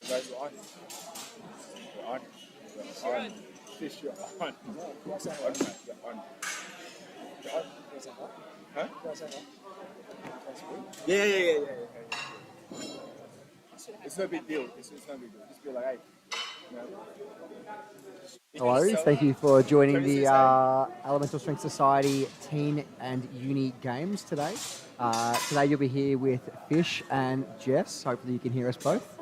Guys, we're on. We're on. We're on. Fish, you're on. What's that? On, man. You're on. You're on. What's that? Huh? What's that? Yeah. It's no big deal. It's no big deal. Just be like, hey. You know. No worries. Thank you for joining the Elemental Strength Society Teen and Uni Games today. Today you'll be here with Fish and Jess. Hopefully you can hear us both.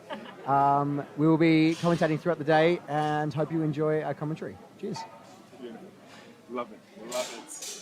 We will be commentating throughout the day and hope you enjoy our commentary. Cheers. Beautiful. Love it. Love it.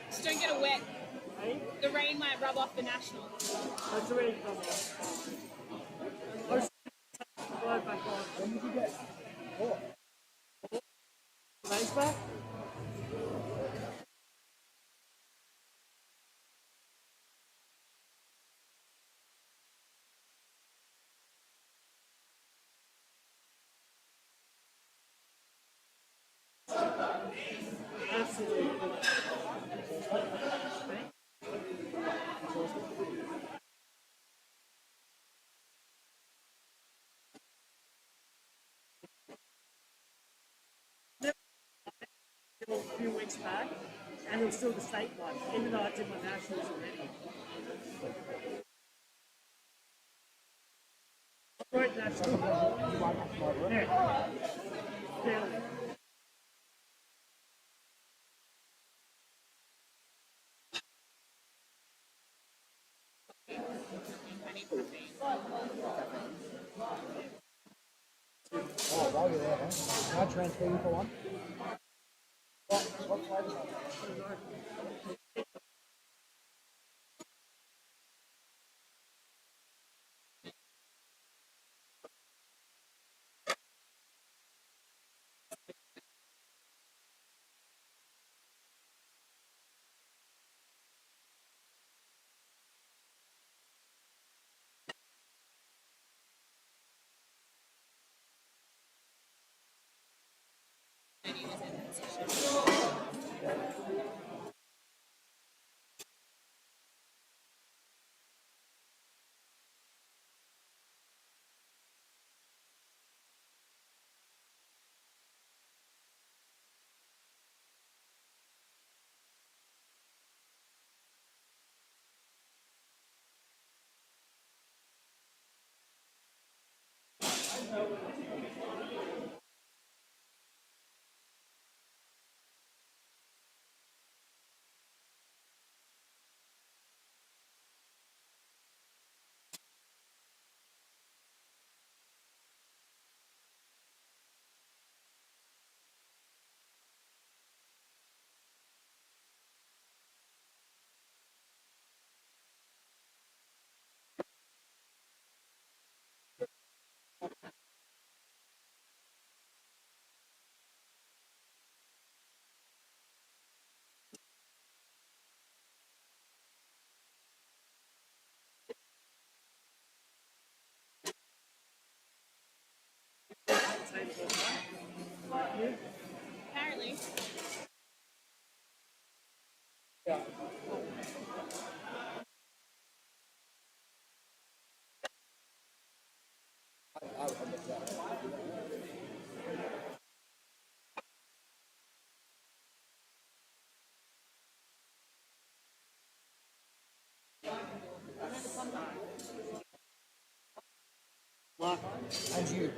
Just don't get it wet. The rain might rub off the national. That's already come off. Back on. When did you get face back? Absolutely. a few weeks back, and it was still the state one, even though I did my nationals already. Right, national. Yeah. Barely. Oh, while you're there, man. Can I transfer you for one? What flavor is that? Apparently. And you.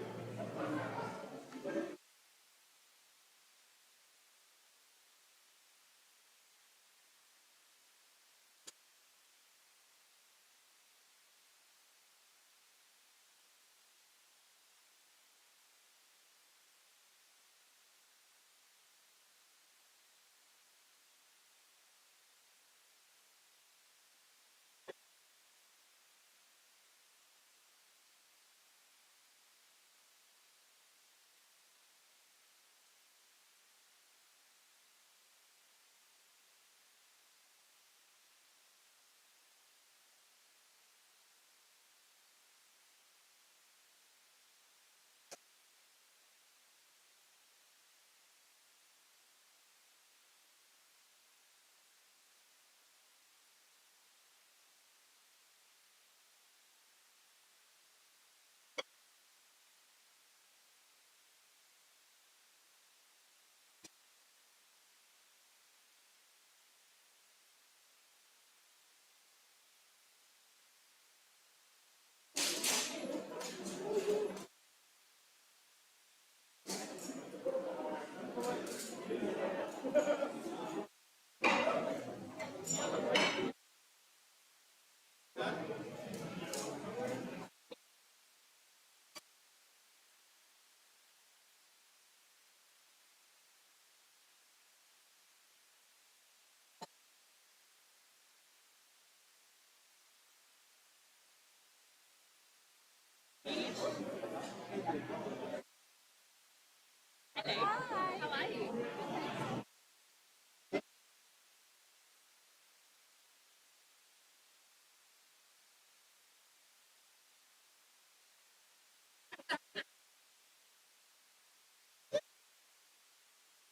Hello. How are you?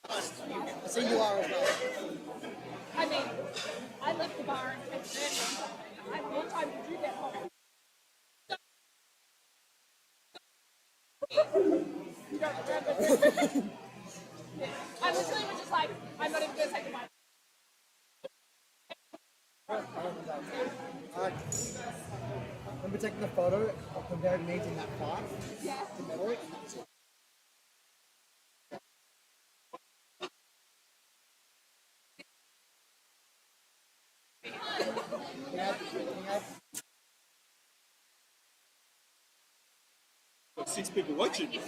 I see you are as well. I mean, I left the bar at 10:30. What time did you get home? You don't remember? I literally was just like, remember taking the photo of the very needs in that fight. Yeah. To medal it. Got 6 people watching. I'm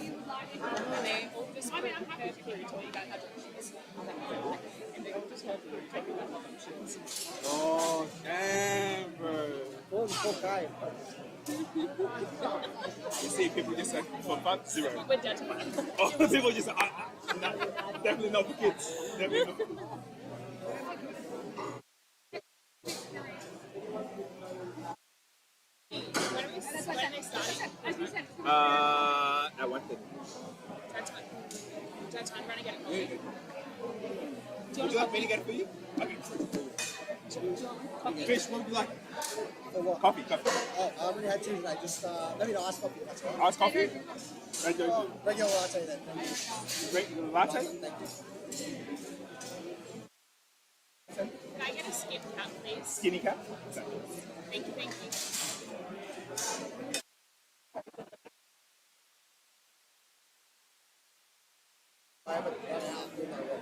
happy for you told you guys had Oh, damn, bro. 4K. You see people just like, for fun, 0. We're dead to fun. Oh, people just like, nah, definitely not for kids. Definitely not. When we started, as you said, At 1:30. that's fine. Run and get a Yeah. coffee. Would you like me to get it for you? I can Fish, what would you like? For what? Coffee. Oh, I already had 2 today. Just maybe an iced coffee. That's all right. Iced coffee? Regular latte then. Thank you. Regular latte? Thank you. Can I get a skip cap, please? Skinny cap? Thank you. I haven't run out with my work.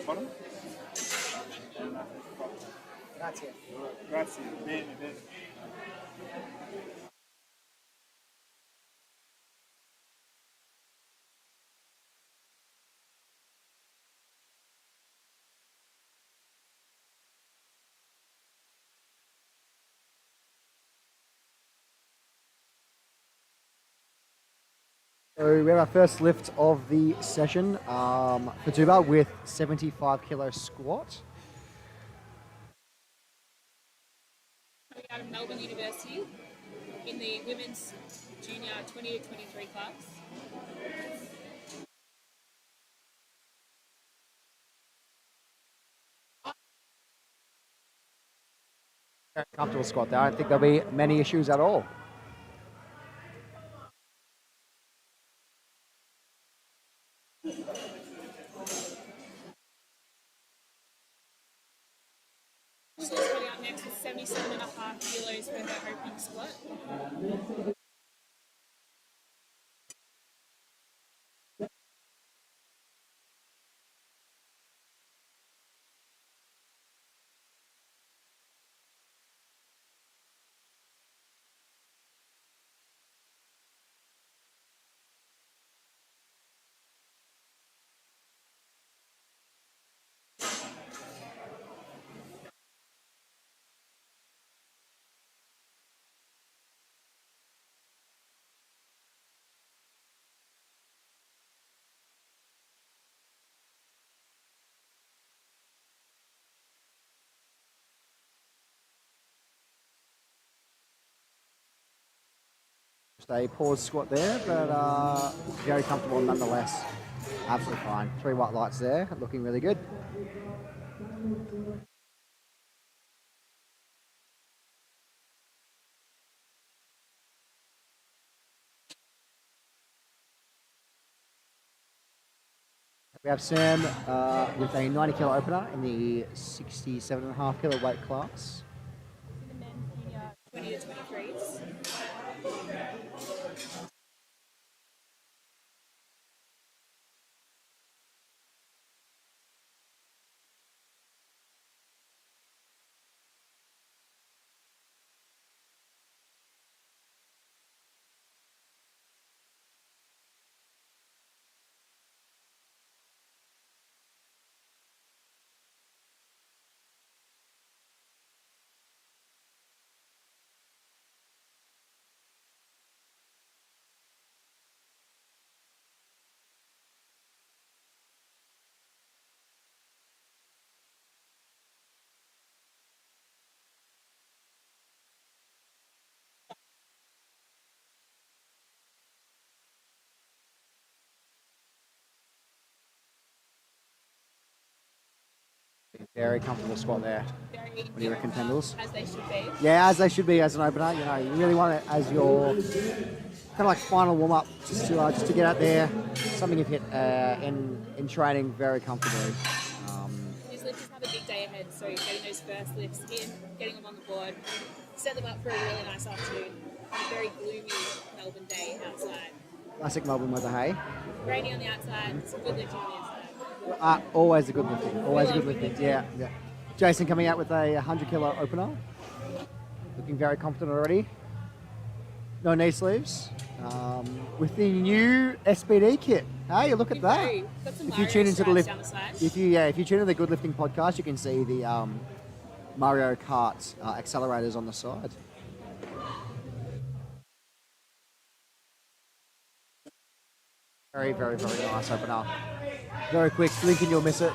bottom. That's it. Grazie. Bene, bene. So we have our first lift of the session, Futaba with 75 kilo squat. Coming out of Melbourne University in the women's junior 20 to 23 class. Very comfortable squat there. I don't think there'll be many issues at all. She's coming out next with 77.5 kilos for her opening squat. Just a pause squat there, but very comfortable nonetheless. Absolutely fine. 3 white lights there, looking really good. We have Sam with a 90 kilo opener in the 67.5 kilo weight class. In the men's junior 20 to 23s. Very comfortable squat there. Very What do you reckon, Pendles? as they should be. Yeah, as they should be as an opener. You know, you really want it as your kind of like final warm up, just to get out there. Something you've hit in training very comfortably. These lifters have a big day ahead, so getting those first lifts in, getting them on the board, set them up for a really nice afternoon on a very gloomy Melbourne day outside. Classic Melbourne weather, hey? Rainy on the outside, some good lifting on the inside. Always a good lifting. Always a good lifting. Yeah, yeah. Jason coming out with a 100 kilo opener. Looking very confident already. No knee sleeves. With the new SPD kit. Hey, look at that. If you tune into the lift, if you tune into the Good Lifting podcast, you can see the Mario Kart accelerators on the side. Very, very, very nice opener. Very quick. Blink and you'll miss it.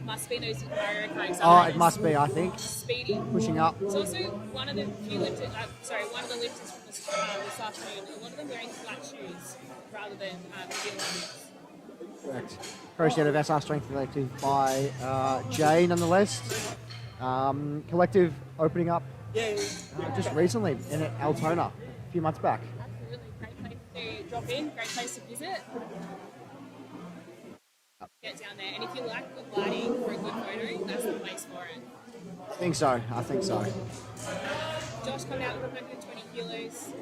Must be those Mario Kart accelerators. Oh, it must be, I think. Speedy. Pushing up. It's also one of the few lifters, one of the lifters from this afternoon. A lot of them wearing flat shoes rather than heel ones. Correct. Crochet of SR Strength Collective by Jay, nonetheless. Collective opening up just recently in Altona, a few months back. Absolutely. Great place to drop in, great place to visit. Get down there. And if you like good lighting for a good photo, that's the place for it. I think so. Josh coming out with 120 kilos.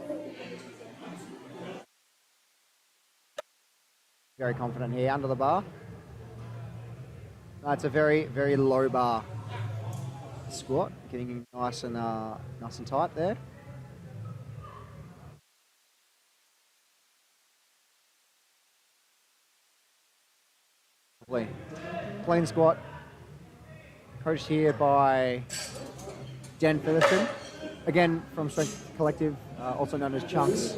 Very confident here under the bar. That's a very, very low bar squat, getting nice and tight there. Lovely. Clean squat. Coached here by Jen Featherston, again from Strength Collective, also known as Chunks.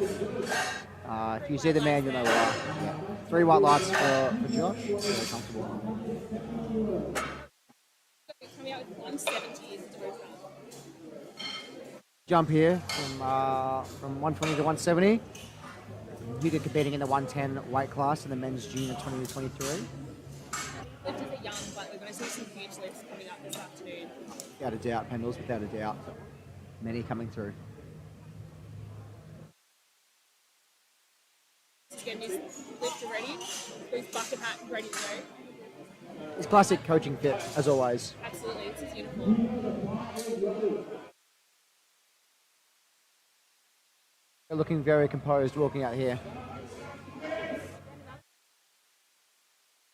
If you see the man, you'll know why. Yeah. 3 white lights for Josh. Very comfortable. Coming out with 170 is the total. Jump here from 120 to 170. Hugo competing in the 110 weight class in the men's junior 20 to 23. Lifters are young, but we're going to see some huge lifts coming up this afternoon. Without a doubt, Pendles, without a doubt. Many coming through. Just getting his lifter ready, his bucket hat ready to go. It's classic coaching fit, as always. Absolutely, it's his uniform. They're looking very composed walking out here.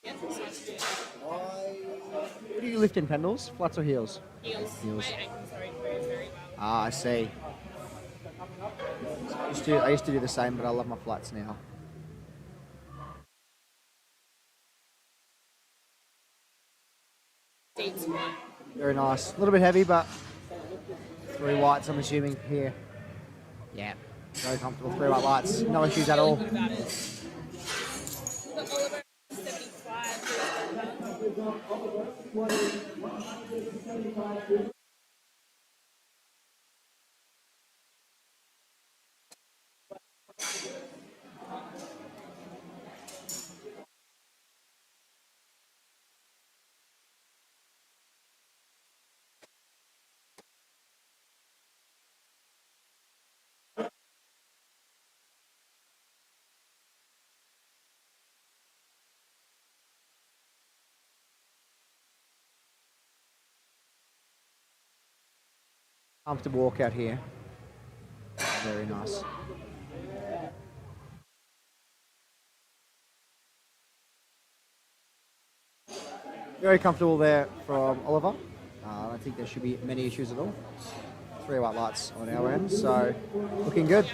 Yeah, it's nice to do. What do you lift in, Pendles? Flats or heels? Heels. Heels. My ankles are in very, very well. Ah, I see. I used to do the same, but I love my flats now. Deep squat. Very nice. A little bit heavy, but 3 whites, I'm assuming, here. Yeah, very comfortable. 3 white lights. No issues at all. Feeling good about it. We've got Oliver 75. Comfortable walk out here. Very nice. Very comfortable there from Oliver. I don't think there should be many issues at all. 3 white lights on our end, so looking good.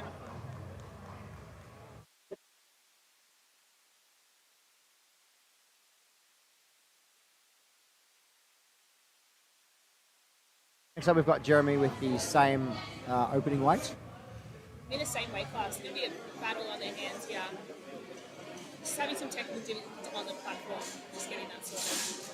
Next up, we've got Jeremy with the same opening weight. In the same weight class, it's going to be a battle on their hands here. Just having some technical difficulties on the platform, just getting that sorted.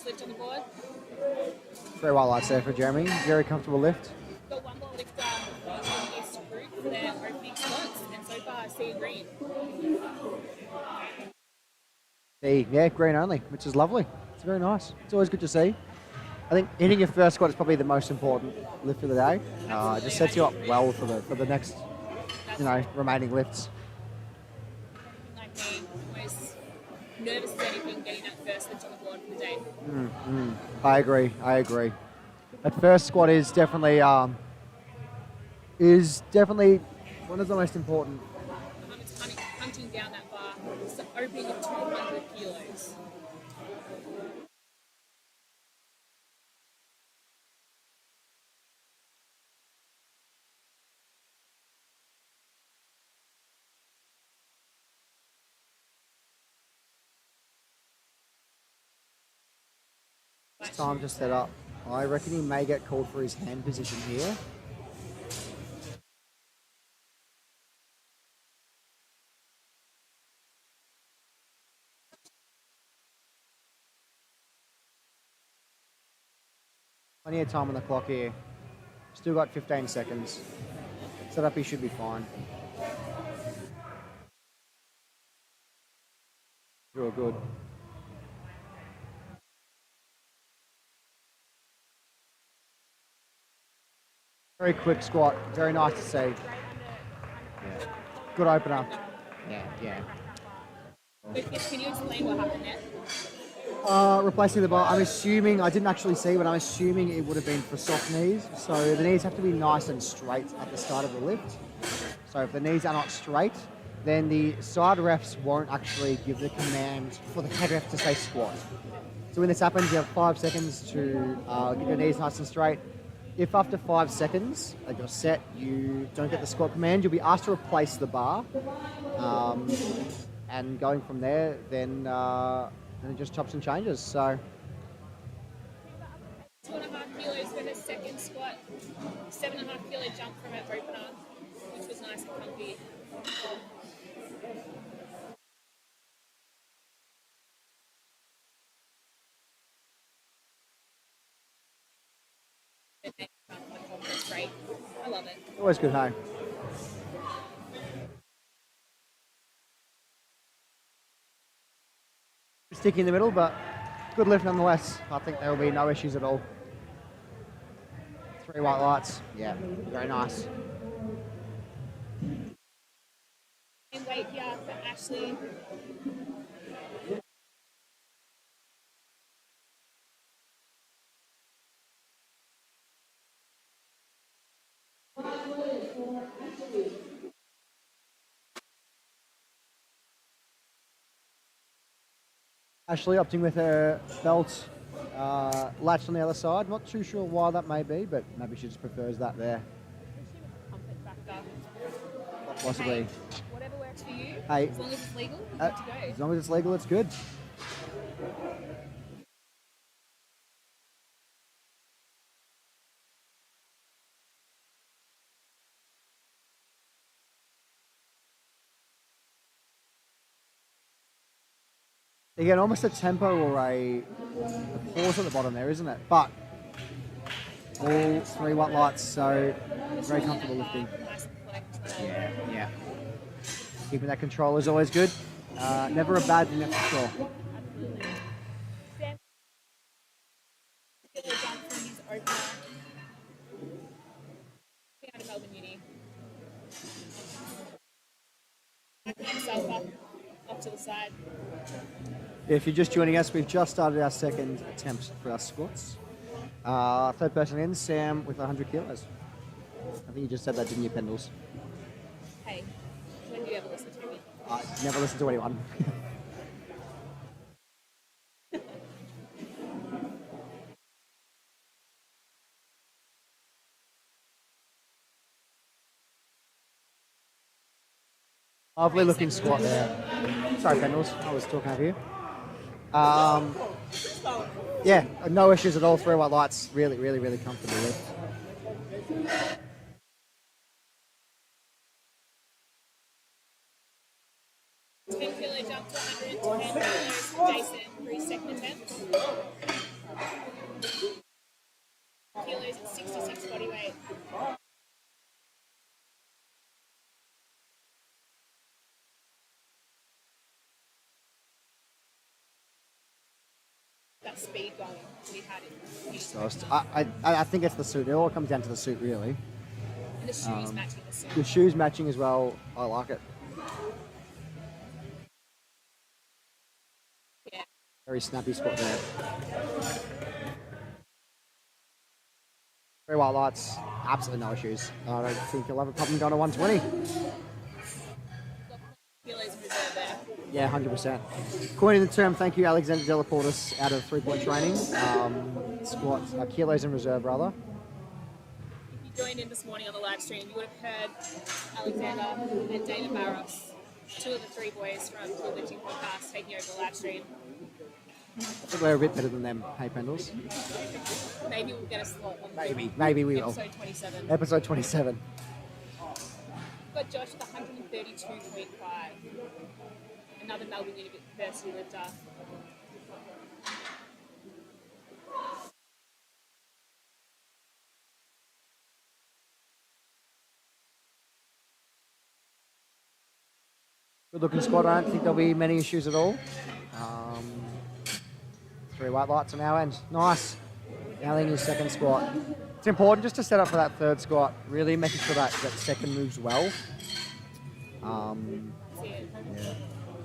Lift on the board. 3 white lights there for Jeremy. Very comfortable lift. Got one more lifter in this group for their opening spots, and so far I see green. Yeah, green only, which is lovely. It's very nice. It's always good to see. I think hitting your first squat is probably the most important lift of the day. It just sets you up well for the next, remaining lifts. Like me, always nervous as anything getting that first lift on the board for the day. I agree. That first squat is definitely one of the most important. It's hunting down that bar. It's the opening of 200 kilos. It's time to set up. I reckon he may get called for his hand position here. Plenty of time on the clock here. Still got 15 seconds. Setup, he should be fine. Real good. Very quick squat. Very nice to see. Yeah. Good opener. Yeah. Can you explain what happened there? Replacing the bar. I'm assuming, I didn't actually see, but I'm assuming it would have been for soft knees. So the knees have to be nice and straight at the start of the lift. So if the knees are not straight, then the side refs won't actually give the command for the head ref to say squat. So when this happens, you have 5 seconds to get your knees nice and straight. If after 5 seconds that you're set, you don't get the squat command, you'll be asked to replace the bar. And going from there, then it just chops and changes. So 2.5 kilos for his second squat, 7.5 kilo jump from our opener, which was nice and comfy. That's great. I love it. always good, hey? Sticky in the middle, but good lift nonetheless. I think there will be no issues at all. 3 white lights. Yeah, very nice. And wait here for Ashley. Ashley opting with her belt latched on the other side. Not too sure why that may be, but maybe she just prefers that there. Comfort factor. Possibly. Hey, whatever works for you. Hey. As long as it's legal, you're good to go. As long as it's legal, it's good. Again, almost a tempo or a pause at the bottom there, isn't it? But all 3 white lights, so very comfortable lifting. Nice and flex. Yeah. Keeping that control is always good. Never a bad thing, that's for sure. Absolutely. Sam, kilo jump from his opener. Out of Melbourne Uni. Backing himself up to the side. If you're just joining us, we've just started our second attempt for our squats. Third person in, Sam with 100 kilos. I think you just said that, didn't you, Pendles? Hey, when do you ever listen to me? I never listen to anyone. Lovely looking squat there. Sorry, Pendles, I was talking over you. Yeah, no issues at all. 3 white lights, really comfortable lift. Kilo jump to 110 kilos for Jason for his second attempt. Kilos at 66 body weight. That speed going we had it. So I think it's the suit. It all comes down to the suit, really. And the shoes matching the suit. The shoes matching as well. I like it. Yeah. Very snappy squat there. 3 white lights, absolutely no issues. I don't think you'll have a problem going to 120. Kilos in reserve there. Yeah, 100%. Coining the term, thank you, Alexander Delaportis, out of 3-point training. Squat, kilos in reserve, rather. If you joined in this morning on the live stream, you would have heard Alexander and David Barros, 2 of the 3 boys from the Lifting Podcast, taking over the live stream. I think we're a bit better than them, hey, Pendles. Maybe we'll get a slot on Maybe we will. episode 27. Episode 27. We've got Josh with 132.5. Another Melbourne University lifter. Good looking squad. I don't think there'll be many issues at all. 3 white lights on our end. Nice. Nailing your second squat. It's important just to set up for that third squat. Really making sure that second moves well. Yeah.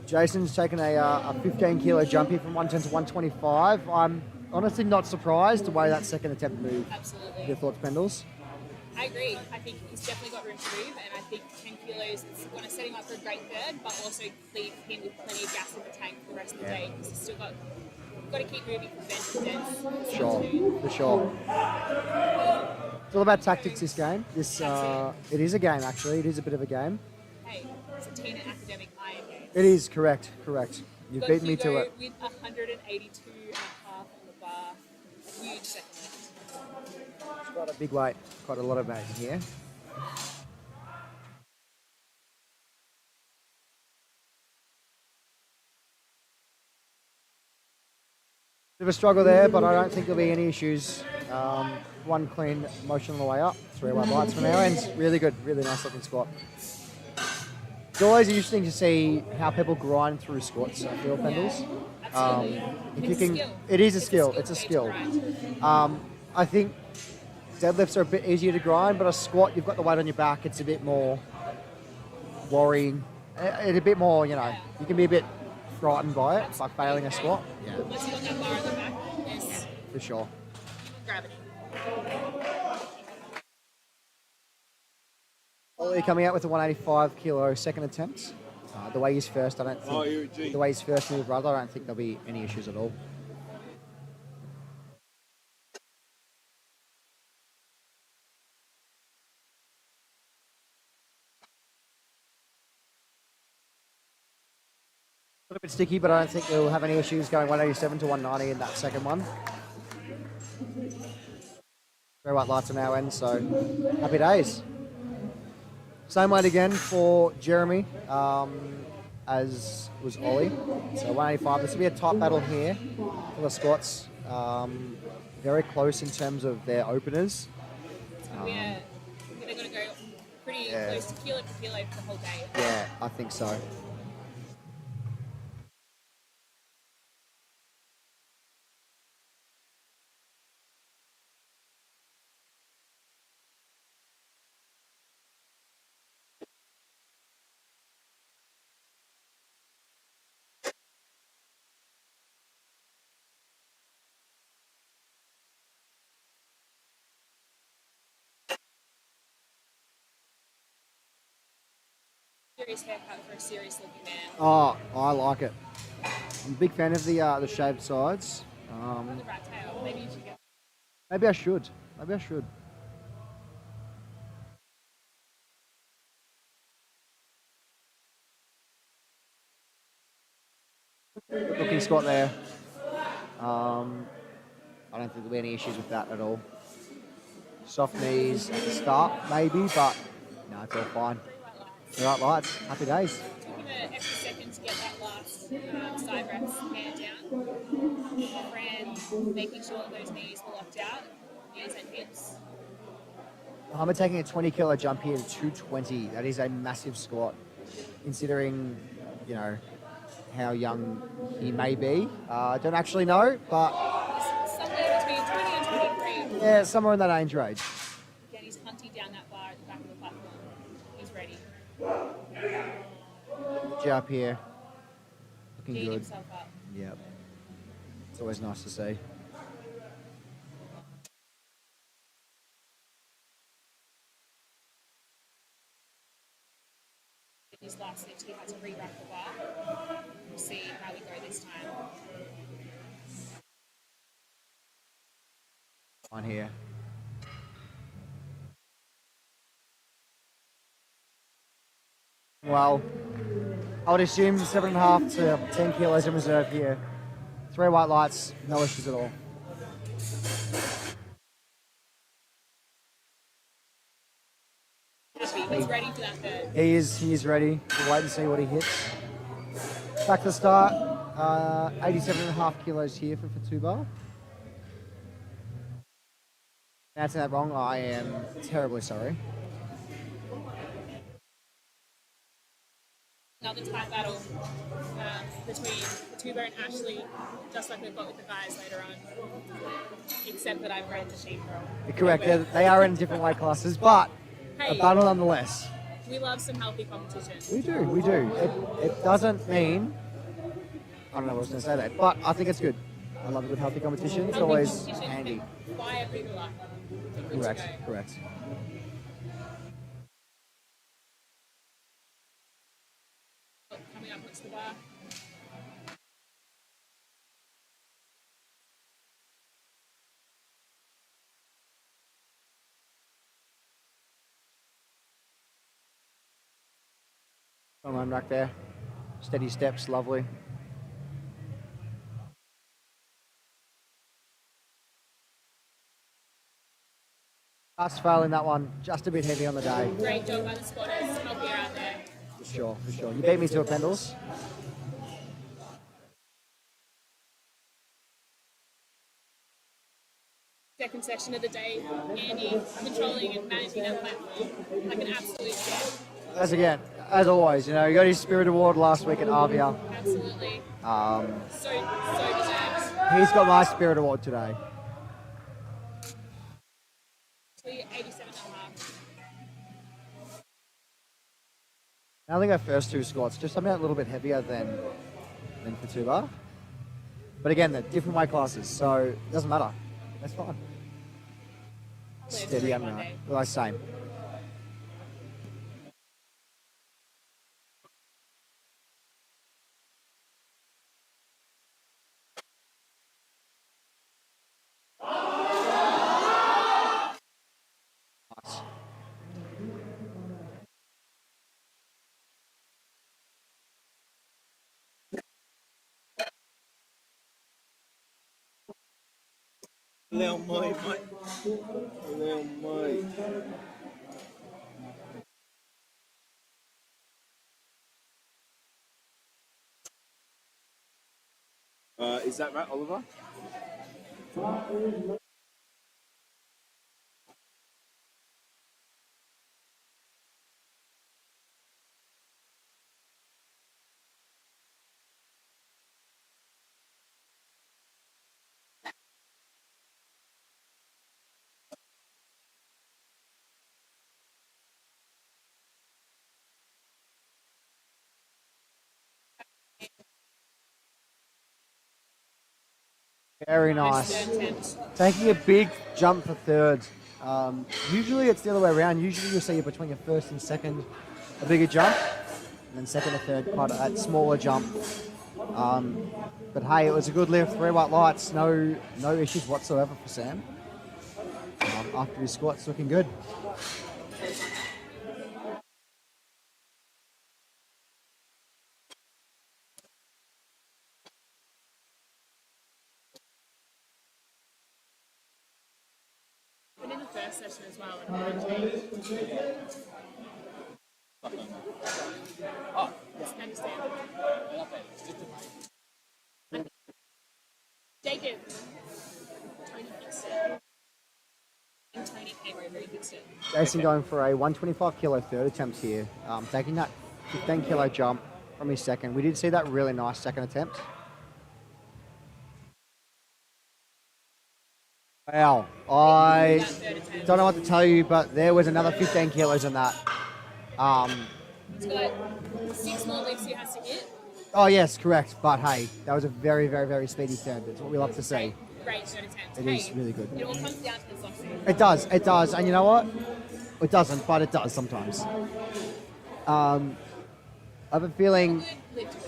Jason's taken a 15 kilo jump here from 110 to 125. I'm honestly not surprised the way that second attempt moved. Absolutely. Your thoughts, Pendles? I agree. I think he's definitely got room to move, and I think 10 kilos is going to set him up for a great third, but also leave him with plenty of gas in the tank for the rest of the day, because he's still got to keep moving from bench to dense. Sure, for sure. It's all about tactics this game. It is a game, actually. It is a bit of a game. Hey, it's a teen academic iron game. It is, correct. You've beaten me to it. With 182 and a half on the bar. A huge second lift. It's got a big weight, quite a lot of weight in here. Bit of a struggle there, but I don't think there'll be any issues. One clean motion on the way up, 3 white lights from our end. Really good, really nice looking squat. It's always interesting to see how people grind through squats, I feel, Pendles. Absolutely. It is a skill. It's a skill. I think deadlifts are a bit easier to grind, but a squat, you've got the weight on your back. It's a bit more worrying. It's a bit more, you can be a bit frightened by it, by failing a squat. Yeah. Once you've got that bar on the back, there's For sure. gravity. Ollie coming out with a 185 kilo second attempt. The way he's first, I don't think. The way he's first moved, rather, I don't think there'll be any issues at all. A little bit sticky, but I don't think they'll have any issues going 187 to 190 in that second one. Very white lights on our end, so happy days. Same weight again for Jeremy as was Ollie. So 185. This will be a tight battle here for the squats. Very close in terms of their openers. They're going to go pretty close to kilo for kilo for the whole day. Yeah, I think so. Serious haircut for a serious looking man. Oh, I like it. I'm a big fan of the shaved sides. The rat tail. Maybe you should get. Maybe I should. Good looking squat there. I don't think there'll be any issues with that at all. Soft knees at the start, maybe, but no, it's all fine. The right lights, happy days. Took him an extra second to get that last side reps hand down. Farhan making sure that those knees were locked out, knees and hips. I'm taking a 20 kilo jump here to 220. That is a massive squat, considering, how young he may be. I don't actually know, but Somewhere between 20 and 23. yeah, somewhere in that age range. Again, he's hunting down that bar at the back of the platform. He's ready. Jump here, looking Getting good. himself up. Yep, it's always nice to see. His last lift, he had to re-rack the bar. We'll see how we go this time. On here. Well, I would assume 7.5 to 10 kilos in reserve here. 3 white lights, no issues at all. He's ready for that third. He is ready. We'll wait and see what he hits. Back to the start. 87.5 kilos here for Futaba. Pronouncing that wrong, I am terribly sorry. Another tight battle between Futaba and Ashley, just like we've got with the guys later on. Except that I've read the sheep wrong. You're correct. They are in different weight classes, but a Hey, battle nonetheless. we love some healthy competition. We do, we do. It doesn't mean, I don't know what I was going to say there, but I think it's good. I love a good healthy competition. It's Healthy always competition handy. can fire people up. Good to Correct, go. correct. Coming up next to the bar. Come on, back there. Steady steps, lovely. Just failing that one, just a bit heavy on the day. Great job by the spotters. Help you out there. For sure, for sure. You beat me to a Pendles. Second session of the day, Andy controlling and managing that platform like an absolute champ. As always, you know, you got his Spirit Award last week at Avia. Absolutely. So deserved. He's got my Spirit Award today. Actually, 87.5. I think our first two squats just something a little bit heavier than Futaba. But again, they're different weight classes, so it doesn't matter. That's fine. Steady and right. Like same. Nice. Little mate. Little mate. Is that right, Oliver? Very nice. Third attempt. Taking a big jump for third. Usually it's the other way around. Usually you'll see between your first and second a bigger jump, and then second and third quite a smaller jump. But hey, it was a good lift. 3 white lights. No issues whatsoever for Sam. After his squats, looking good. And in the first session as well. Just understand. Jacob. Tony fixed it. And Tony came over and fixed it. Jason going for a 125 kilo third attempt here. Taking that 15 kilo jump from his second. We did see that really nice second attempt. Wow, I don't know what to tell you, but there was another 15 kilos in that. He's got 6 more lifts he has to hit. Oh yes, correct. But hey, that was a very, very, very speedy third. That's what we love to see. Great third attempt. It is really good. It all comes down to the soft food. It does. And you know what? It doesn't, but it does sometimes. I have a feeling,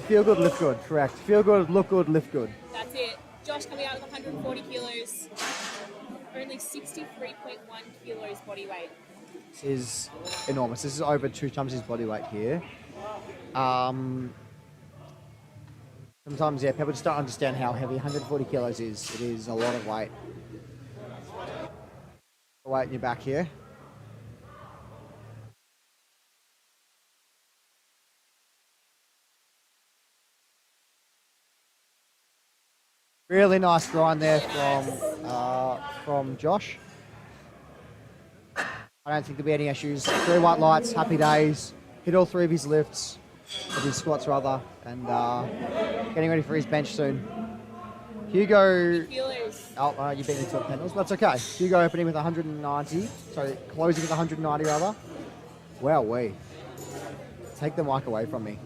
feel good, lift good, correct. Feel good, look good, lift good. That's it. Josh coming out with 140 kilos. Only 63.1 kilos body weight. This is enormous. This is over 2 times his body weight here. Sometimes, yeah, people just don't understand how heavy 140 kilos is. It is a lot of weight. Weight in your back here. Really nice grind there from Josh. I don't think there'll be any issues. 3 white lights, happy days. Hit all 3 of his lifts. of his squats rather, and getting ready for his bench soon. Hugo, you beat me to a penalty, but that's okay. Hugo opening with 190, sorry, closing with 190 rather. Wow, take the mic away from me.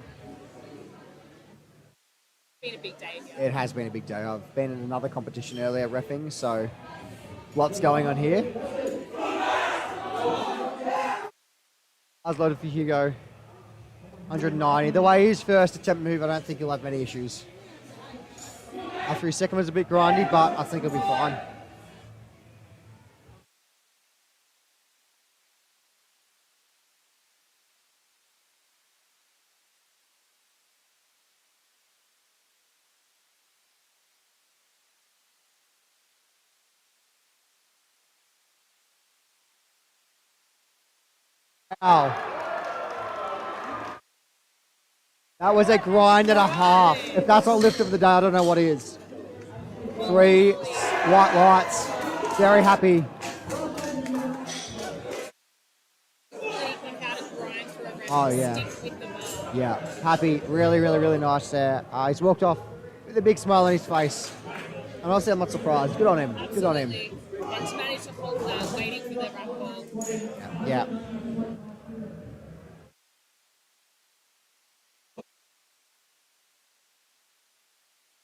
It's been a big day. It has been a big day. I've been in another competition earlier reffing, so lots going on here. I was loaded for Hugo. 190. The way his first attempt move, I don't think he'll have many issues. After his second was a bit grindy, but I think he'll be fine. Wow. That was a grind and a half. If that's not lift of the day, I don't know what is. 3 white lights. Very happy. Oh, yeah. Yeah, happy. Really, really, really nice there. He's walked off with a big smile on his face. And honestly, I'm not surprised. Good on him. Absolutely. Good on him. And to manage to hold that, waiting for the run ball. Yeah.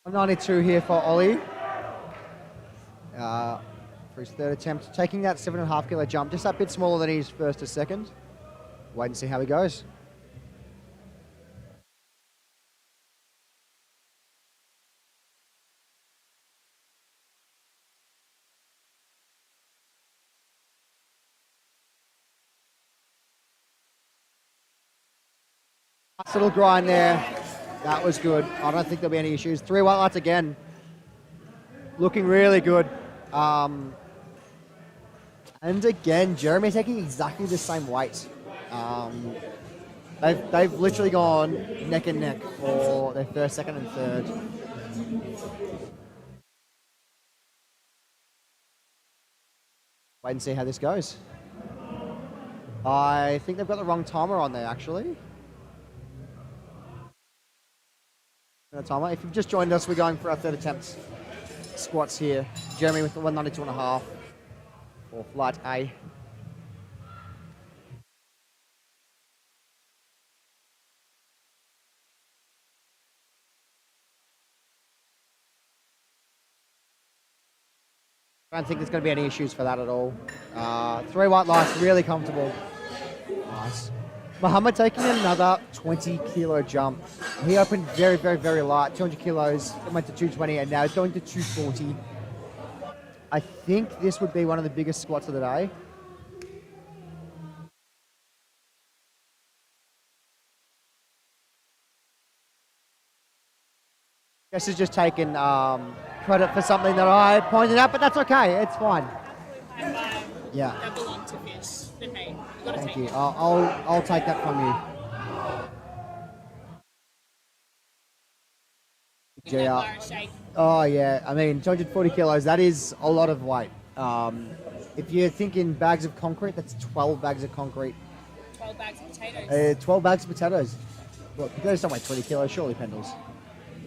I'm 92 here for Ollie. For his third attempt, taking that 7.5 kilo jump, just that bit smaller than his first to second. Wait and see how he goes. Nice little grind there. That was good. I don't think there'll be any issues. 3 white lights again. Looking really good. And again, Jeremy taking exactly the same weight. They've literally gone neck and neck for their first, second, and third. Wait and see how this goes. I think they've got the wrong timer on there, actually. Timer. If you've just joined us, we're going for our third attempt. Squats here. Jeremy with the 192.5 for flight A. I don't think there's going to be any issues for that at all. 3 white lights, really comfortable. Nice. Muhammad taking another 20 kilo jump. He opened very, very, very light, 200 kilos, it went to 220, and now he's going to 240. I think this would be one of the biggest squats of the day. This is just taking credit for something that I pointed out, but that's okay, it's fine. Yeah. That belonged to Fish, but hey, you gotta Thank take you. it. I'll take that from you. Give that bar a shake. Oh yeah, I mean 240 kilos. That is a lot of weight. If you're thinking bags of concrete, that's 12 bags of concrete. 12 bags of potatoes. 12 bags of potatoes. Well, potatoes don't weigh 20 kilos, surely, Pendles.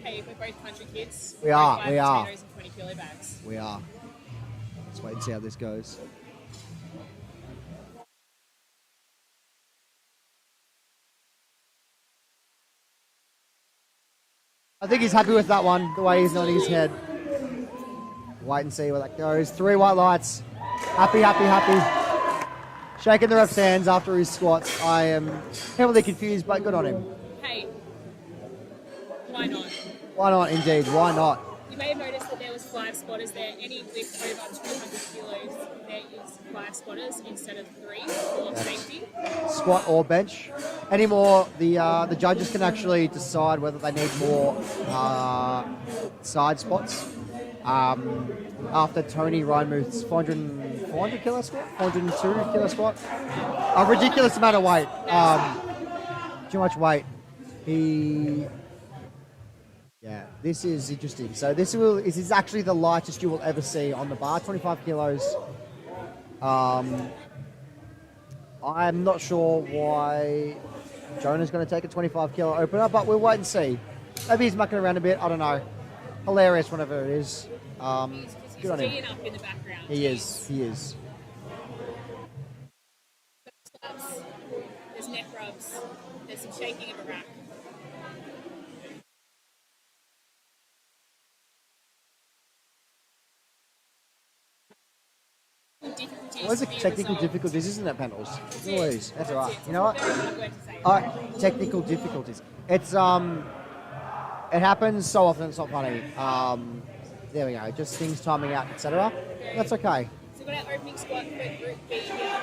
Hey, we're both country kids. We are. Potatoes and 20 kilo bags. We are. Let's wait and see how this goes. I think he's happy with that one, the way he's nodding his head. Wait and see where that goes. 3 white lights. Happy, happy, happy. Shaking the ref's hands after his squats. I am heavily confused, but good on him. Hey, why not? Why not, indeed? Why not? You may have noticed that there was 5 spotters there. Any lift over 200 kilos, there is 5 spotters instead of 3 for safety. Squat or bench. Anymore, the judges can actually decide whether they need more side spots. After Tony Reinmuth's 400 kilo squat, 402 kilo squat, a ridiculous amount of weight. Too much weight. Yeah, this is interesting. So this is actually the lightest you will ever see on the bar, 25 kilos. I'm not sure why Jonah's going to take a 25 kilo opener, but we'll wait and see. Maybe he's mucking around a bit. I don't know. Hilarious, whatever it is. He's Good on him. G'ing up in the background. He is. He is. Slaps, there's neck rubs, there's some shaking of a rack. Always a technical difficulties, isn't it, panels? Always. That's all right. You know what? Very hard word to say. Technical difficulties. It's it happens so often. It's not funny. There we go. Just things timing out, etc. That's okay. So we've got our opening squat for Group B here.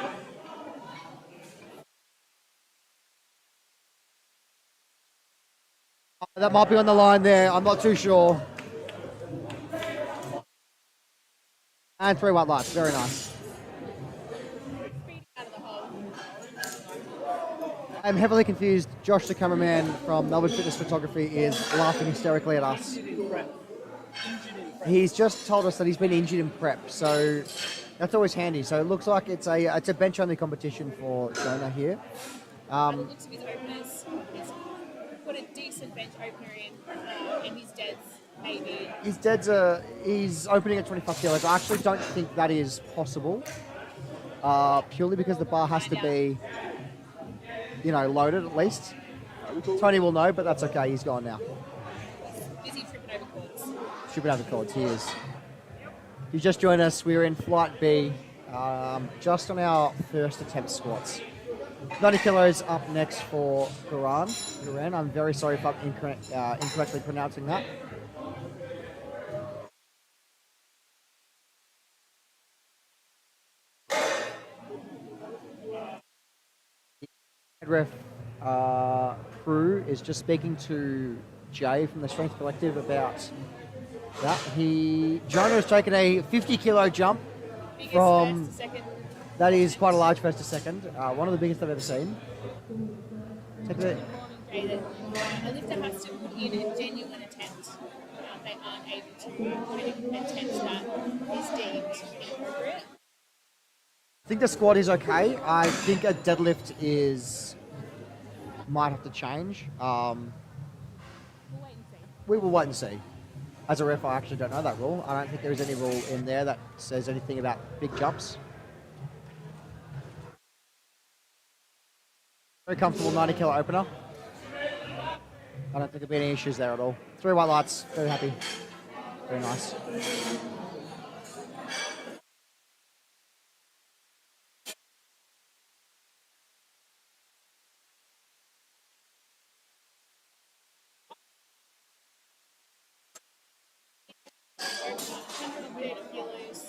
That might be on the line there. I'm not too sure. And 3 white lights. Very nice. Speeding out of the hole. I'm heavily confused. Josh, the cameraman from Melbourne Fitness Photography, is laughing hysterically at us. He's just told us that he's been injured in prep, so that's always handy. So it looks like it's a bench-only competition for Jonah here. By the looks of his openers, he's put a decent bench opener in his deads, maybe. He's opening at 25 kilos. I actually don't think that is possible, purely because the bar has to be, loaded at least. Tony will know, but that's okay. He's gone now. Busy tripping over cords. Tripping over cords, he is. You just joined us. We're in Flight B, just on our first attempt squats. 90 kilos up next for Goran. I'm very sorry if I'm incorrectly pronouncing that. Ref Crew is just speaking to Jay from the Strength Collective about that. Jonah has taken a 50 kilo jump Biggest from. first to second. That is quite a large first to second. One of the biggest I've ever seen. Take it. A lifter has to put in a genuine attempt. They aren't able to put in an attempt that is deemed inappropriate. I think the squat is okay. I think a deadlift might have to change. We'll wait and see. We will wait and see. As a ref, I actually don't know that rule. I don't think there is any rule in there that says anything about big jumps. Very comfortable 90 kilo opener. I don't think there'll be any issues there at all. 3 white lights, very happy. Very nice. So 130 kilos.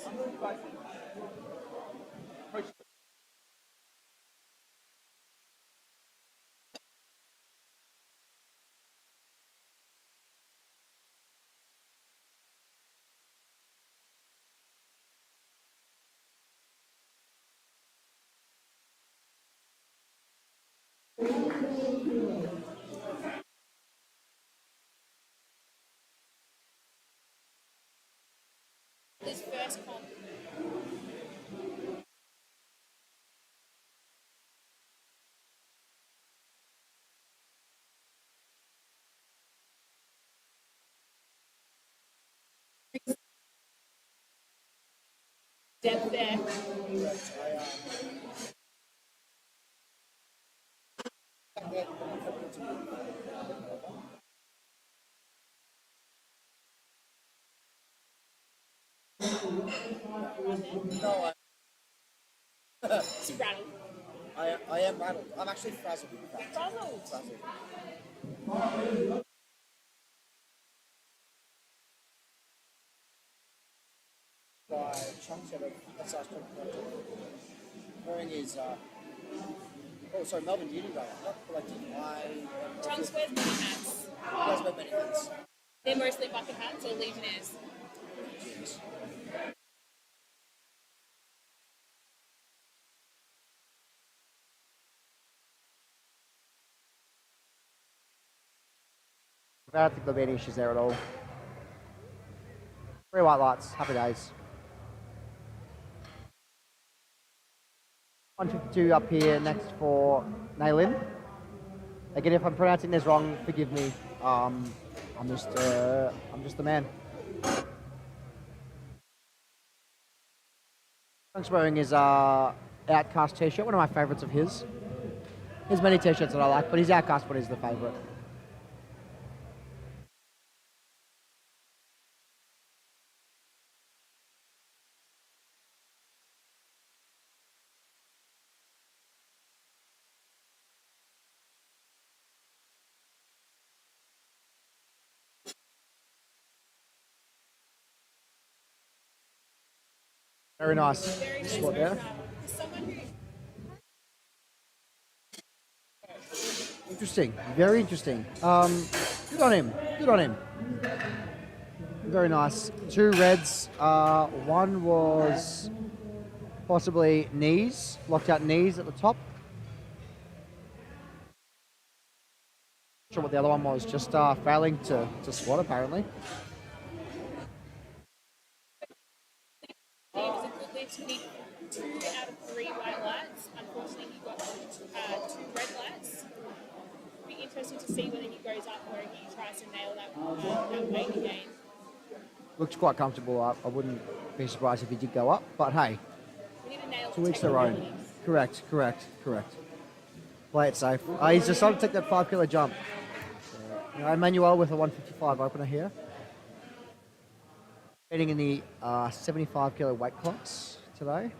His first comp. Depth there. No, It's rattled. I am rattled. I'm actually frazzled. Frazzled. By Chung said that's our strength collective. Wearing his Melbourne Uni brother, not collective. Chung wears many hats. He does wear many hats. They're mostly bucket hats or legionnaires. Jeez. I don't think there'll be any issues there at all. 3 white lights, happy days. 152 up here next for Naylin. Again, if I'm pronouncing this wrong, forgive me. I'm just the man. Chung's wearing his Outcast t-shirt, one of my favourites of his. There's many t-shirts that I like, but his Outcast one is the favourite. Very nice squat there. Interesting, very interesting. Good on him. Good on him. Very nice. 2 reds. One was possibly knees, locked out knees at the top. Not sure what the other one was. Just failing to squat apparently. It was a good lift. He did 2 out of 3 white lights. Unfortunately, he got 2 red lights. It'll be interesting to see whether he goes up or he tries to nail that weight again. Looks quite comfortable. I wouldn't be surprised if he did go up, but hey, We need to nail 2 weeks their own. Correct. Play it safe. He's decided to take that 5 kilo jump. Emanuele with a 155 opener here. Heading in the 75 kilo weight class today.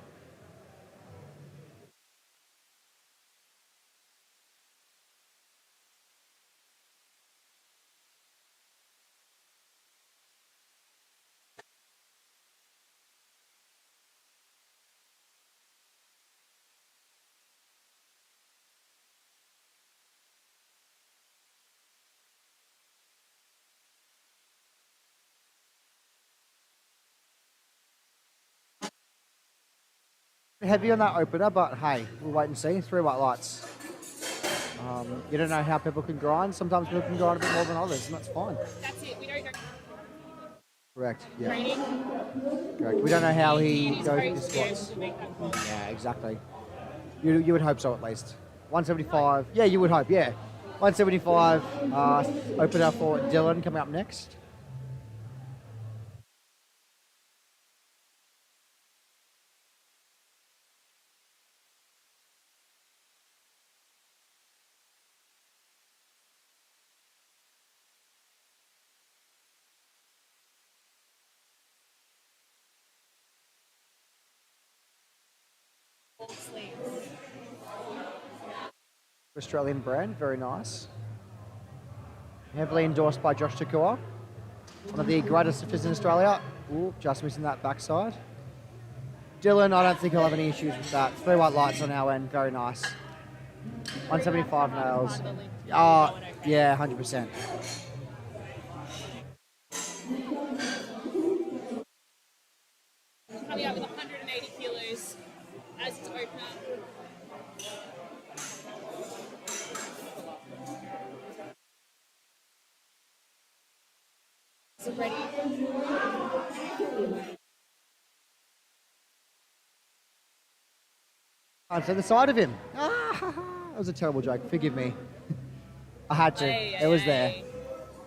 Heavy on that opener, but hey, we'll wait and see. 3 white lights. You don't know how people can grind. Sometimes people can grind a bit more than others, and that's fine. That's it. We don't know. Correct. Yeah. Training. Correct. We don't know how he He's goes going with to be his able squats. to make that call. Yeah, exactly. You would hope so at least. 175. Yeah, you would hope. Yeah. 175. Opener for Dylan coming up next. Full sleeves. Australian brand, very nice. Heavily endorsed by Josh Takua, one of the greatest lifters in Australia. Ooh, just missing that backside. Dylan, I don't think he'll have any issues with that. 3 white lights on our end, very nice. 175 nails. Oh, yeah, 100%. Coming out with 180 kilos as its opener. So ready. I'm to the side of him. That was a terrible joke. Forgive me. I had to. It was there.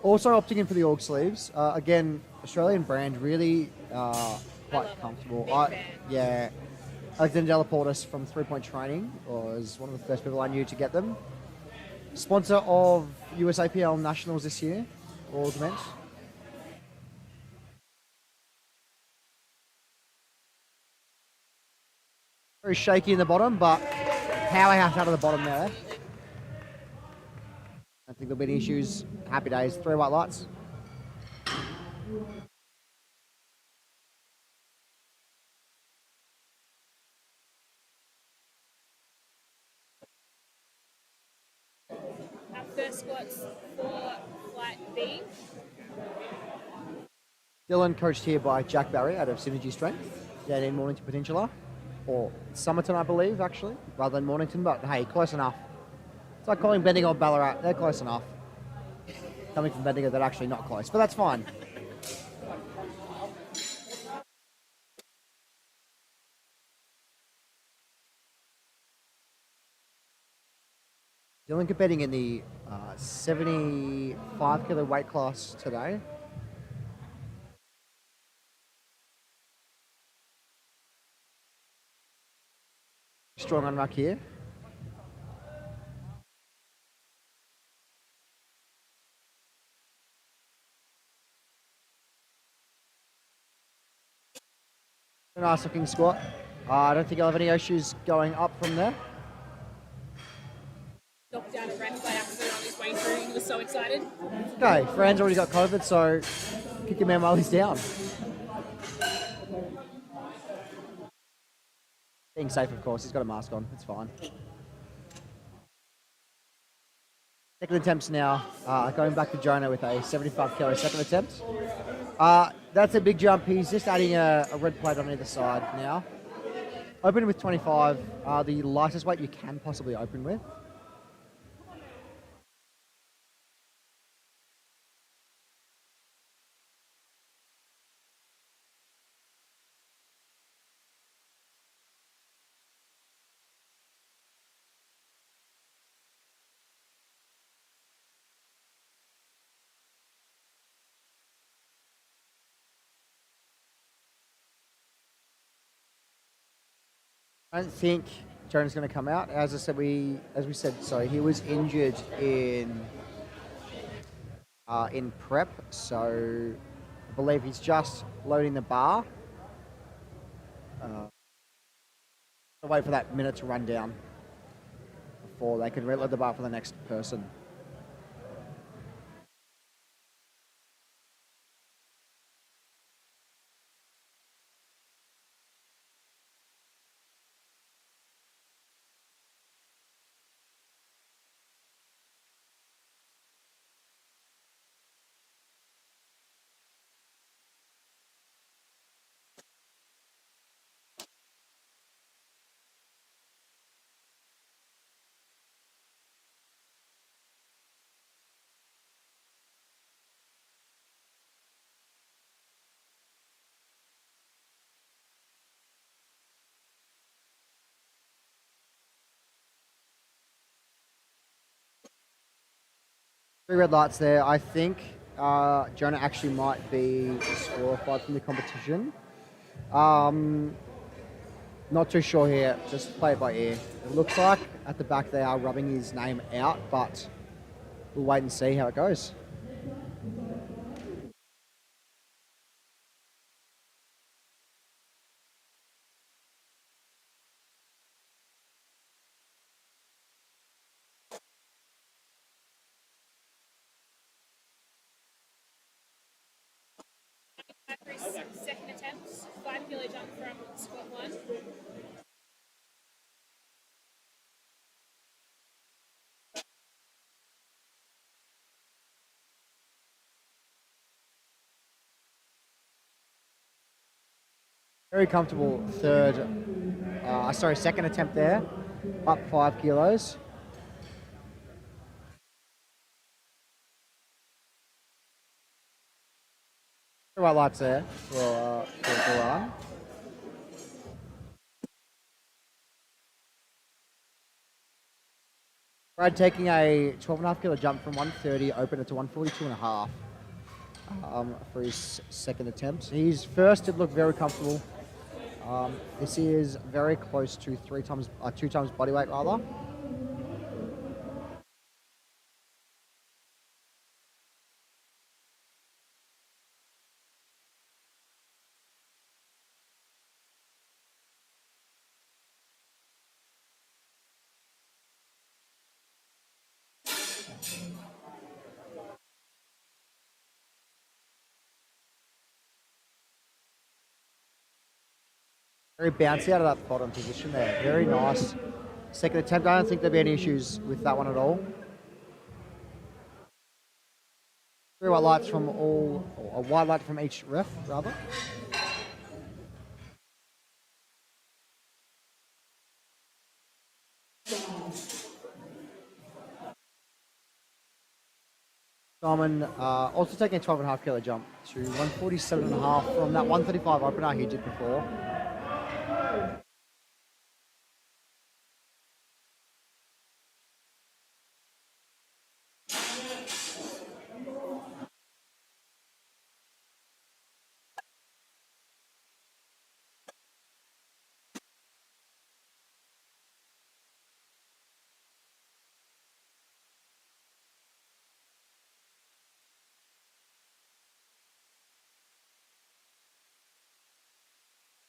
Also opting in for the org sleeves. Again, Australian brand, really quite comfortable. Yeah. Alexander Delaportis from 3 Point Training was one of the first people I knew to get them. Sponsor of USAPL Nationals this year, org event. Very shaky in the bottom, but powerhouse out of the bottom there. I don't think there'll be any issues. Happy days. 3 white lights. Our first squats for flight B. Dylan, coached here by Jack Barry out of Synergy Strength, down in Mornington Peninsula, or Somerton, I believe, actually, rather than Mornington, but hey, close enough. It's like calling Bendigo Ballarat, they're close enough. Coming from Bendigo, they're actually not close, but that's fine. Dylan competing in the 75 kilo weight class today. Strong unruck here. A nice looking squat. I don't think I'll have any issues going up from there. Knocked down a ref by accident on his way through. He was so excited. Okay, Farhan's already got COVID, so kick him out while he's down. Being safe, of course. He's got a mask on. It's fine. Second attempts now. Going back to Jonah with a 75 kilo second attempt. That's a big jump. He's just adding a red plate on either side now. Open with 25, the lightest weight you can possibly open with. I don't think Jonah's going to come out. As we said, sorry, he was injured in prep, so I believe he's just loading the bar. I'll wait for that minute to run down before they can reload the bar for the next person. Three red lights there. I think Jonah actually might be disqualified from the competition. Not too sure here. Just play it by ear. It looks like at the back they are rubbing his name out, but we'll wait and see how it goes. For his second attempt, 5 kilo jump from squat 1. Very comfortable second attempt there. Up 5 kilos. The right lights there for Goran. Brad taking a 12.5 kilo jump from 130, open it to 142.5 for his second attempt. His first did look very comfortable. This is very close to 2 times body weight rather. Very bouncy out of that bottom position there. Very nice. Second attempt, I don't think there'll be any issues with that one at all. 3 white lights from or a white light from each ref, rather. Simon also taking a 12.5 kilo jump to 147.5 from that 135 opener he did before.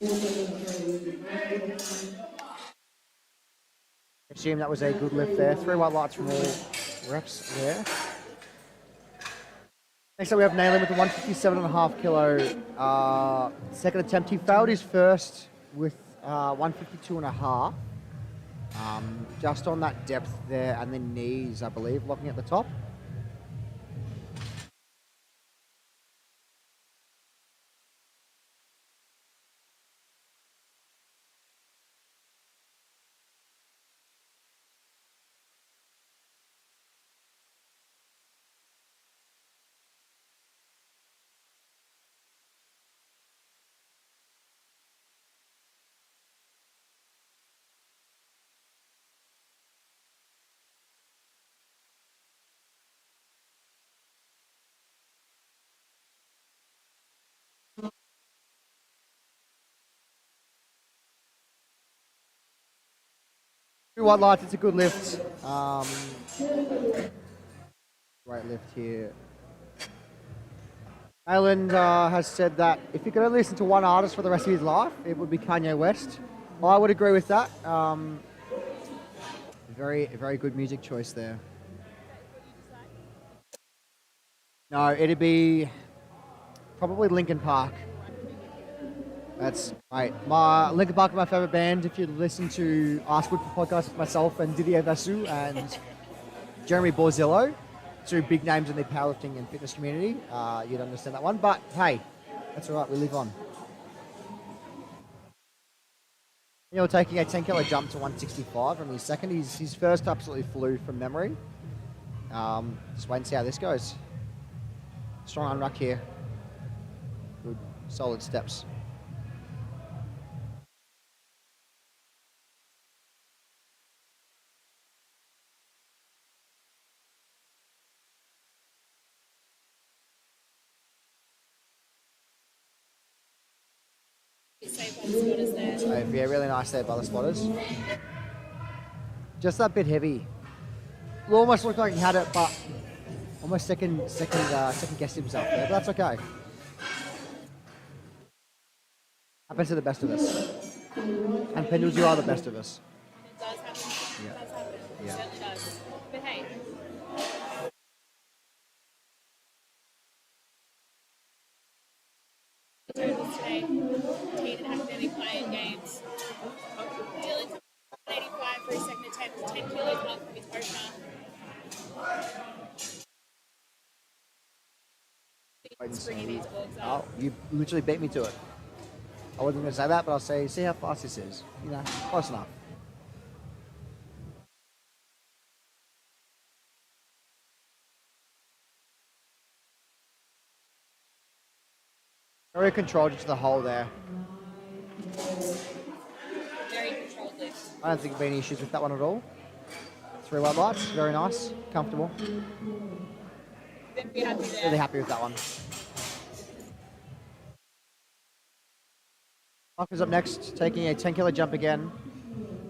Assume that was a good lift there. 3 white lights from all reps there. Next up, we have Naylin with the 157.5 kilo second attempt. He failed his first with 152.5. Just on that depth there and the knees, I believe, locking at the top. Two white lights, it's a good lift. Great lift here. Naylin has said that if he could only listen to one artist for the rest of his life, it would be Kanye West. I would agree with that. Very good music choice there. No, it'd be probably Linkin Park. That's right. Linkin Park is my favorite band. If you listen to Askwood for podcast with myself and Didier Vassou and Jeremy Borzillo, two big names in the powerlifting and fitness community, you'd understand that one. But hey, that's all right. We live on. You're taking a 10 kilo jump to 165 from his second. His first absolutely flew from memory. Just wait and see how this goes. Strong unruck here. Good, solid steps. Yeah, really nice there by the spotters. Just that bit heavy. It almost looked like he had it, but almost second guessed himself there. But that's okay. Happens to the best of us. And Pendles, you are the best of us. It does happen. Yeah. It does happen. Yeah. It certainly does. But hey. Totals today. Teen and academic playing games. Dylan 185 for his second attempt, 10 kilos up from his opener. Bringing these balls up. Oh, you literally beat me to it. I wasn't going to say that, but I'll say, see how fast this is. You know, close enough. Very controlled to the hole there. Very controlled lift. I don't think there'll be any issues with that one at all. 3 white lights, very nice, comfortable. Very happy there. Really happy with that one. Mark is up next, taking a 10 kilo jump again.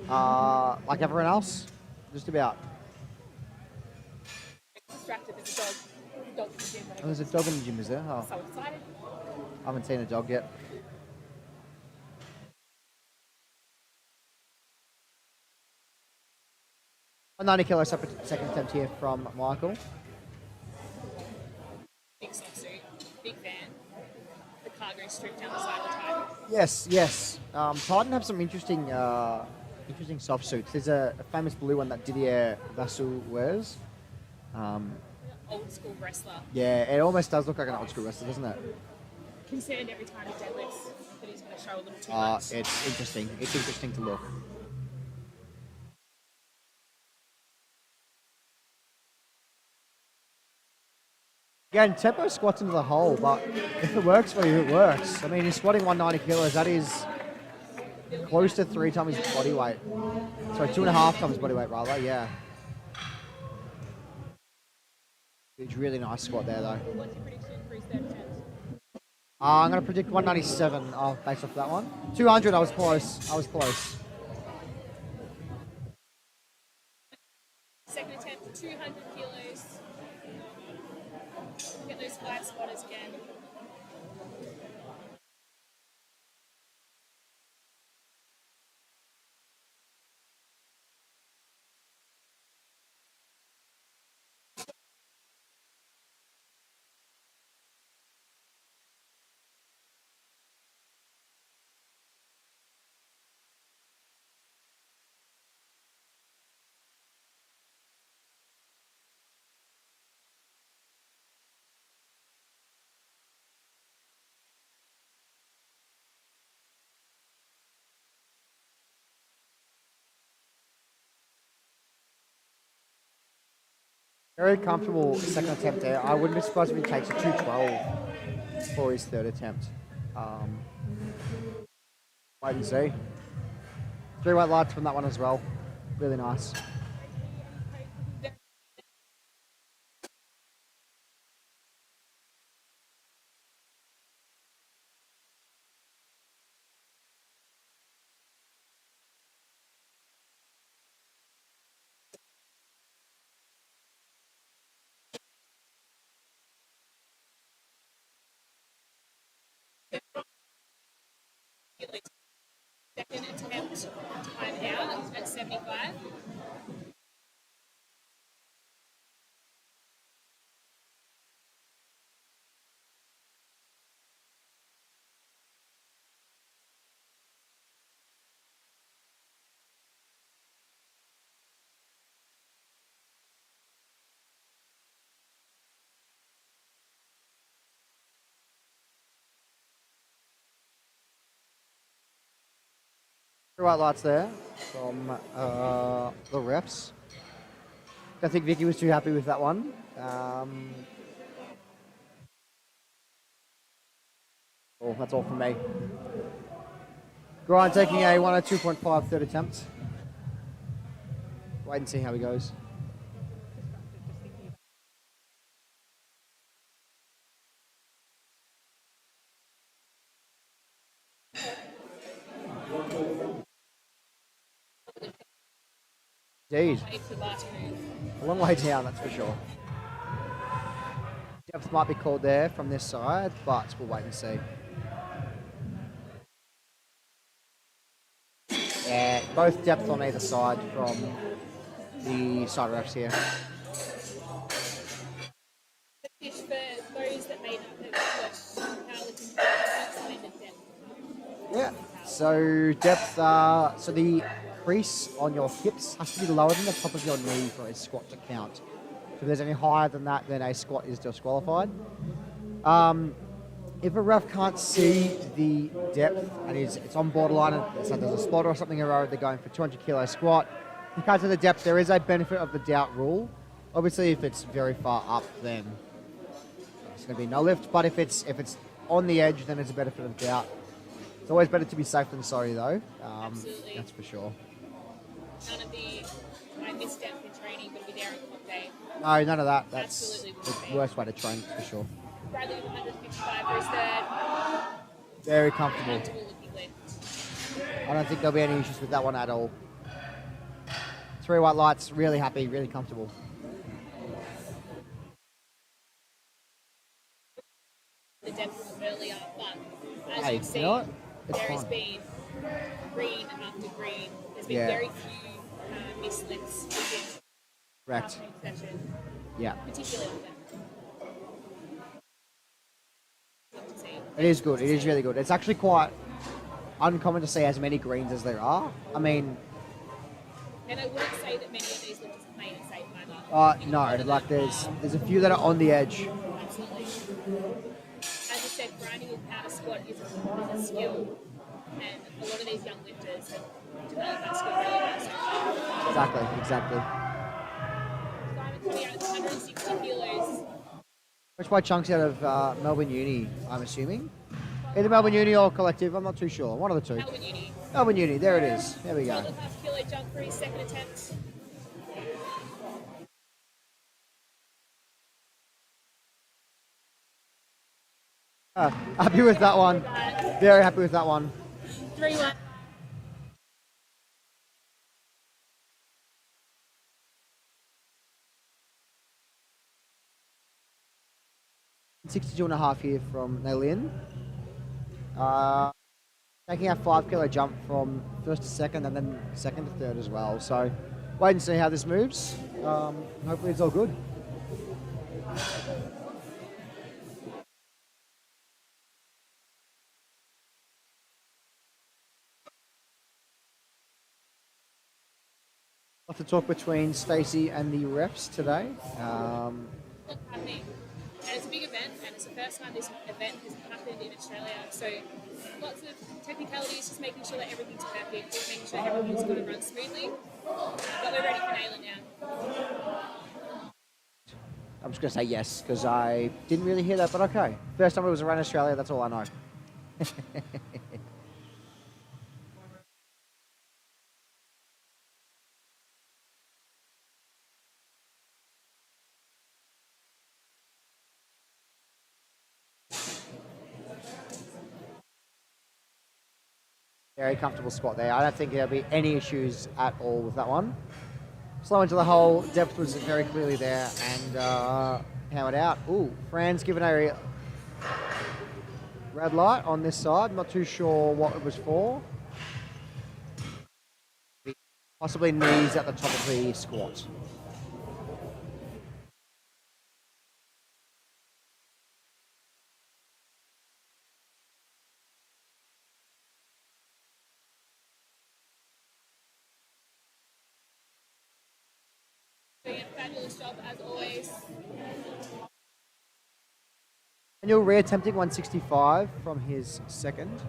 Like everyone else, just about. Distracted, there's a dog. Dog in the gym. Oh, there's a dog in the gym, is there? Oh, So excited. I haven't seen a dog yet. A 90 kilo second attempt here from Michael. Big soft suit. Big fan. The cargo strip down the side of the Titan. Yes. Titan have some interesting soft suits. There's a famous blue one that Didier Vassou wears. Old school wrestler. Yeah, it almost does look like an old school wrestler, doesn't it? Concerned every time he deadlifts that he's going to show a little too much. It's interesting. It's interesting to look. Again, tempo squats into the hole, but if it works for you, it works. I mean, he's squatting 190 kilos. That is close to 3 times his body weight. Sorry, 2.5 times body weight, rather. Yeah. It's really nice squat there, though. What's your prediction for his third attempt? I'm going to predict 197 based off that one. 200, I was close. Second attempt, 200 kilos. Get those 5 spotters again. Very comfortable second attempt there. I wouldn't be surprised if he takes a 212 for his third attempt. Wait and see. 3 white lights from that one as well. Really nice. Second attempt time out at 75. White lights there from the refs. I think Vicky was too happy with that one. Oh, that's all from me. Goran taking a 102.5 third attempt. Wait and see how he goes. Indeed. A long way down, that's for sure. Depth might be called there from this side, but we'll wait and see. Yeah, both depth on either side from the side refs here. Fish for those that may not have watched powerlifting, depth. Yeah, so depth, so the crease on your hips has to be lower than the top of your knee for a squat to count. So if there's any higher than that, then a squat is disqualified. If a ref can't see the depth and it's on borderline, and so there's a spotter or something around, they're going for 200 kilo squat. Because of the depth, there is a benefit of the doubt rule. Obviously, if it's very far up, then it's going to be no lift. But if it's on the edge, then it's a benefit of doubt. It's always better to be safe than sorry, though. Absolutely. That's for sure. None of I missed depth in training, but be there on comp day. No, none of that. That's Absolutely the worst way to train, for sure. Bradley with 155 for his third. Very comfortable. Comfortable looking lift. I don't think there'll be any issues with that one at all. 3 white lights, really happy, really comfortable. The depth earlier, but as Hey, you've seen, you know what? It's there has fine. been green after green. There's been Yeah. very few missed lifts within Correct. afternoon session, Yeah. particularly with them. Good to see. It is good. It is really good. It's actually quite uncommon to see as many greens as there are. I mean, And I wouldn't say that many of these lifters are playing it safe either. no, like there's a few that are on the edge. Absolutely. As I said, grinding without a squat is a skill, and a lot of these young lifters have developed that skill really well so far. Exactly. Simon coming out at 160 kilos. Which by chunks out of Melbourne Uni, I'm assuming. Either Melbourne Uni or Collective, I'm not too sure. One of the two. Melbourne Uni. Melbourne Uni, there it is. There we go. 12.5 kilo jump for his second attempt. Happy with that one. Very happy with that one. 3-1. $62 and a half here from Naylin. Taking a 5 kilo jump from first to second and then second to third as well. So wait and see how this moves. Hopefully it's all good. Lots of talk between Stacey and the refs today. Look, happening. And it's a big event, and it's the first time this event has happened in Australia. So lots of technicalities, just making sure that everything's perfect, just making sure everything's going to run smoothly. But we're ready for Naylin now. I'm just going to say yes because I didn't really hear that, but okay. First time it was around Australia, that's all I know. Very comfortable squat there. I don't think there'll be any issues at all with that one. Slow into the hole. Depth was very clearly there and powered out. Ooh, Fran's given a red light on this side. Not too sure what it was for. Possibly knees at the top of the squat. Doing a fabulous job as always. And you're re-attempting 165 from his second.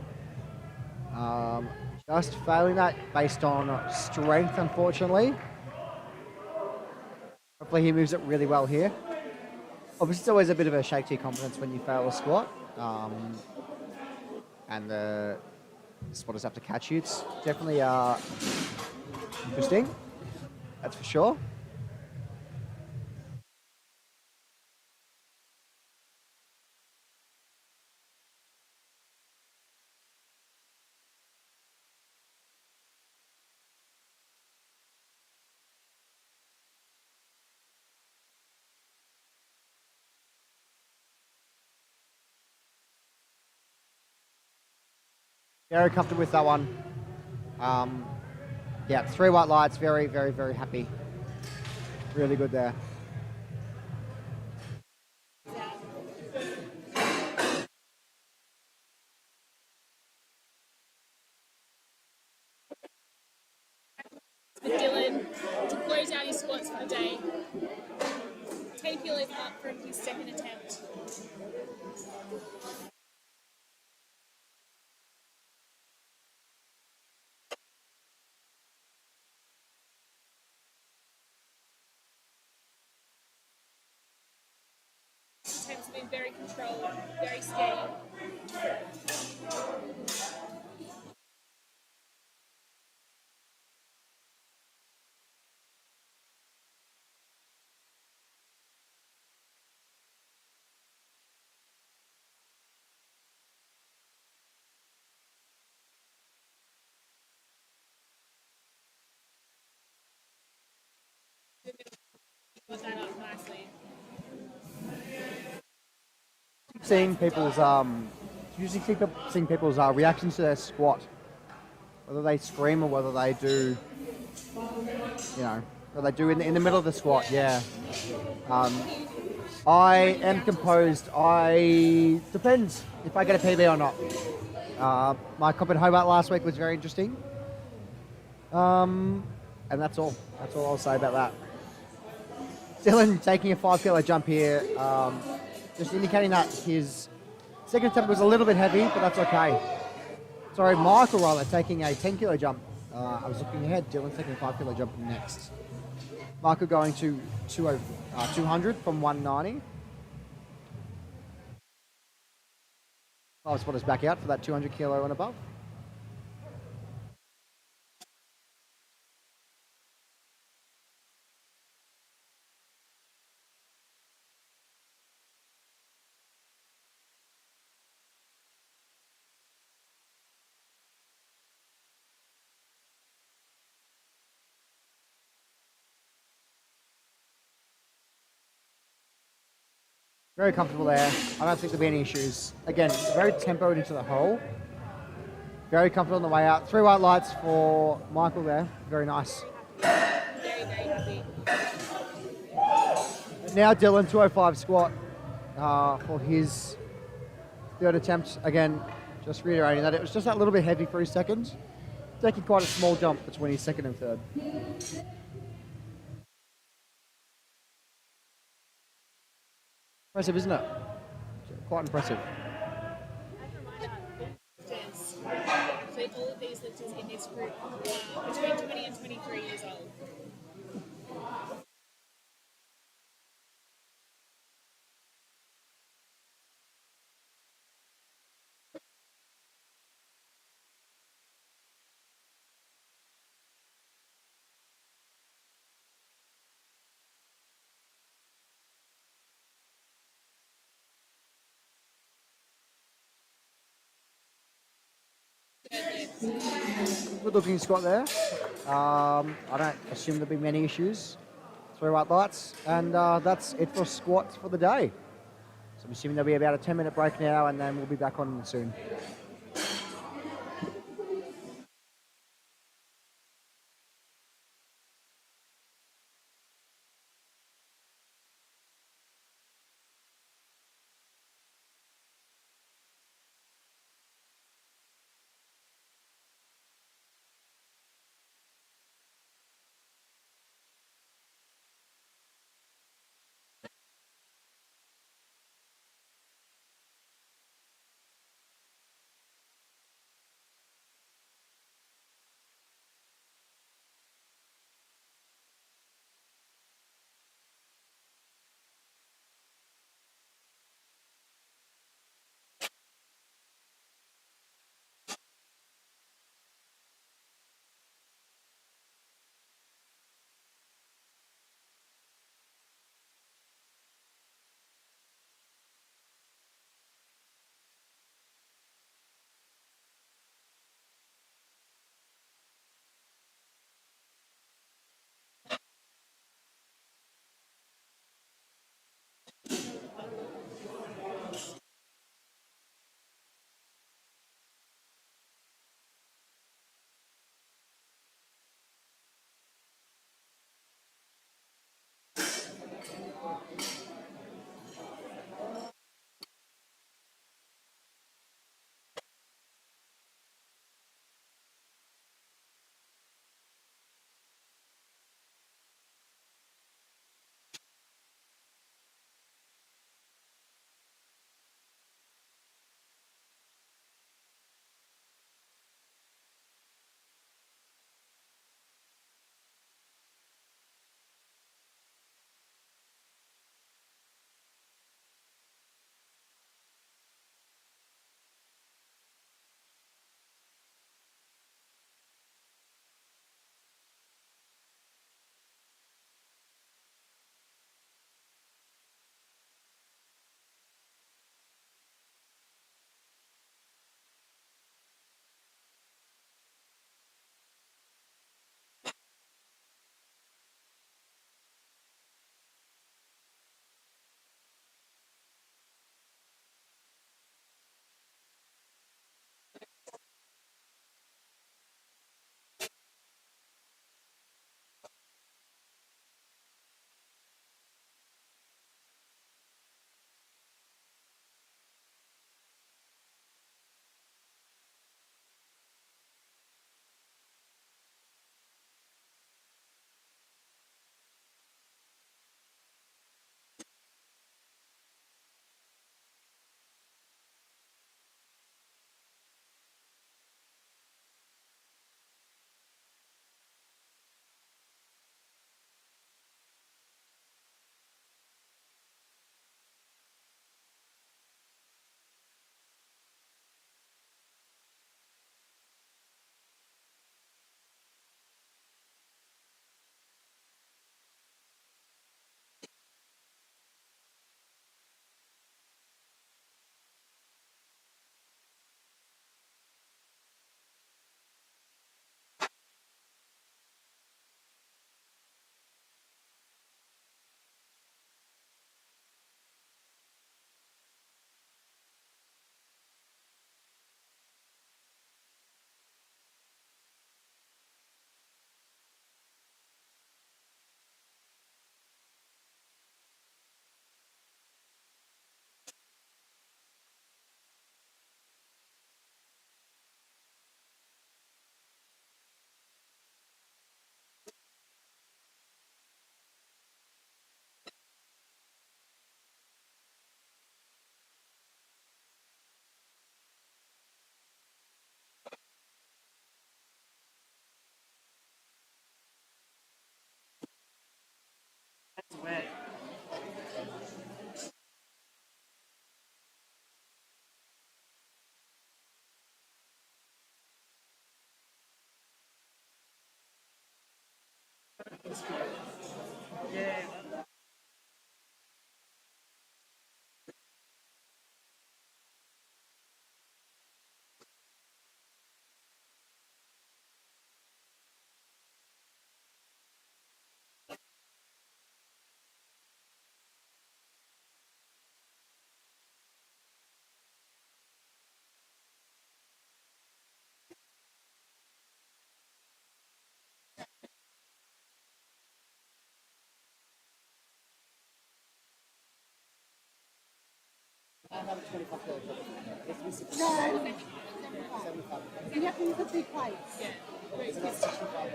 Just failing that based on strength, unfortunately. Hopefully he moves it really well here. Obviously, it's always a bit of a shake to your confidence when you fail a squat. And the spotters have to catch you. It's definitely interesting, that's for sure. Very comfortable with that one. Yeah, 3 white lights. Very, very, very happy. Really good there. For Dylan to close out his squats for the day. 10 kilos up from his second attempt. Attempts have been very controlled, very steady. Got that up nicely. Seeing people's seeing people's reactions to their squat, whether they scream or whether they do, what they do in the middle of the squat. Yeah. I am composed. Depends if I get a PB or not. My comp in Hobart last week was very interesting. And that's all. That's all I'll say about that. Dylan taking a 5 kilo jump here, just indicating that his second attempt was a little bit heavy, but that's okay. Sorry, Michael rather taking a 10 kilo jump. I was looking ahead. Dylan's taking a 5 kilo jump next. Michael going to 200 from 190. I'll spot us back out for that 200 kilo and above. Very comfortable there. I don't think there'll be any issues. Again, very tempoed into the hole. Very comfortable on the way out. 3 white lights for Michael there. Very nice. Very, very happy. Now Dylan, 205 squat for his third attempt. Again, just reiterating that it was just that little bit heavy for his second. Taking quite a small jump between his second and third. Impressive, isn't it? Quite impressive. So all of these lifters in this group are between 20 and 23 years old. Good looking squat there. I don't assume there'll be many issues. 3 white lights, and that's it for squats for the day. So I'm assuming there'll be about a 10-minute break now, and then we'll be back on soon. That's wet. Yeah. can't have a 25 kilo drop. It has to be 65. No, 75. you have to use the big plates. Is it not 65?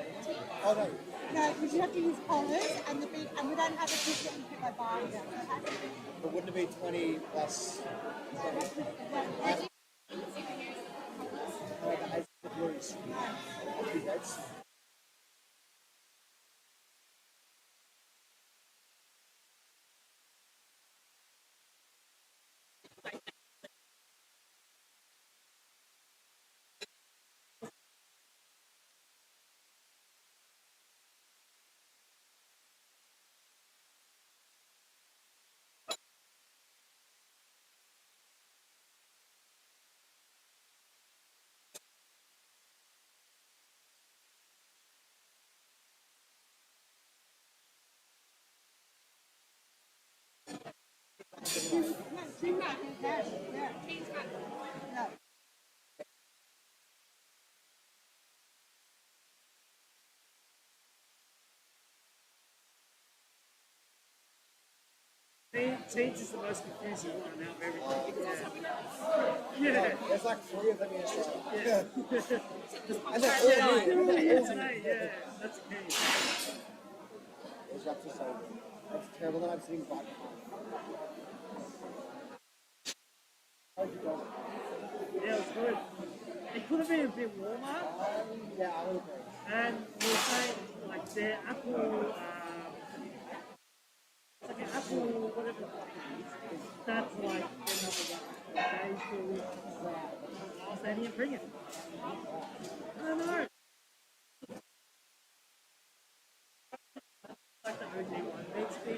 Oh, no. No, because you have to use collars and the big, and we don't have a big that you put by bars. So it has to be. But wouldn't it be 20 plus 20? The ice the blues. Two beds. Two mat, yeah. No. Teens is the most confusing one out of everything. Yeah. There's like 3 of them in Australia. Yeah. And they're all Yeah, new. They're all today, new. yeah, that's the key. Those wraps are so good. It's terrible that I'm sitting right behind. How'd you go? Yeah, it was good. It could have been a bit warmer, Yeah, I would agree. and we were saying like their apple, like an apple, whatever the fuck it is, that's like their number one. They still, I'll say and bring it. I don't know. Like the OG one, makes me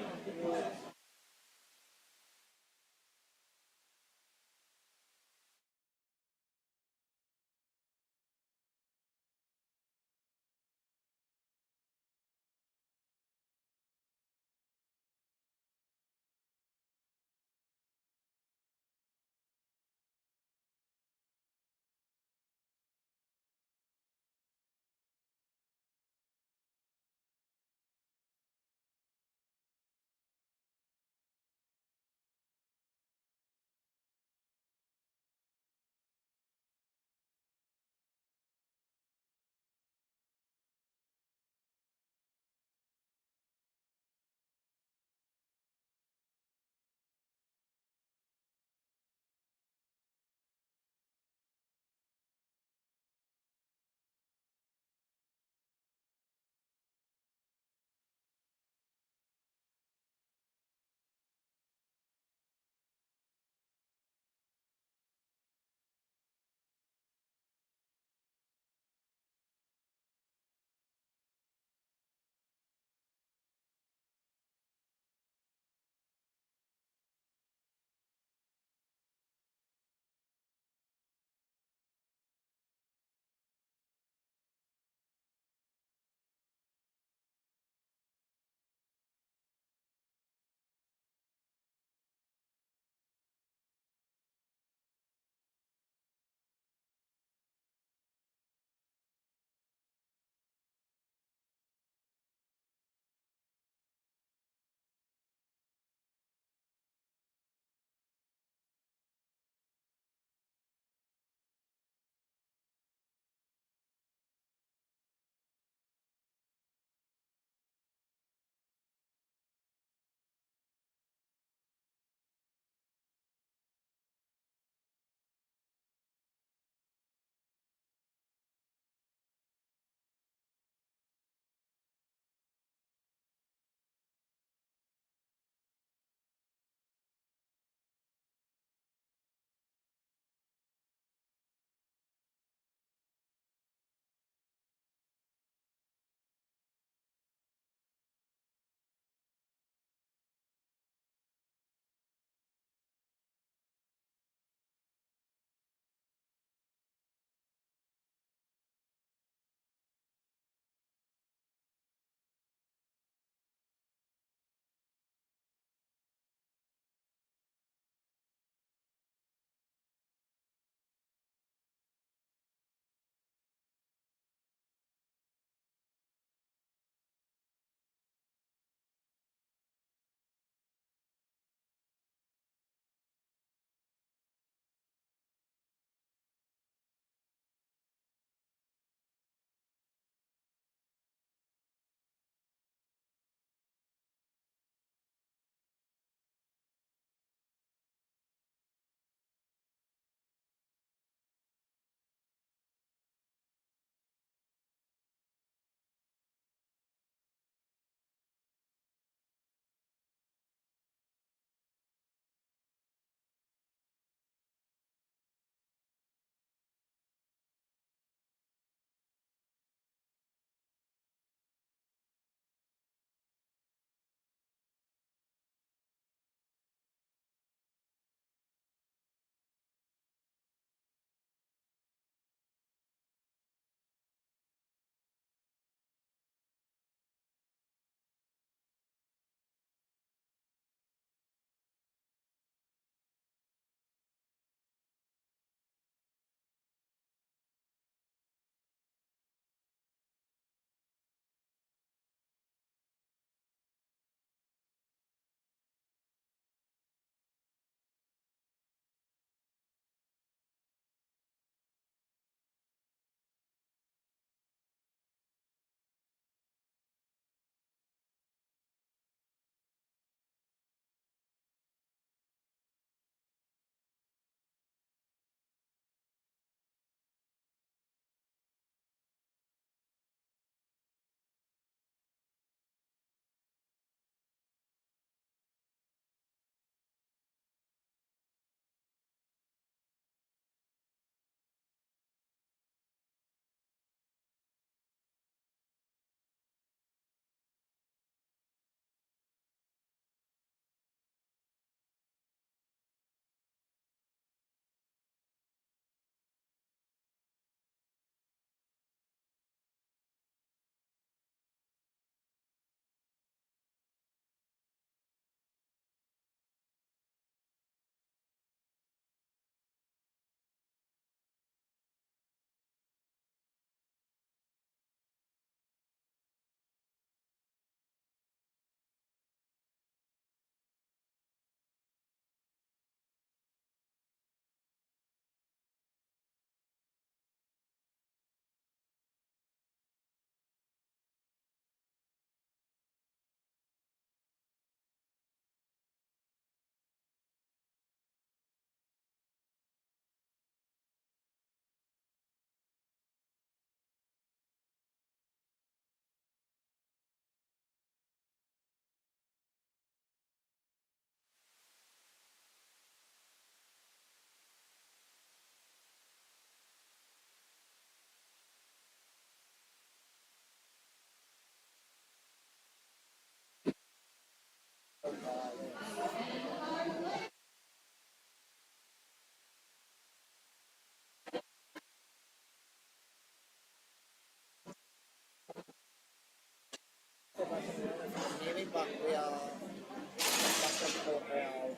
but we are back on for our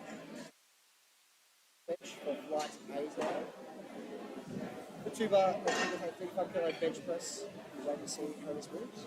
bench for flight A's now. Futaba, 35 kilo bench press. You'd like to see how this moves?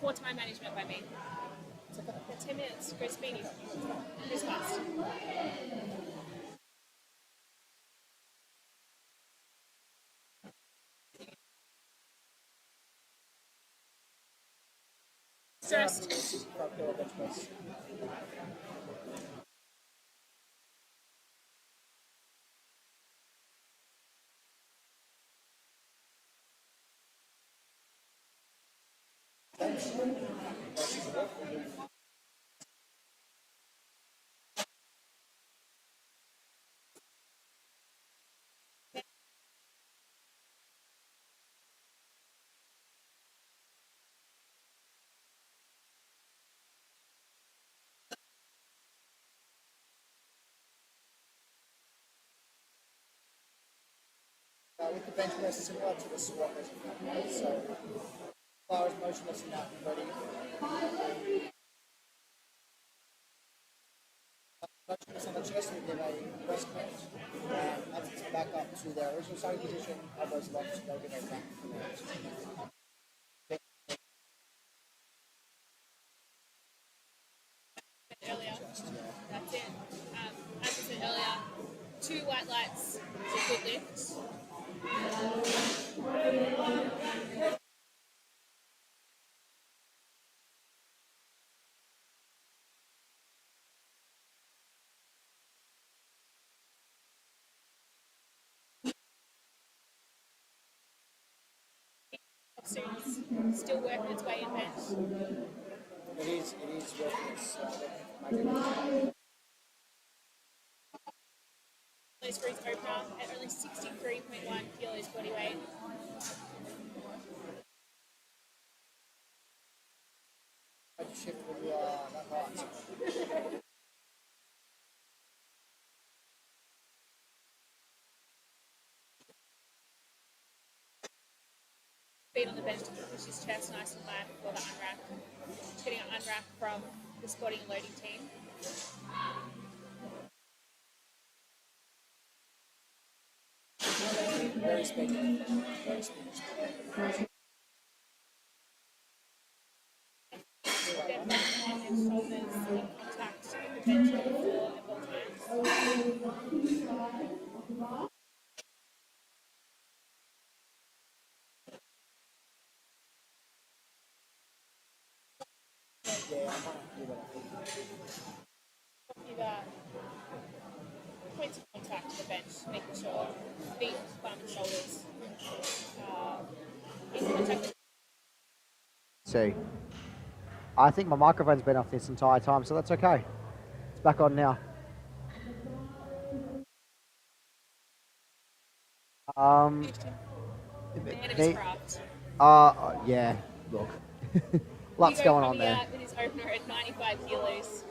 Poor time management by me. The 10 minutes, go speedy. Goes fast. Stressed. 65 kilo bench press. With the bench press, similar to the squat as you can, so bar is motionless and out and ready. Motionless on the chest, we give a press connect, and it's back up to their original starting position, elbows locked, they'll give a back connect. Earlier. That's it. As I said earlier, 2 white lights is a good lift. Still working its way in bench. It is working its magic. Those for his opener at only 63.1 kilos body weight. How do you shift when you are that light? Feet on the bench to push his chest nice and high before the unwrap. Just getting an unwrap from the squatting and loading team. Very speedy. Very speedy. Then hand and shoulders in contact with the bench on the floor at all times. Yeah, I might do that. Talking about points of contact. contact to the bench, making sure feet, bum, and shoulders in contact with. See, I think my microphone's been off this entire time, so that's okay. It's back on now. Man of his craft. Yeah, look. Lots Hugo going on coming there. out with his opener at 95 kilos.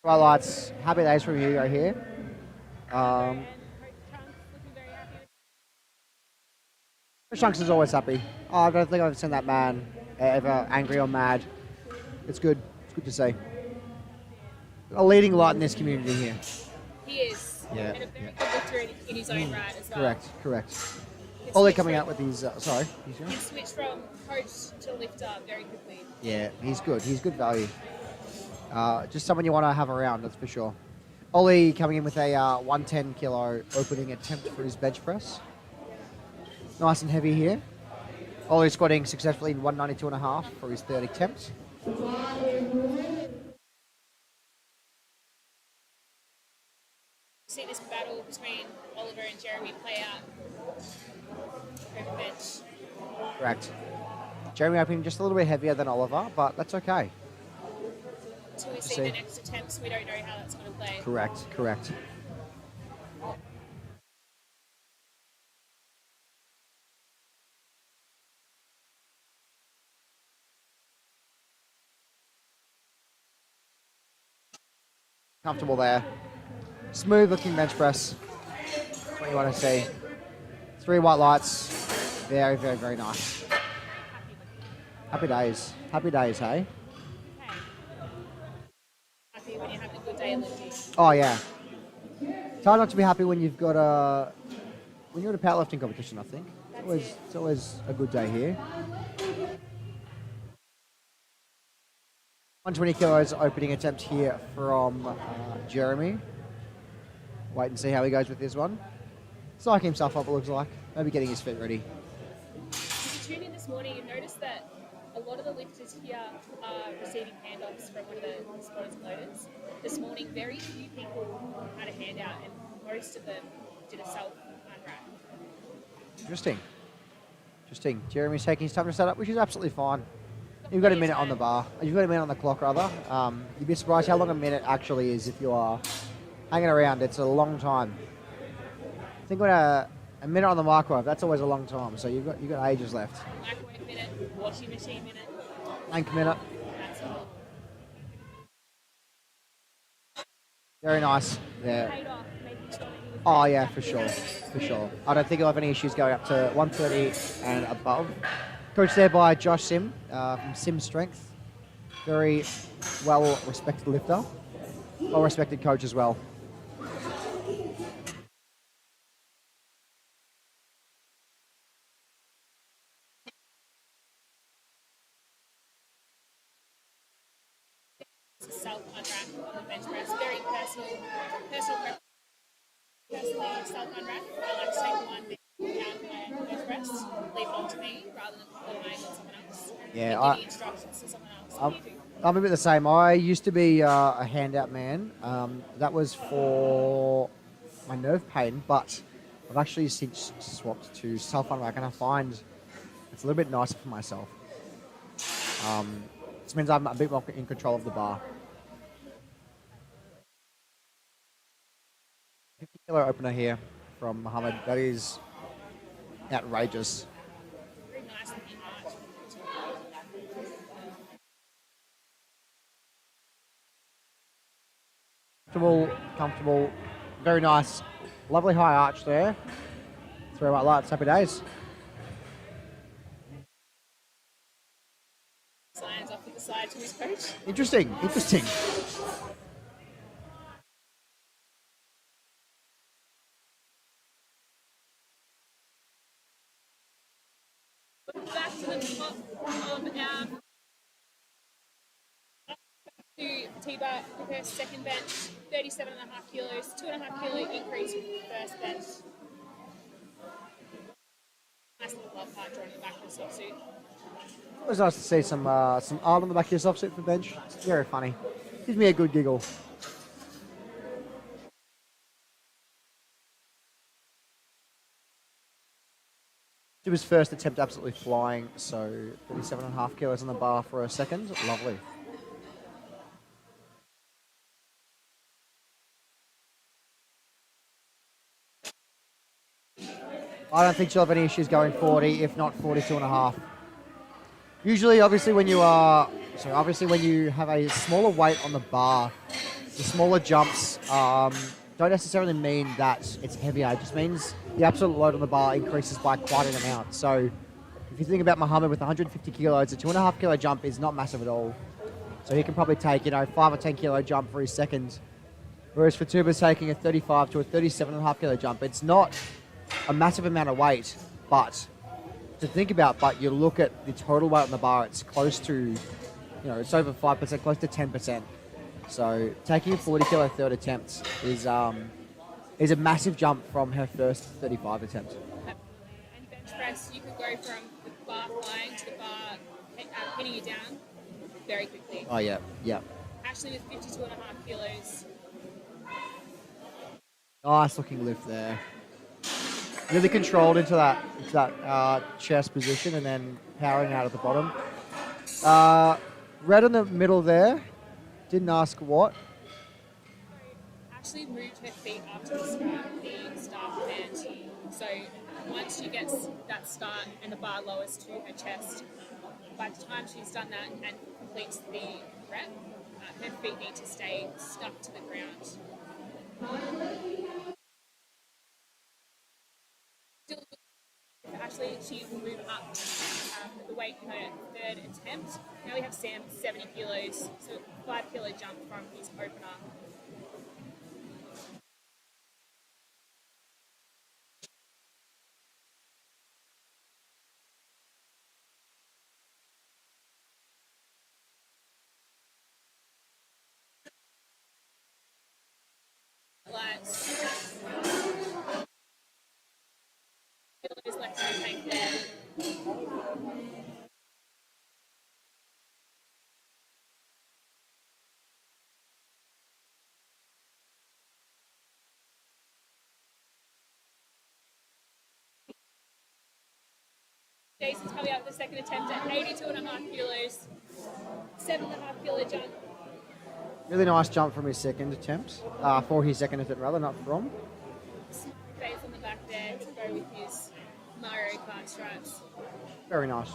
Well, lads, happy days from Hugo here. And Coach Chung's looking very happy with Chunks is always happy. I don't think I've seen that man ever angry or mad. It's good. It's good to see. A leading light in this community here. He is. Yeah, And a very good lifter in his own right as well. Correct. Can Ollie switch coming from- out with these. Sorry. Can switch from coach to lifter very quickly. Yeah, he's good. He's good value. Just someone you want to have around, that's for sure. Ollie coming in with a 110 kilo opening attempt for his bench press. Nice and heavy here. Ollie squatting successfully in 192.5 for his third attempt. See this battle between Oliver and Jeremy play out over bench. Correct. Jeremy opening just a little bit heavier than Oliver, but that's okay. Until we see See. the next attempts, we don't know how that's going to play. Correct. Comfortable there. Smooth looking bench press. That's what you want to see. 3 white lights. Very, very, very nice. Happy days. Happy days, hey? Happy when you're having a good day of lifting. Oh, yeah. It's hard not to be happy when you've got when you're at a powerlifting competition, I think. It's always a good day here. 120 kilos opening attempt here from Jeremy. Wait and see how he goes with this one. Psyching himself up, it looks like. Maybe getting his feet ready. If you tune in this morning, you've noticed that a lot of the lifters here are receiving handoffs from one of the spotters and loaders. This morning, very few people had a handout, and most of them did a self-unwrap. Interesting. Jeremy's taking his time to set up, which is absolutely fine. You've got a minute on the bar. You've got a minute on the clock, rather. You'd be surprised how long a minute actually is if you are hanging around. It's a long time. I think when a minute on the microwave, that's always a long time. So you've got ages left. Microwave minute, washing machine minute, Blank minute. that's all. Very nice there. Paid off, making sure that he was Oh yeah, for sure. I don't think I'll have any issues going up to 130 and above. Coached there by Josh Sim from Sim Strength. Very well respected lifter. Well respected coach as well. Self-unwrap on the bench press. Very personally self-unwrap. I like to take one thing out of my bench press, leave it on to me, rather than relying on someone else. Yeah, and giving instructions to someone else. What do you do? I'm a bit the same. I used to be a handout man. That was for my nerve pain, but I've actually since swapped to self-unwrap, and I find it's a little bit nicer for myself. This means I'm a bit more in control of the bar. 50 kilo opener here from Mohammed. That is outrageous. Very nice looking arch. Comfortable, very nice. Lovely high arch there. 3 white lights, happy days. Hands off to the side to his coach. Interesting. Back to the top of our T-bar with her second bench, 37.5 kilos, 2.5 kilo increase from the first bench. Nice little glove part drawn in the back of the soft suit. It was nice to see some art on the back of your soft suit for bench. It's very funny. Gives me a good giggle. It was first attempt absolutely flying, so 37.5 kilos on the bar for a second. Lovely. I don't think she'll have any issues going 40, if not 42.5. Usually, obviously, when you have a smaller weight on the bar, the smaller jumps don't necessarily mean that it's heavier. It just means the absolute load on the bar increases by quite an amount. So if you think about Muhammad with 150 kilos, a 2.5 kilo jump is not massive at all. So he can probably take, 5 or 10 kilo jump for his second. Whereas Fatuba's taking a 35 to a 37.5 kilo jump. It's not a massive amount of weight, but to think about, but you look at the total weight on the bar, it's close to, it's over 5%, close to 10%. So taking a 40 kilo third attempt is a massive jump from her first 35 attempt. And bench press, you could go from the bar flying to the bar pinning you down very quickly. Oh yeah, yeah. Ashley with 52.5 kilos. Nice looking lift there. Really controlled into that chest position and then powering out at the bottom. Red in the middle there. Didn't ask what. Ashley moved her feet up to the start band. So once she gets that start and the bar lowers to her chest, by the time she's done that and completes the rep, her feet need to stay stuck to the ground. Still, for Ashley, she will move up the weight in her third attempt. Now we have Sam, 70 kilos, so 5 kilo jump from his opener. Lights. Kilos left in the tank there. Jason's coming out with the second attempt at 82.5 kilos, 7.5 kilo jump. Really nice jump from his second attempt. For his second attempt rather, not from. Face on the back there to go with his Mario Kart stripes. Very nice.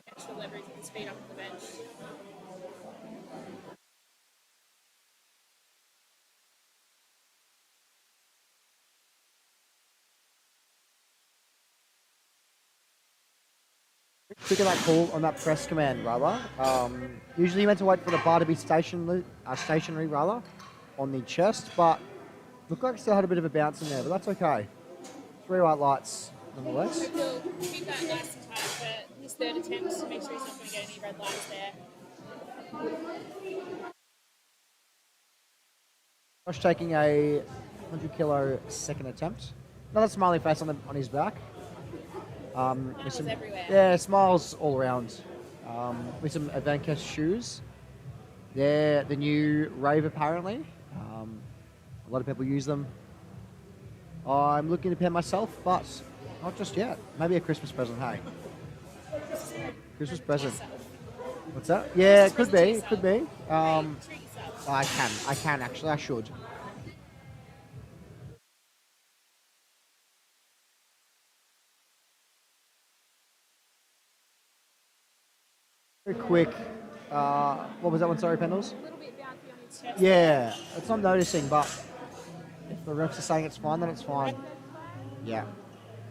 Extra leverage with his feet up on the bench. Quick at that call on that press command, rather. Usually you meant to wait for the bar to be stationary rather, on the chest, but looked like it still had a bit of a bounce in there, but that's okay. 3 white lights, nonetheless. He'll keep that nice and tight for his third attempt to make sure he's not going to get any red lights there. Josh taking a 100 kilo second attempt. Another smiley face on his back. Smiles everywhere. Yeah, smiles all around. With some Avankesh shoes. They're the new rave apparently. A lot of people use them. I'm looking to pair myself, but not just yet. Maybe a Christmas present, hey. Christmas present. What's that? Yeah, it could be. It could be. Treat yourself. I can actually. I should. Very quick. What was that one? Sorry, Pendles? A little bit bouncy on his chest. Yeah, it's not noticing, but if the refs are saying it's fine, then it's fine. Yeah.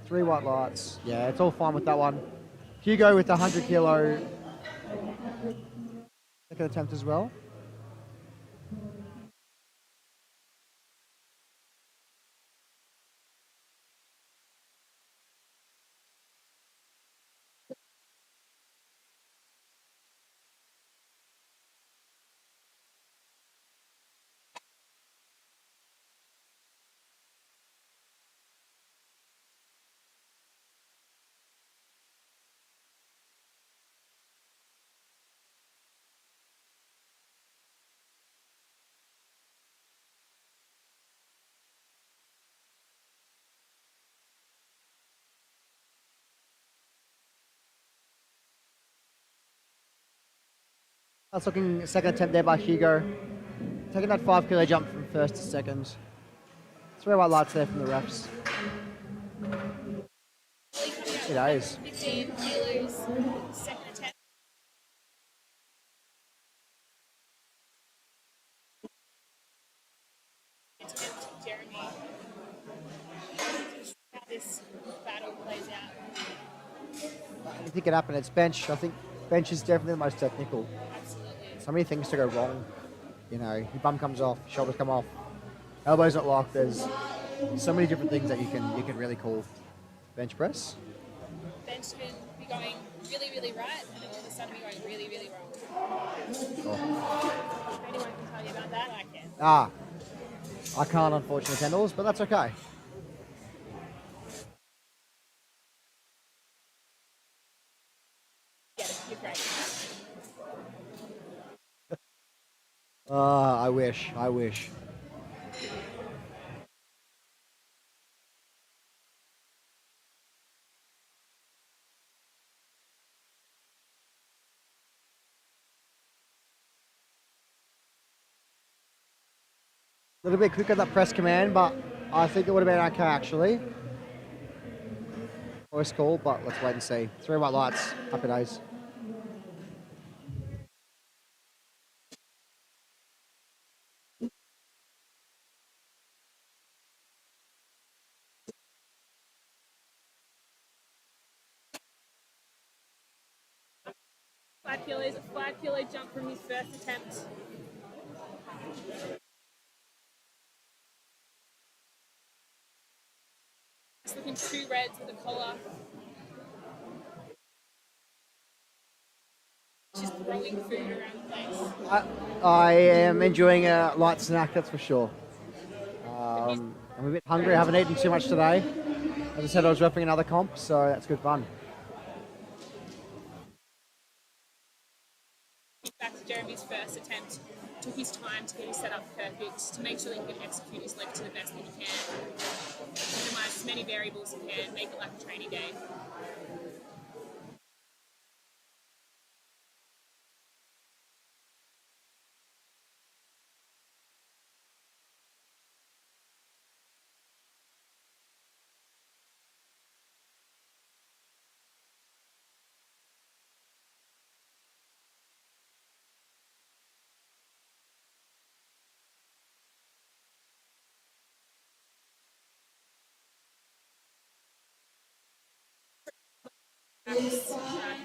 3 white lights. Yeah, it's all fine with that one. Hugo with the 100 kilo second attempt as well. That's looking second attempt there by Hugo. Taking that 5 kilo jump from first to second. 3 white lights there from the refs. It is. 15 kilos, second attempt. Jeremy. How this battle plays out. I think it happened. It's bench. I think bench is definitely the most technical. Absolutely. So many things to go wrong. You know, your bum comes off, shoulders come off, elbows not locked. There's so many different things that you can really call bench press. Bench can be going really, really right, and then all of a sudden be going really, really wrong. Oh. If anyone can tell you about that, I can. I can't, unfortunately, Kendalls, but that's okay. Yeah, you're great. I wish. I wish. A little bit quicker that press command, but I think it would have been okay actually. Voice call, but let's wait and see. 3 white lights, happy days. A 5 kilo jump from his first attempt. Just looking 2 reds with a collar. Just throwing food around the place. I am enjoying a light snack, that's for sure. I'm a bit hungry, I haven't eaten too much today. As I said, I was repping another comp, so that's good fun. Back to Jeremy's first attempt. Took his time to get his setup perfect, to make sure that he can execute his leg to the best that he can. Minimize as many variables as he can, make it like a training day.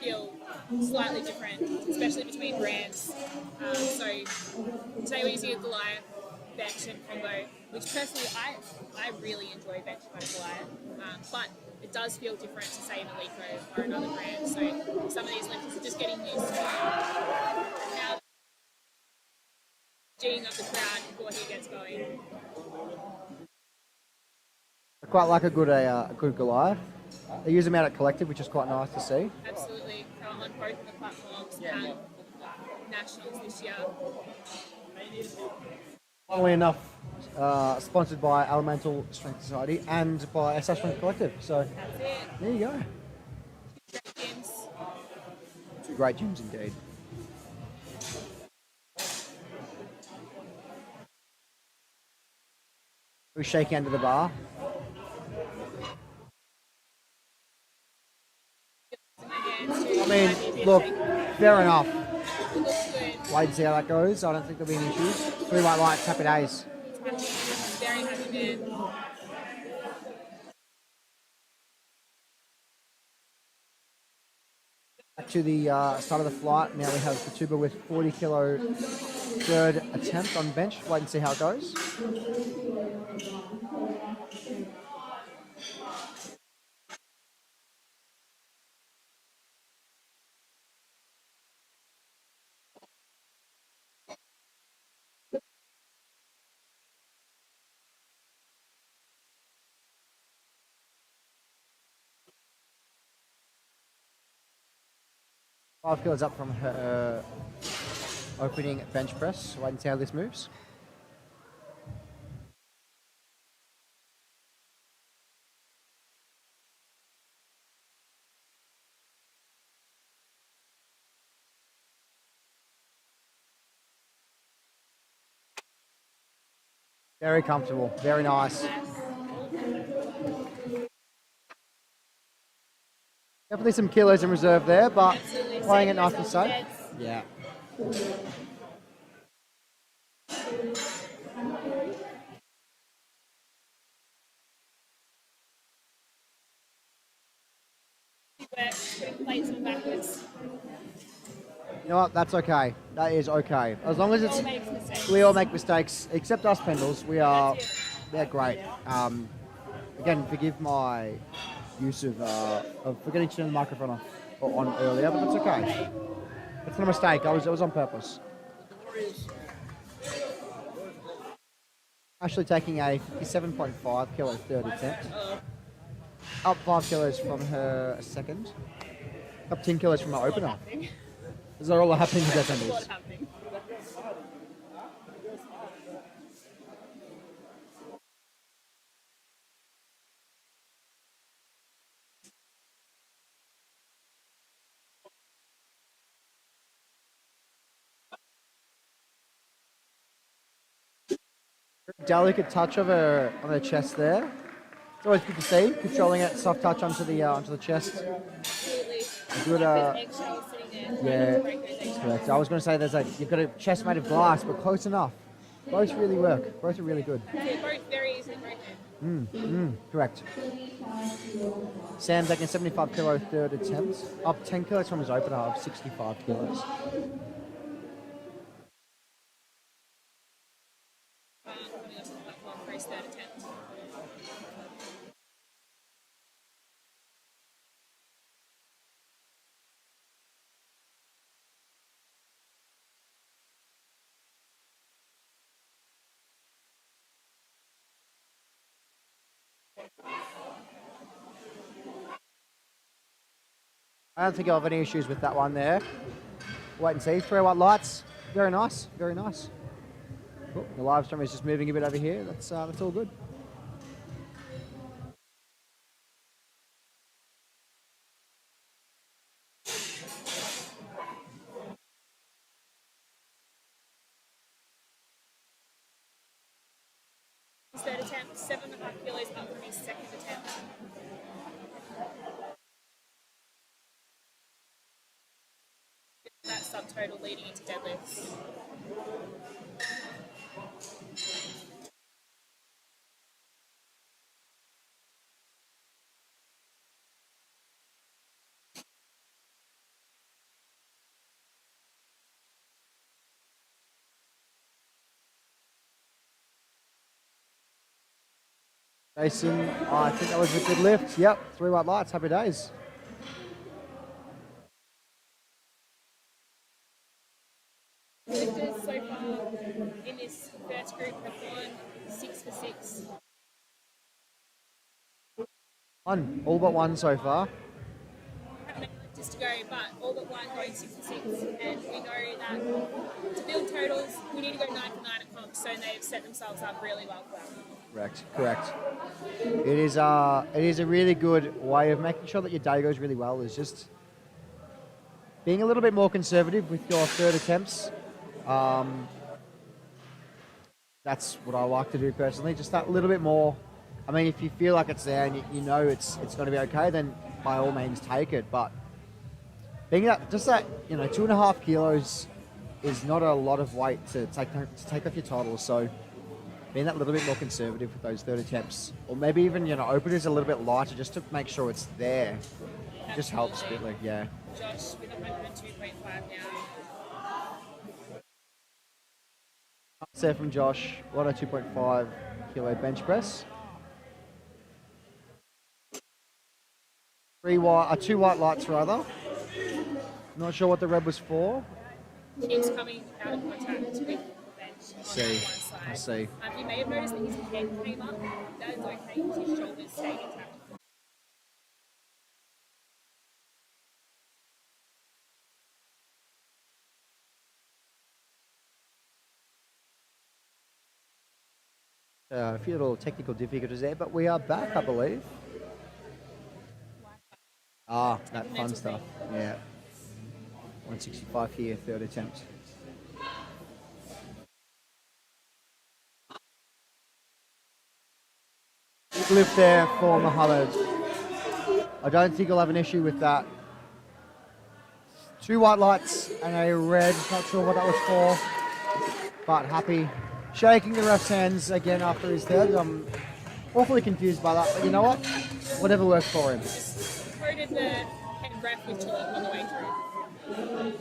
Feel slightly different, especially between brands. So today we're using a Goliath bench and combo, which personally I really enjoy benching on a Goliath, but it does feel different to say an Alico or another brand. So some of these lifters are just getting used to how G'ing up the crowd before he gets going. I quite like a good Goliath. They use them out at Collective, which is quite nice to see. Absolutely, on both of the platforms, nationals this year. Funnily enough, sponsored by Elemental Strength Society and by SS Strength Collective. So That's it. there you go. Great gyms. 2 great gyms indeed. We shake under the bar. I mean, look, fair enough. It looks good. Wait and see how that goes. I don't think there'll be any issues. 3 white lights, happy days. Very happy man. Back to the start of the flight. Now we have Futaba with 40 kilo third attempt on bench. Wait and see how it goes. Five kilos up from her opening bench press. Wait and see how this moves. Very comfortable. Very nice. Definitely some kilos in reserve there, but Absolutely. playing it Saving nice and those safe. deads. Yeah. Putting plates on backwards. You know what? That's okay. That is okay. As long as We it's, all make mistakes. we all make mistakes, except us Pendles. That's it. They're great. Again, forgive my use of forgetting to turn the microphone off or on earlier, but that's okay. It's not a mistake. It was on purpose. Actually taking a 57.5 kilo third attempt. Up 5 kilos from her second. Up 10 kilos from her opener. These are all happening with their There's a lot Pendles. happening. Delicate touch of her on her chest there. It's always good to see. Controlling it, soft touch onto the chest. Absolutely. Good. There's eggshells sitting there. Yeah, Trying to break those eggshells. correct. I was going to say you've got a chest made of glass, but close enough. Both really work. Both are really good. They're both very easily broken. Correct. Sam taking 75 kilo third attempt. Up 10 kilos from his opener of 65 kilos. Coming off the platform for his third attempt. I don't think I'll have any issues with that one there. Wait and see. 3 white lights. Very nice. Very nice. Cool. The live stream is just moving a bit over here. That's all good. His third attempt, 7.5 kilos up from his second attempt. That subtotal leading into deadlifts. Jason, I think that was a good lift. Yep, 3 white lights. Happy days. Lifters so far in this first group have gone 6 for 6. One. All but one so far. Not many lifters to go, but all but one going 6 for 6. And we know that to build totals, we need to go 9 for 9 at comps, so they've set themselves up really well for that. Correct. It is a really good way of making sure that your day goes really well. Is just being a little bit more conservative with your third attempts. That's what I like to do personally. Just that little bit more. I mean, if you feel like it's there and you know it's going to be okay, then by all means take it. But being that 2.5 kilos is not a lot of weight to take off your total. So being that little bit more conservative with those third attempts, or maybe even openers a little bit lighter just to make sure it's there, just helps a bit. Like Josh with 102.5 now. There from Josh, 102.5 kilo bench press. 2 white lights rather. Not sure what the red was for. He's coming out of contact with the bench on See. one side. I see. You may have noticed that his head came up. That is okay because his shoulders stayed intact. A few little technical difficulties there, but we are back, I believe. That fun stuff. Yeah. 165 here, third attempt. quick lift there for Mohammed. I don't think he'll have an issue with that. 2 white lights and a red. Not sure what that was for, but happy. Shaking the ref's hands again after his third. I'm awfully confused by that, but you know what? Whatever works for him. Quoted the head ref with Chia on the way through.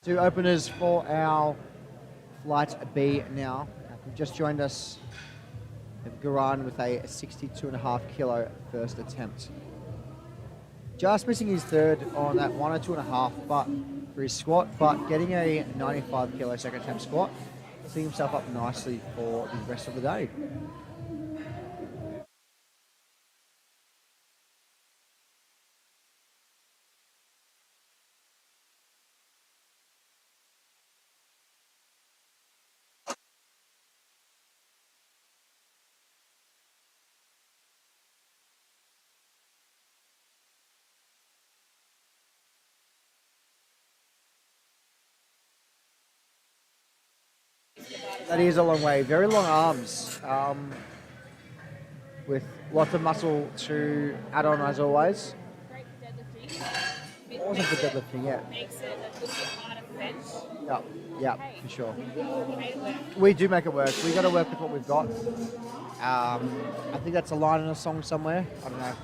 2 openers for our flight B now. We've just joined us with Goran with a 62.5 kilo first attempt. Just missing his third on that 1 or 2.5 but for his squat, but getting a 95 kilo second attempt squat, setting himself up nicely for the rest of the day. That is a long way. Very long arms, with lots of muscle to add on as always. Great for deadlifting. Awesome for deadlifting, yeah. Makes it a little bit harder for bench. Yeah, for sure. You made it work. We do make it work. We got to work with what we've got. I think that's a line in a song somewhere. I don't know.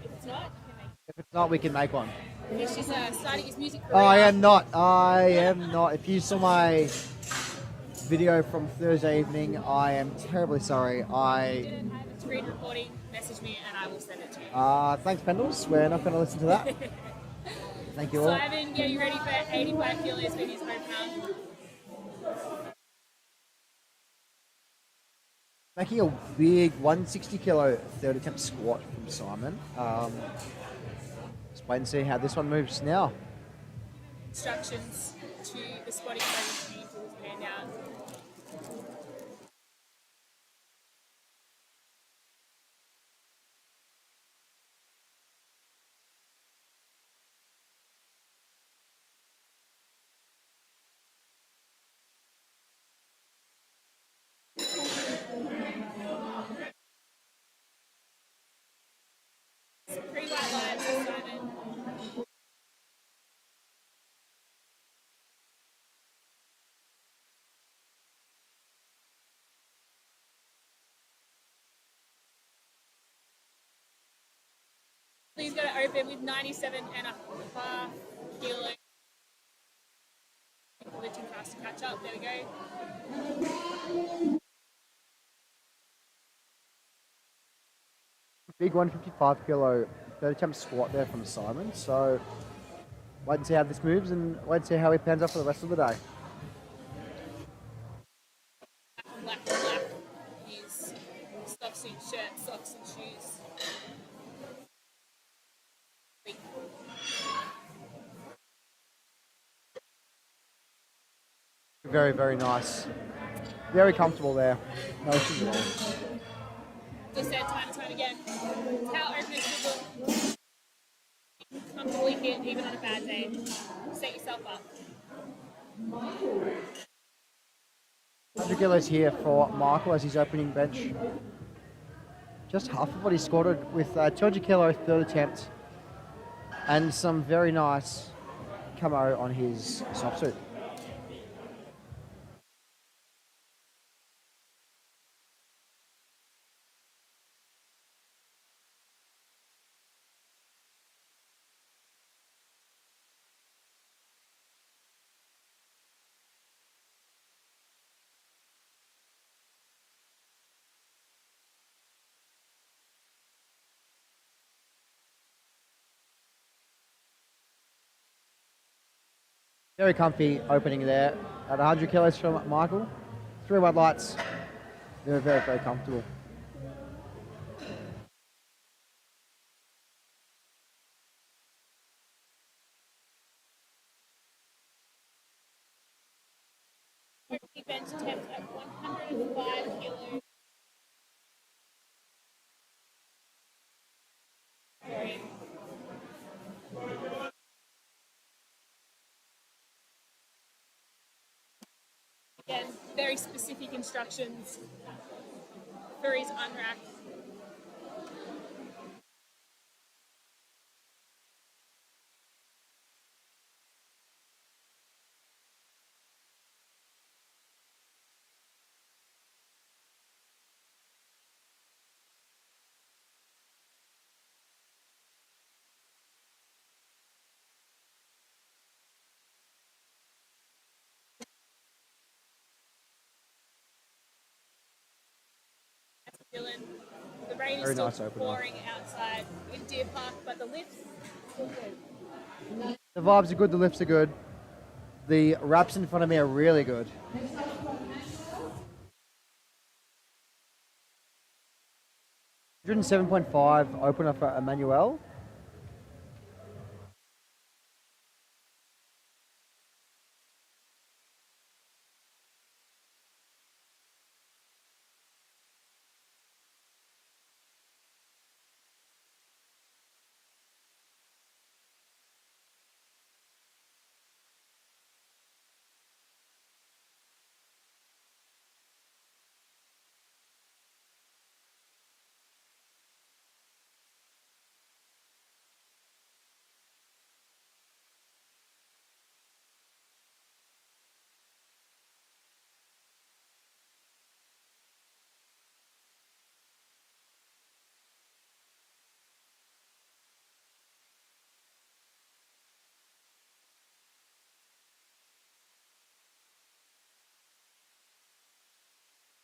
If it's not, you can make it. If it's not, we can make one. He's just starting his music career. Oh, I am not. I am not. If you saw my video from Thursday evening, I am terribly sorry. I Didn't have a screen recording. Message me and I will send it to you. thanks, Pendles. We're not going to listen to that. Thank you all. Simon, getting ready for 85 kilos with his opener. Making a big 160 kilo third attempt squat from Simon. Let's wait and see how this one moves now. Instructions to the squatting coach to his hand out. Three white lines for Simon. He's going to open with 97.5 kilos. Lifting fast to catch up. There we go. Big 155 kilo third attempt squat there from Simon. So wait and see how this moves and wait and see how he pans out for the rest of the day. Black and black. His stock suit shirt, socks and shoes. Very, very nice. Very comfortable there. No issues at all. Just said time and time again. It's how openers should look. Comfortably hit even on a bad day. Set yourself up. 100 kilos here for Michael as his opening bench. Just half of what he squatted with 200 kilo third attempt and some very nice camo on his soft suit. Very comfy opening there at 100 kilos from Michael. 3 white lights. They're very, very comfortable. Bench attempt at 105 kilos. Sorry. Again, very specific instructions for his unracked. Dylan. The rain is Very still nice opener. pouring outside in Deer Park, but the lifts still good. The vibes are good, the lifts are good. The wraps in front of me are really good. 107.5 opener for Emanuele.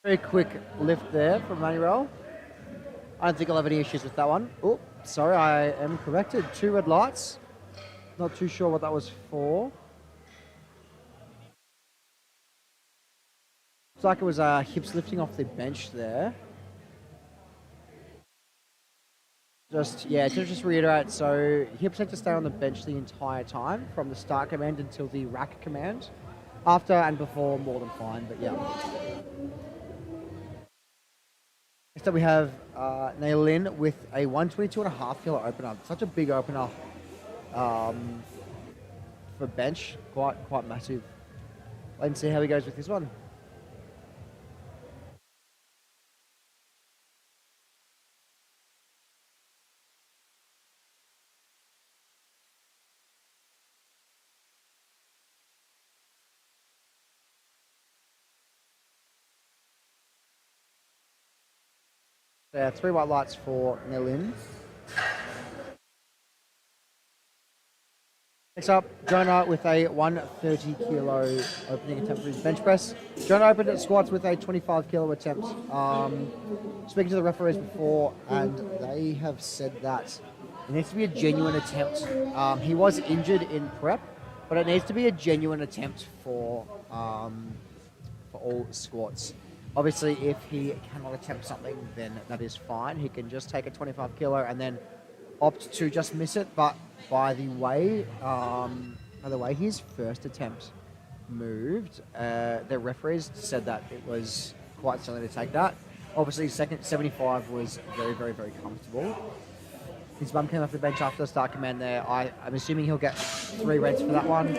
Very quick lift there from Emanuele. I don't think I'll have any issues with that one. Oh, sorry, I am corrected. 2 red lights. Not too sure what that was for. Looks like it was hips lifting off the bench there. To just reiterate, so hips have to stay on the bench the entire time from the start command until the rack command. After and before, more than fine, but yeah. Next up we have Naylin with a 122.5 kilo opener. Such a big opener for bench, quite massive. Let's see how he goes with this one. Yeah, 3 white lights for Naylin. Next up, Jonah with a 130 kilo opening attempt for his bench press. Jonah opened at squats with a 25 kilo attempt. Speaking to the referees before, and they have said that it needs to be a genuine attempt. He was injured in prep, but it needs to be a genuine attempt for all squats. Obviously, if he cannot attempt something, then that is fine. He can just take a 25 kilo and then opt to just miss it. But by the way his first attempt moved, the referees said that it was quite silly to take that. Obviously, second 75 was very, very, very comfortable. His bum came off the bench after the start command there. I'm assuming he'll get 3 reds for that one.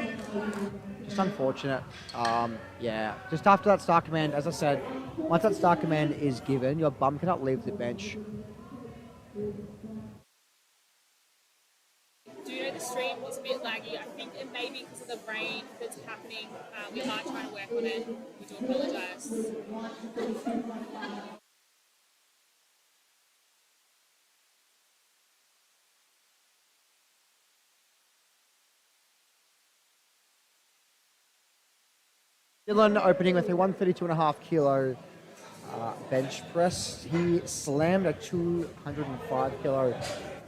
Just unfortunate. Just after that start command, as I said, once that start command is given, your bum cannot leave the bench. Do you know the stream was a bit laggy? I think it may be because of the rain that's happening. We are trying to work on it. We do apologise. Dylan opening with a 132.5 kilo bench press. He slammed a 205 kilo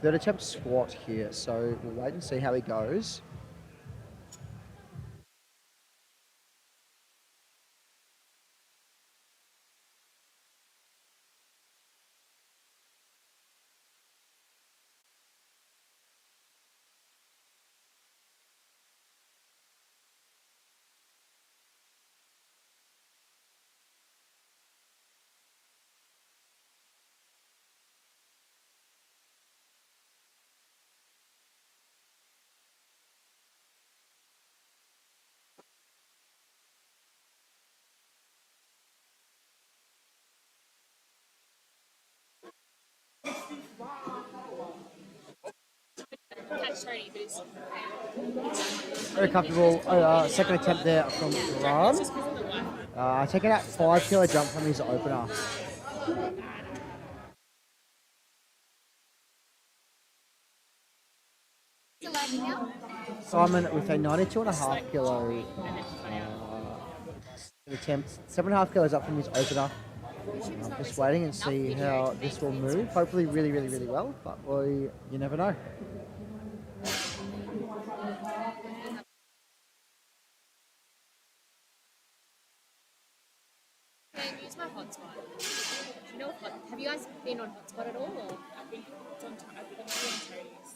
third attempt squat here, so we'll wait and see how he goes. Tony, but it's Very comfortable. Second attempt there from Ron. just because of the Wi-Fi. Taking that 5 kilo jump from his opener. Simon with a 92.5 kilo attempt. 7.5 kilos up from his opener. I'm just waiting and see how this will move. Hopefully really, really, really well, but you never know. Can use my hotspot. You know what? Have you guys been on hotspot at all? Or I think it's on. I think it's on Tony's.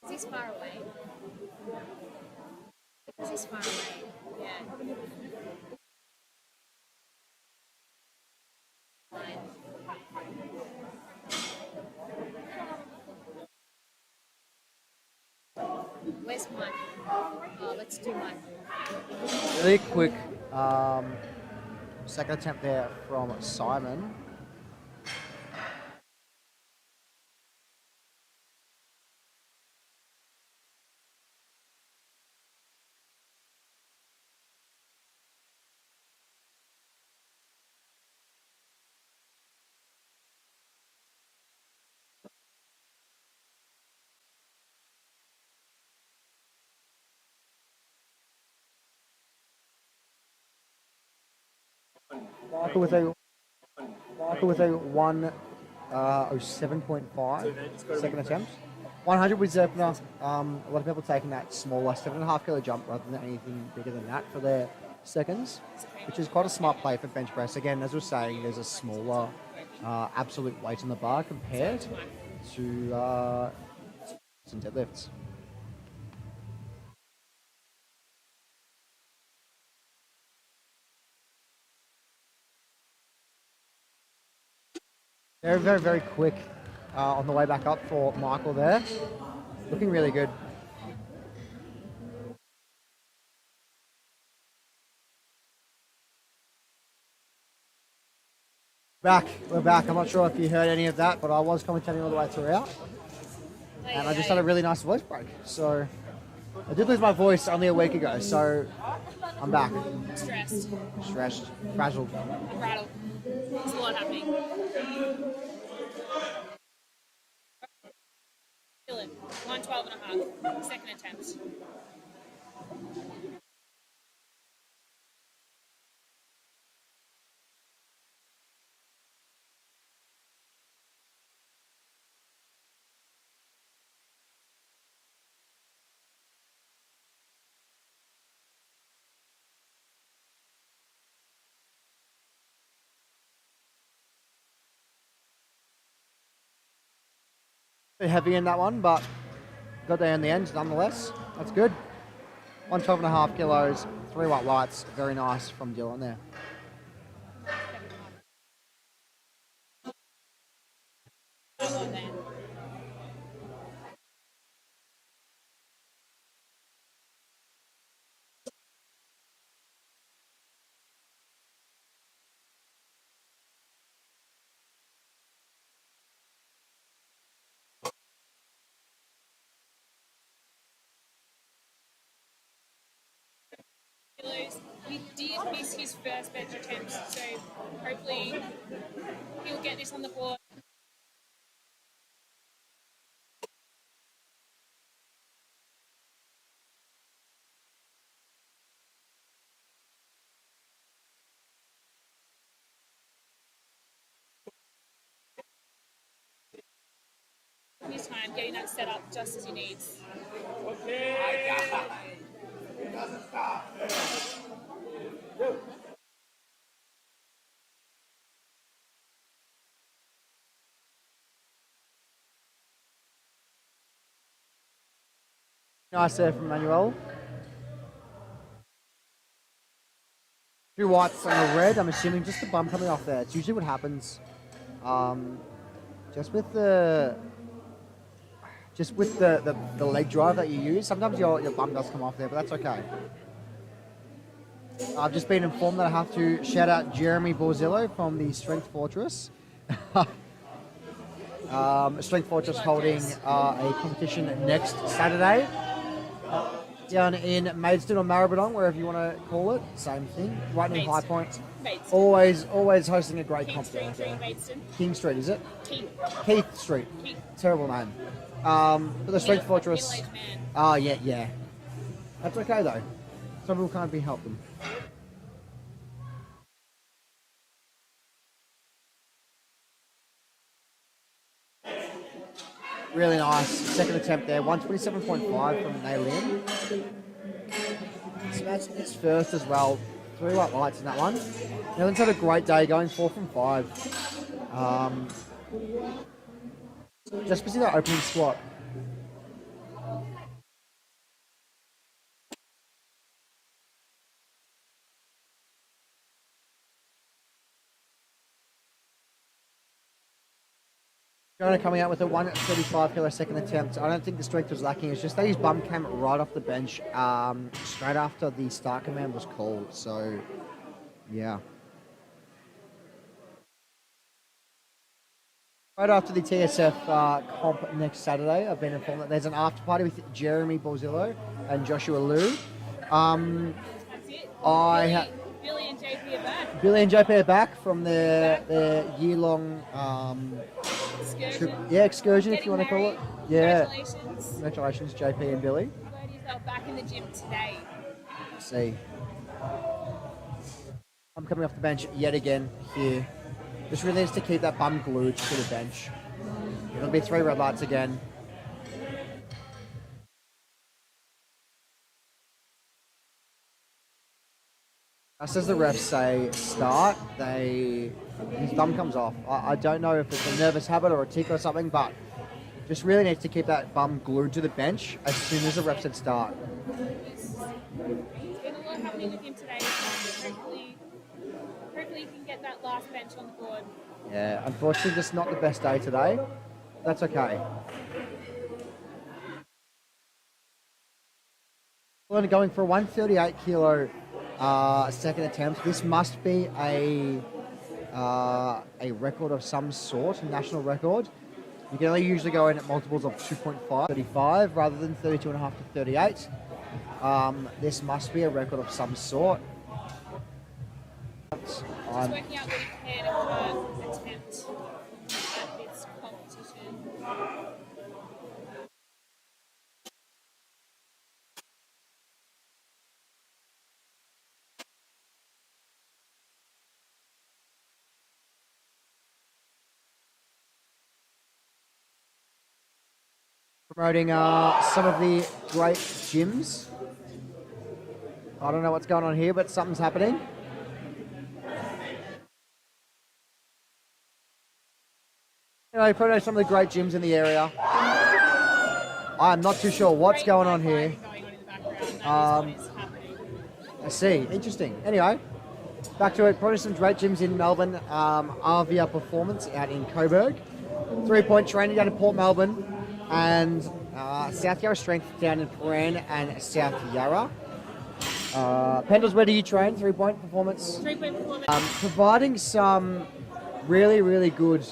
Is this far away? Is this far away? Yeah. Fine. Where's mine? Oh, let's do mine. Really quick second attempt there from Simon. Michael with a 107.5 second attempt. 100 with opener. A lot of people taking that smaller 7.5 kilo jump rather than anything bigger than that for their seconds, which is quite a smart play for bench press. Again, as we're saying, there's a smaller absolute weight on the bar compared to some deadlifts. Very, very, very quick on the way back up for Michael there. Looking really good. We're back. I'm not sure if you heard any of that, but I was commentating all the way throughout. And I just had a really nice voice break. So I did lose my voice only a week ago, so I'm back. Stressed. Frazzled. I'm rattled. There's a lot happening. Dylan, 112.5. Second attempt. Bit heavy in that one, but got there in the end nonetheless. That's good. 112.5 kilos, 3 white lights. Very nice from Dylan there. He did miss his first bench attempt, so hopefully he'll get this on the board. His time getting that set up just as he needs. Nice there from Emanuele. 2 whites and a red. I'm assuming just the bum coming off there. It's usually what happens. Just with the leg drive that you use, sometimes your bum does come off there, but that's okay. I've just been informed that I have to shout out Jeremy Borzillo from the Strength Fortress. Strength Fortress holding a competition next Saturday down in Maidstone or Maribyrnong, wherever you want to call it. Same thing. Right near High Point. Maidstone. Always hosting a great King competition. Street, Maidstone. King Street, is it? Keith. Street. Keith. Terrible name. But the Strength Fortress. Middle-aged man. Oh, yeah. That's okay, though. Some people can't be helped them. Really nice. Second attempt there. 127.5 from Naylin. Smashing his first as well. 3 white lights in that one. Naylin's had a great day, going 4 from 5. Just missing that opening squat. Jonah coming out with a 135 kilo second attempt. I don't think the strength was lacking. It's just that his bum came right off the bench straight after the start command was called. So, yeah. Right after the TSF comp next Saturday, I've been informed that there's an after party with Jeremy Borzillo and Joshua Liu. That's it. Billy and JP are back. Billy and JP are back from their year-long Excursion. excursion, if you want to call it. Yeah. Congratulations. Congratulations, JP and Billy. Glad you're back in the gym today. Let's see. I'm coming off the bench yet again here. Just really needs to keep that bum glued to the bench. It'll be 3 red lights again. Just as the refs say start, his thumb comes off. I don't know if it's a nervous habit or a tick or something, but just really needs to keep that bum glued to the bench as soon as the ref said start. There's been a lot happening with him today. Hopefully he can get that last bench on the board. Yeah, unfortunately, just not the best day today. That's okay. We're going for a 138 kilo second attempt. This must be a record of some sort, a national record. You can only usually go in at multiples of 2.5, 35, rather than 32.5 to 38. This must be a record of some sort. Just working out what he can attempt at this competition. Promoting some of the great gyms. I don't know what's going on here, but something's happening. Anyway, promoting some of the great gyms in the area. I'm not too sure what's going on here. Going on in the background. That is what is happening. I see. Interesting. Anyway, back to it. Probably some great gyms in Melbourne. Arvia Performance out in Coburg. 3-point training down in Port Melbourne. And South Yarra Strength down in Paran and South Yarra. Pendles, where do you train? 3-point performance? 3-point performance. Providing some really, really good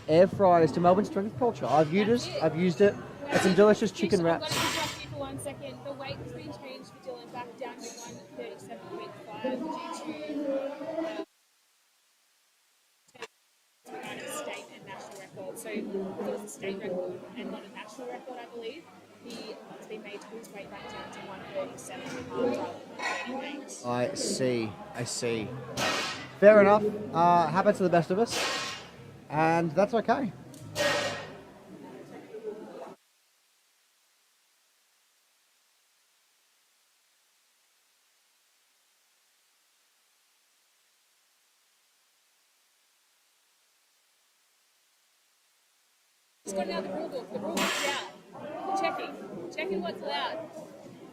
air fryers to Melbourne Strength Culture. I've used it. It's some delicious chicken I've got wraps. to interrupt you for 1 second. The weight has been changed for Dylan back down to 137.5 due to state and national record. So it was a state record and not a national record, I believe. He has been made to put his weight back down to 137.5 rather than 38. I see. Fair enough. Happens to the best of us. And that's okay. Just got another rule book. The rule book's out. Checking what's allowed.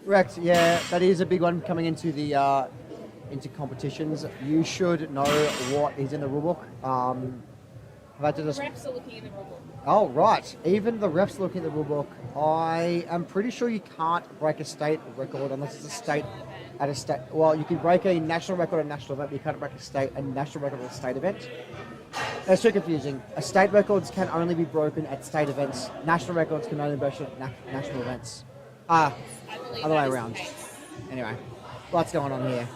Correct. Yeah, that is a big one coming into the into competitions. You should know what is in the rulebook. I've had to just... Refs are looking in the rule book. Oh, right. Even the refs looking at the rulebook. I am pretty sure you can't break a state record unless it's a state at a state. Well, you can break a national record at a national event, but you can't break a national record at a state event. It's too confusing. State records can only be broken at state events. National records can only be broken at national events. I believe Other way that is around. the case. Anyway, what's going on here?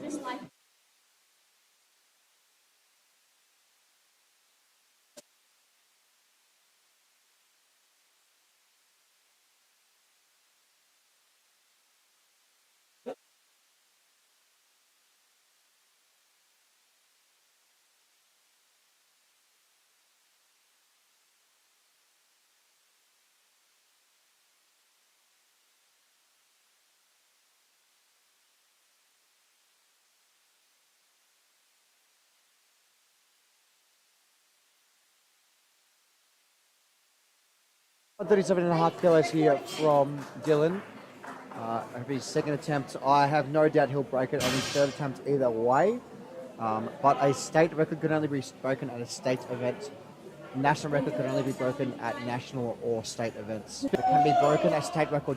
Just like One 37.5 kilos here from Dylan. Of his second attempt, I have no doubt he'll break it on his third attempt either way. But a state record can only be broken at a state event. National record can only be broken at national or state events. It can be broken at state record.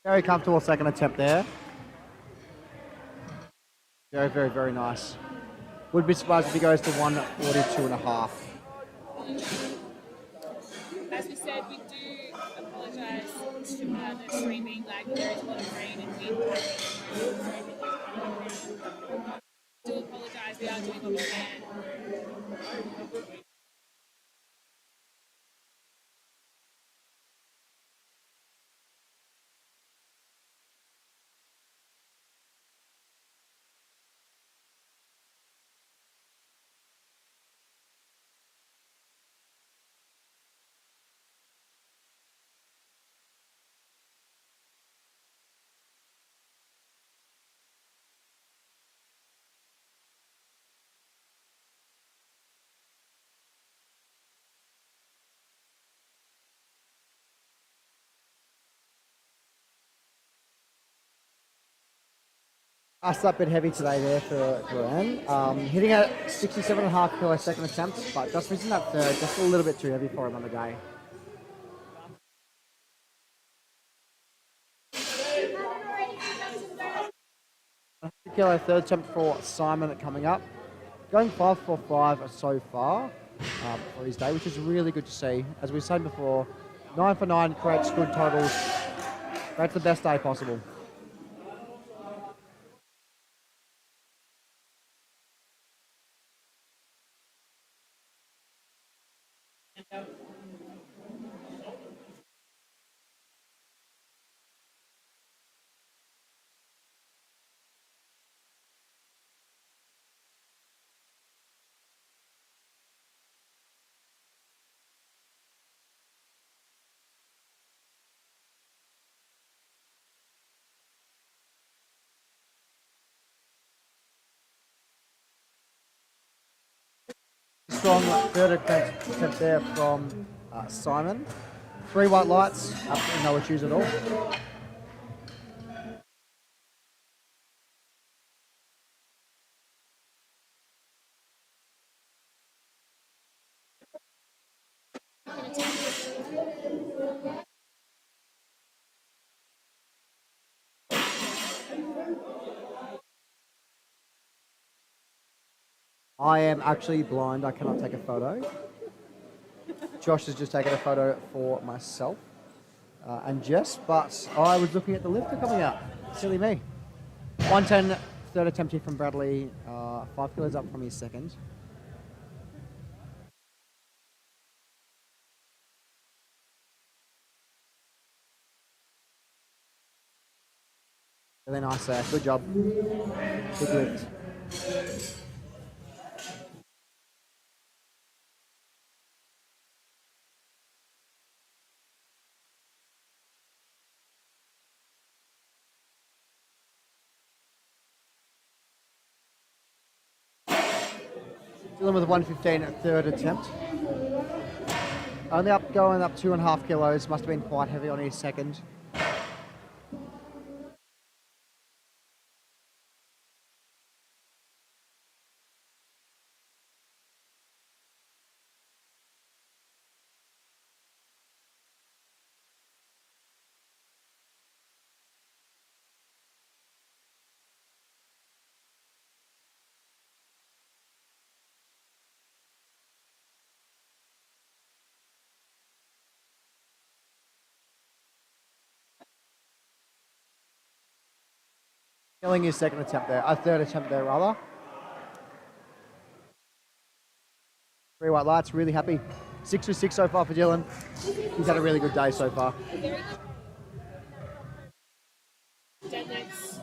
Very comfortable second attempt there. Very, very, very nice. Would be surprised if he goes to 142.5. As we said, we do apologise to the streaming lag. There is a lot of rain and wind happening. Do apologise. We are doing what we can. That's a bit heavy today there for Goran. Hitting at 67.5 kilo second attempt, but just missing that third, just a little bit too heavy for him on the day. Kilo third attempt for Simon coming up. Going 5 for 5 so far for his day, which is really good to see. As we said before, 9 for 9 creates good totals. Creates the best day possible. strong third attempt there from Simon. 3 white lights, absolutely no issues at all. I am actually blind. I cannot take a photo. Josh has just taken a photo for myself and Jess, but I was looking at the lifter coming up. Silly me. 110, third attempt here from Bradley. 5 kilos up from his second. Really nice there. Good job. Good lift. Dylan with a 115 at third attempt. Only going up 2.5 kilos. Must have been quite heavy on his second. Killing his second attempt there, third attempt there rather. 3 white lights, really happy. 6 for 6 so far for Dylan. He's had a really good day so far. Deadlifts.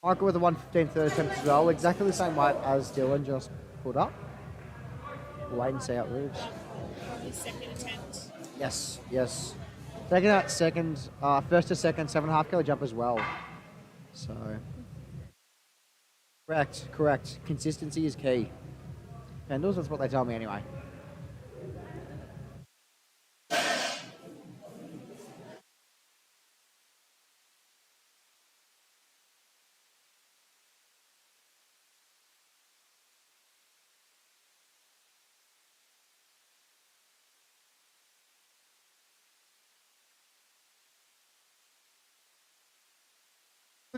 Michael with a 115 third attempt as well. Exactly the same weight as Dylan just put up. We'll wait and see how it moves. His second attempt. Yes, yes. Taking out second, first to second, 7.5 kilo jump as well. So, correct. Consistency is key. Pendles, that's what they tell me anyway.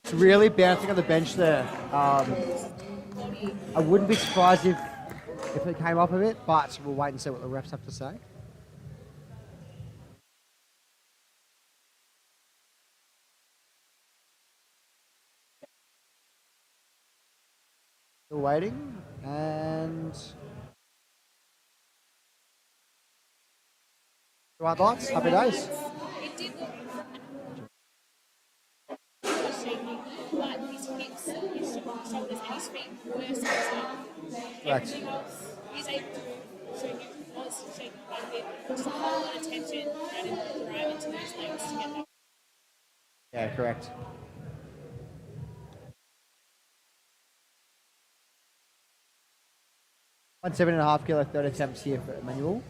It's really bouncing on the bench there. I wouldn't be surprised if it came off of it, but we'll wait and see what the refs have to say. Still waiting, and right lights, happy days. It did look shaky, but his hips, his shoulders, and his feet were so everything else he's able to move. So he was shaking quite a bit. Just a whole lot of tension and drive into those legs to get that. Yeah, correct. One 7.5 kilo third attempts here for Emanuele.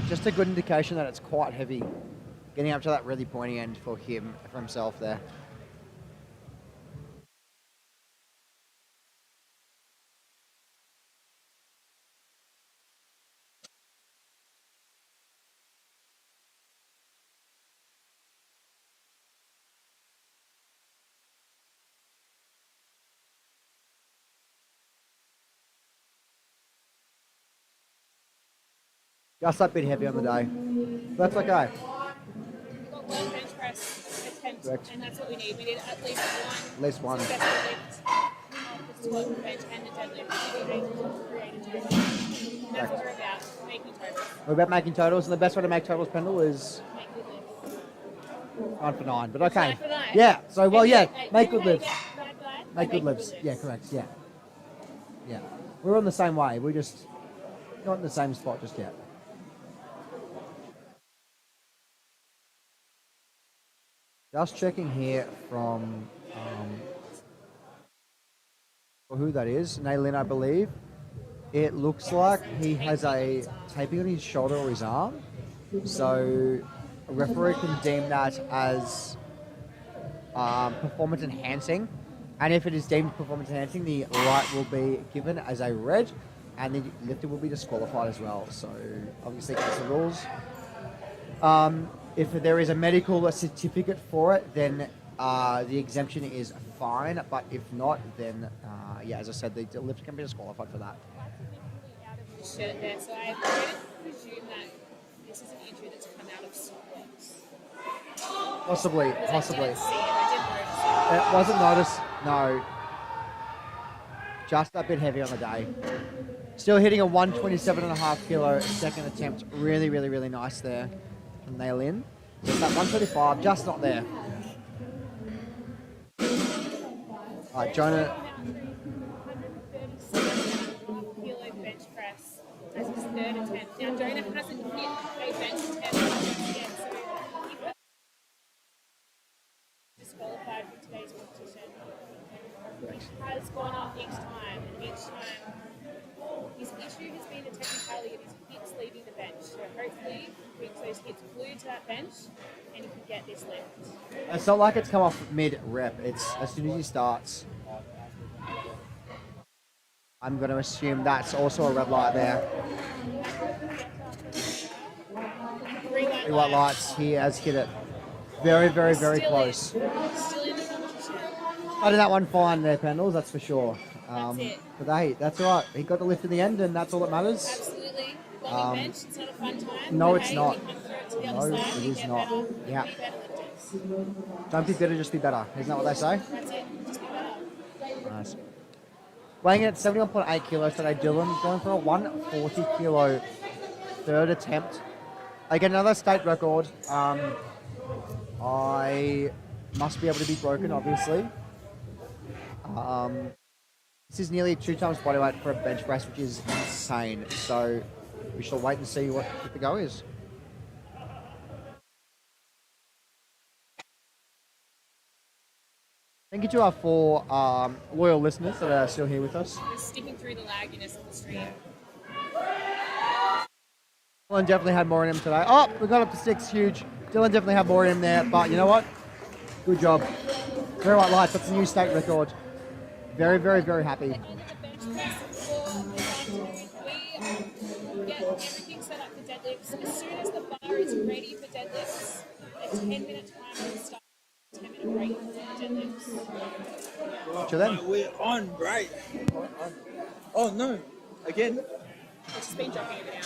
Just a good indication that it's quite heavy. Getting up to that really pointy end for himself there. Just that bit heavy on the day. That's okay. We've got one bench press attempt, Correct. and that's what we need. We need at least one. At least one. Successful lift off the squat, the bench, and the deadlift to be able to create a total. That's what we're about, making totals. We're about making totals, and the best way to make totals, Pendle, is Make good lifts. 9 for 9. But okay. 9 for 9. Yeah. So well, yeah. Make good Hey, lifts. bad guy, Make good lifts. Yeah, correct. Yeah. Yeah. We're on the same way. We're just not in the same spot just yet. Just checking here from who that is, Naylin, I believe. It looks like he has a taping on his shoulder or his arm. So a referee can deem that as performance enhancing. And if it is deemed performance enhancing, the light will be given as a red, and the lifter will be disqualified as well. So obviously, against the rules. If there is a medical certificate for it, then the exemption is fine. But if not, then yeah, as I said, the lifter can be disqualified for that. Out of his shirt there, so I'm going to presume that this is an injury that's come out of suplex. Possibly. I didn't see it. I didn't notice it. It wasn't noticed. No. Just a bit heavy on the day. Still hitting a 127.5 kilo second attempt. Really, really, really nice there from Naylin. Just that 135, just not there. All right, Jonah. 137.5 kilo bench press as his third attempt. Now, Jonah hasn't hit a bench attempt yet, so he was disqualified for today's competition. He has gone up each time, and each time his issue has been a technicality of his hips leaving the bench. So hopefully he keeps those hips glued to that bench and he can get this lift. It's not like it's come off mid-rep. It's as soon as he starts. I'm going to assume that's also a red light there. Three White lights. He has hit it. Very, very, very Still close. Still in the competition. Started that one fine there, Pendles, that's for sure. That's it. But hey, that's all right. He got the lift in the end, and that's all that matters. Absolutely. Bombing bench, it's not a fun time. No, but it's hey, not. you come through it to the No, other side, it you is get not. better, Yeah. be better lifters. Don't be bitter, just be better. Isn't that what they say? That's it. Just be better. Nice. Weighing in at 71.8 kilos today, Dylan going for a 140 kilo third attempt. Again, another state record. I must be able to be broken, obviously. This is nearly 2 times body weight for a bench press, which is insane. So we shall wait and see what the go is. Thank you to our 4 loyal listeners that are still here with us. Just sticking through the lagginess of the stream. Dylan definitely had more in him today. Oh, we got up to 6, huge. Dylan definitely had more in him there, but you know what? Good job. Very white lights, that's a new state record. Very, very, very happy. And the bench press for this afternoon, we get everything set up for deadlifts. As soon as the bar is ready for deadlifts, a 10-minute timer will start. 10-minute break for deadlifts. Till then. We're on, right? Oh no, again. It's just been dropping every now.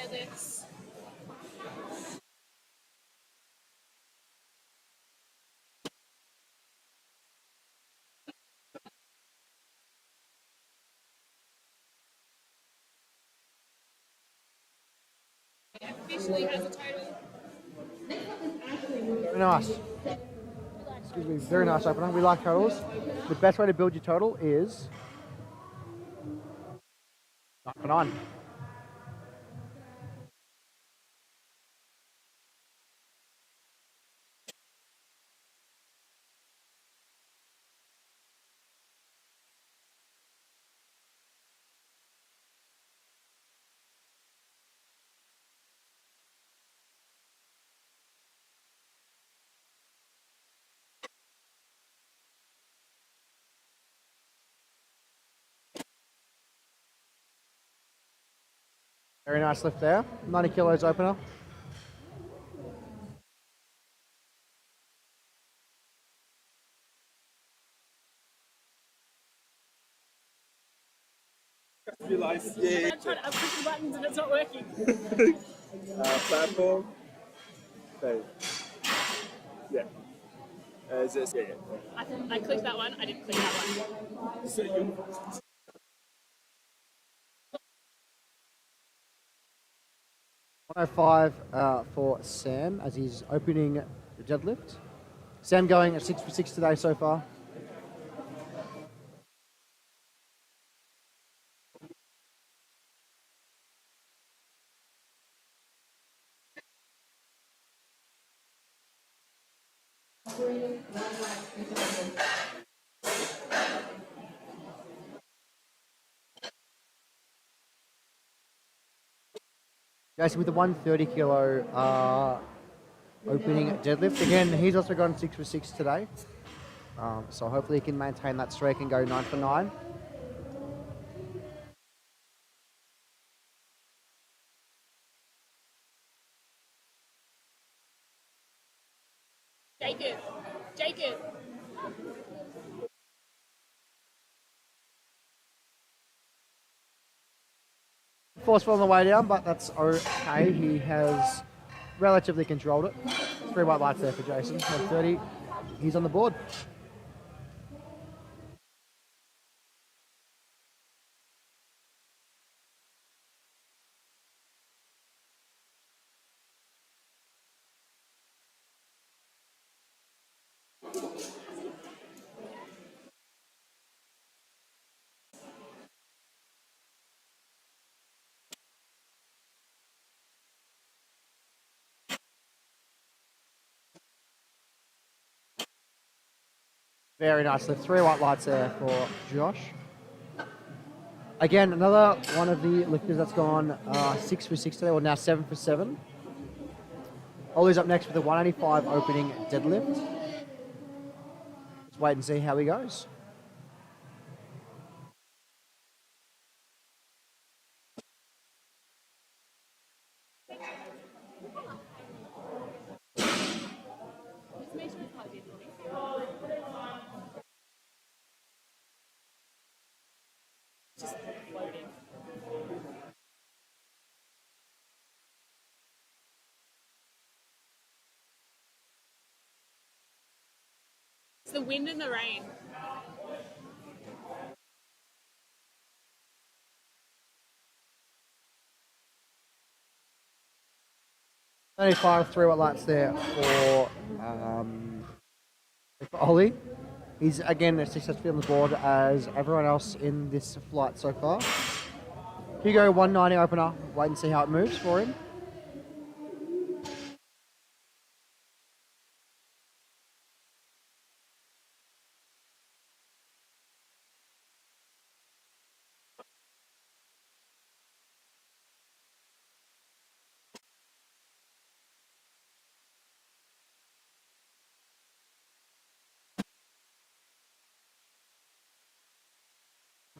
deadlifts. Officially has a total. Very nice. Excuse me, very nice opener. We like totals. The best way to build your total is 9 for 9. Very nice lift there. 90 kilos opener. Realize, I'm pushing buttons and it's not working. platform. So, yeah. Is this? Yeah. I clicked that one. I didn't click that one. So you. 105 for Sam as he's opening the deadlift. Sam going at 6 for 6 today so far. Jason with the 130 kilo opening deadlift. Again, he's also gone 6 for 6 today. So hopefully he can maintain that streak and go 9 for 9. Jacob. Forceful on the way down, but that's okay. He has relatively controlled it. 3 white lights there for Jason. 130. He's on the board. Very nice lift. 3 white lights there for Josh. Again, another one of the lifters that's gone 6 for 6 today, or now 7 for 7. Ollie's up next with a 185 opening deadlift. Let's wait and see how he goes. Just floating. It's the wind and the rain. $35, 3 white lights there for Ollie. He's again successfully on the board as everyone else in this flight so far. Hugo 190 opener. Wait and see how it moves for him.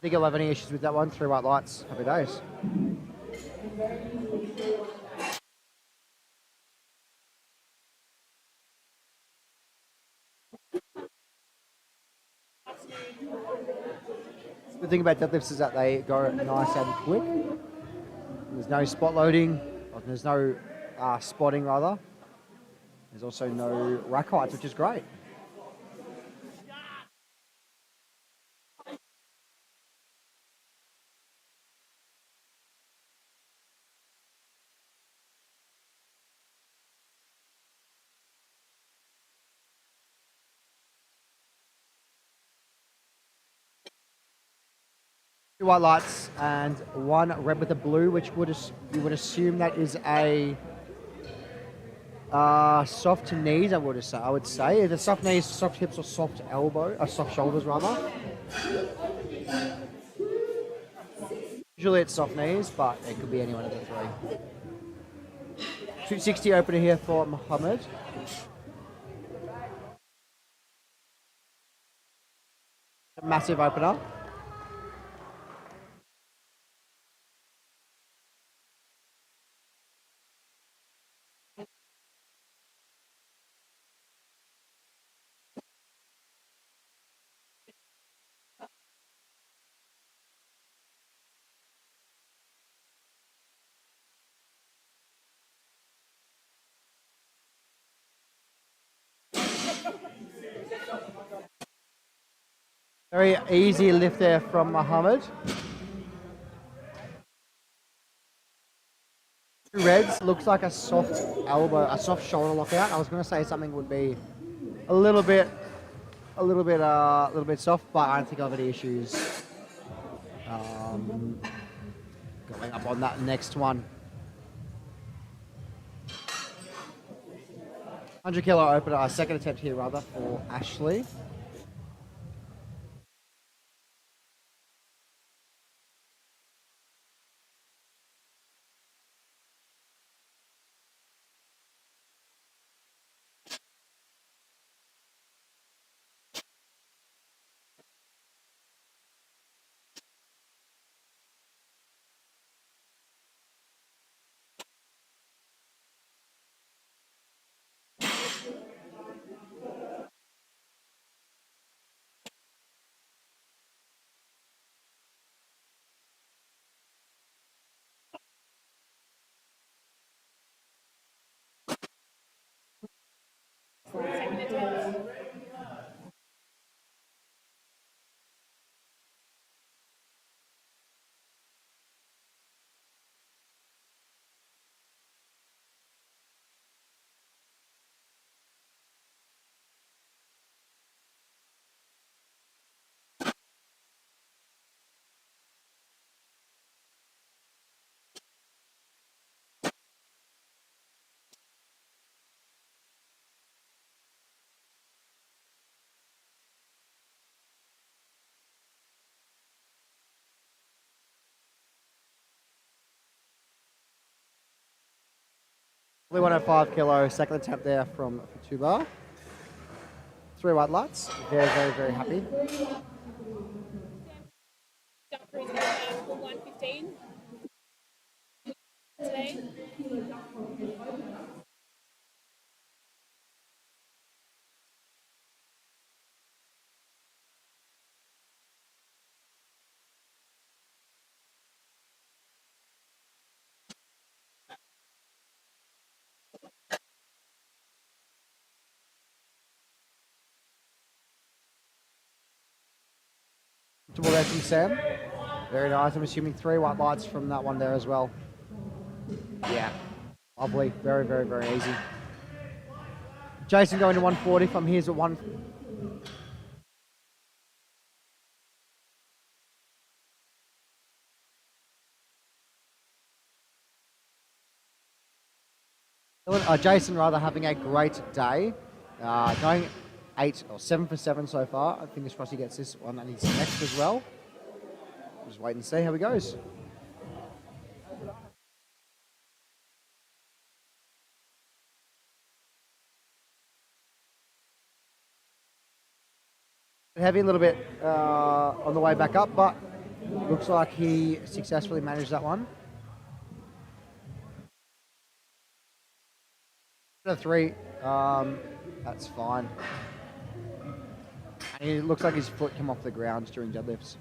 Think you'll have any issues with that one? 3 white lights. Happy days. The thing about deadlifts is that they go nice and quick. There's no spot loading. There's no spotting, rather. There's also no rack heights, which is great. Two white lights and one red with a blue, which you would assume that is a soft knees. I would say either soft knees, soft hips, or soft elbow, or soft shoulders rather. Usually it's soft knees, but it could be any one of the three. 260 opener here for Muhammad. A massive opener. Very easy lift there from Muhammad. Two reds, looks like a soft elbow, a soft shoulder lockout. I was going to say something would be a little bit soft, but I don't think I have any issues going up on that next one. 100 kilo opener, second attempt here rather for Ashley. Second attempt. Only 105 kilo, second attempt there from Futaba. Three white lights, very, very, very happy. Jump through the 115 today. Double there from Sam. Very nice. I'm assuming three white lights from that one there as well. Yeah, lovely. Very, very, very easy. Jason going to 140 from here's at one. Jason rather having a great day. Going 8 or 7 for 7 so far. I fingers crossed he gets this one and he's next as well. Just wait and see how he goes. Heavy a little bit on the way back up, but looks like he successfully managed that one. 3, that's fine. And it looks like his foot came off the ground during deadlifts.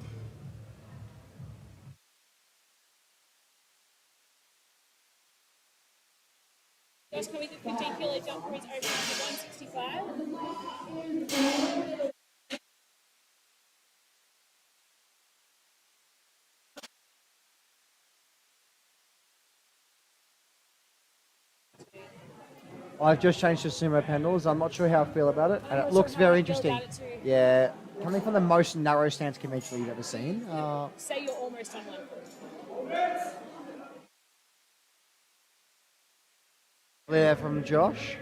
I've just changed to sumo pendles. I'm not sure how I feel about it, and I'm it not looks sure how very I feel interesting. about it too. Yeah, coming from the most narrow stance conventional you've ever seen. Say you're almost on one foot. There from Josh.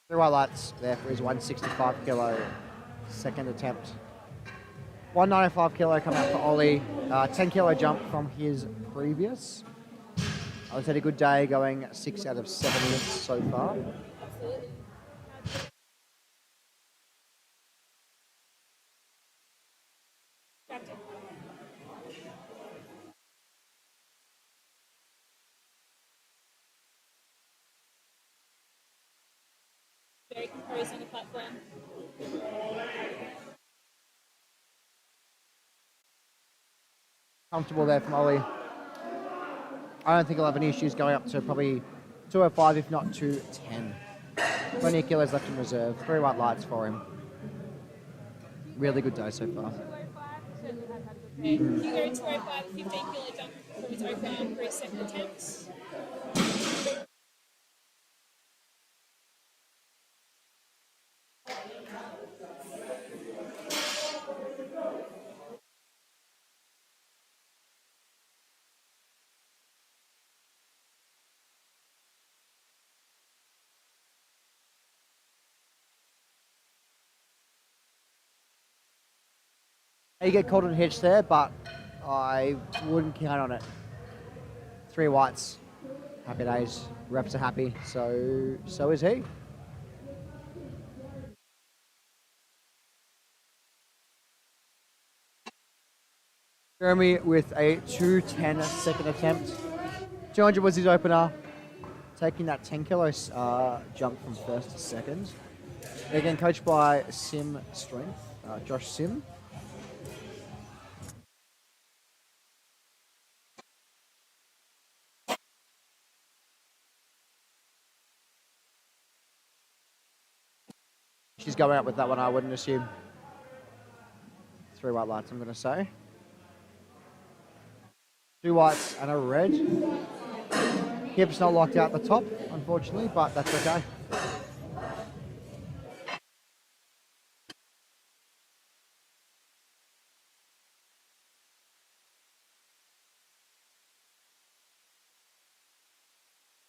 3 white lights there for his 165 kilo second attempt. 195 kilo come out for Ollie. 10 kilo jump from his previous. He's had a good day, going 6 out of 7 lifts so far. Absolutely. Captain. Very composed on the platform. Comfortable there from Ollie. I don't think he'll have any issues going up to probably 205, if not 210. 20 kilos left in reserve. 3 white lights for him. Really good day so far. 205, certainly have had a good day. Hugo 205, 15 kilo jump from his open for his second attempt. You get caught in a hitch there, but I wouldn't count on it. 3 whites. Happy days. Reps are happy. So is he. Jeremy with a 210 second attempt. 200 was his opener. Taking that 10 kilo jump from first to second. Again, coached by Sim Strength, Josh Sim. She's going up with that one, I wouldn't assume. 3 white lights, I'm going to say. 2 whites and a red. Hip's not locked out the top, unfortunately, but that's okay.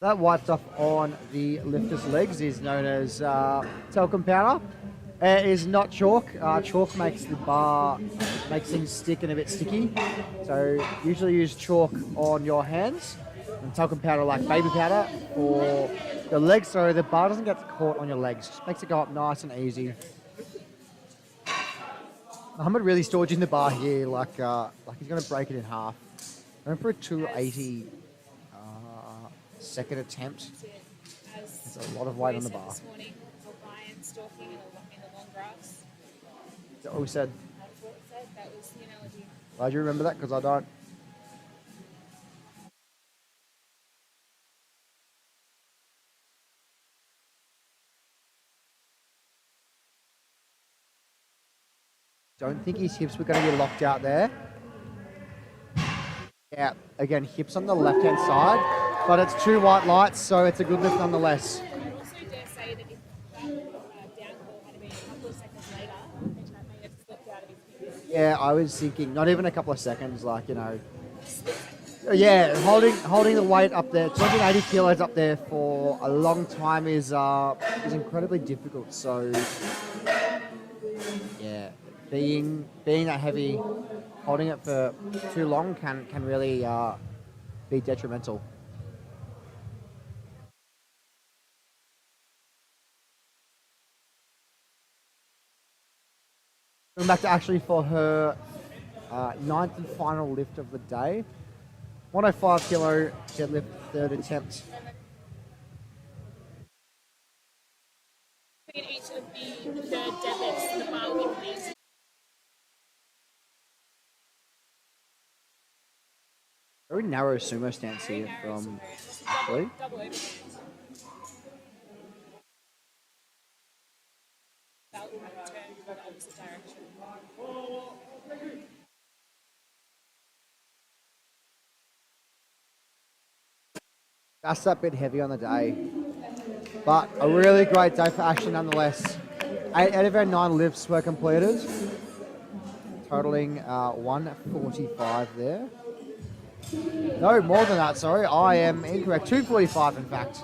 That white stuff on the lifter's legs is known as talcum powder. It is not chalk. Chalk makes the bar, makes things stick and a bit sticky. So usually use chalk on your hands and talcum powder like baby powder for the legs so the bar doesn't get caught on your legs. Just makes it go up nice and easy. Muhammad really staging the bar here like he's going to break it in half. Going for a 280 second attempt. There's a lot of weight on the bar. This morning, lion stalking in the long grass. Is that what we said? That's what it said. That was the analogy. Glad you remember that because I don't. Don't think his hips were going to be locked out there. Yeah, again, hips on the left-hand side, but it's 2 white lights, so it's a good lift nonetheless. I also dare say that if that downfall had been a couple of seconds later, that may have slipped out of his fingers. Yeah, I was thinking, not even a couple of seconds, like, you know. Yeah, holding the weight up there, 280 kilos up there for a long time is incredibly difficult. So, yeah, being that heavy, holding it for too long can really be detrimental. Going back to actually for her 9th and final lift of the day. 105 kilo deadlift, third attempt. In each of the third deadlifts, the bar will be pleased. Very narrow sumo stance here from Lee. Double overhand. Belt will have to turn for the opposite direction. Just that bit heavy on the day. But a really great day for Ashton nonetheless. 8 out of our 9 lifts were completed, totaling 145 there. No, more than that, sorry. I am incorrect. 245, in fact.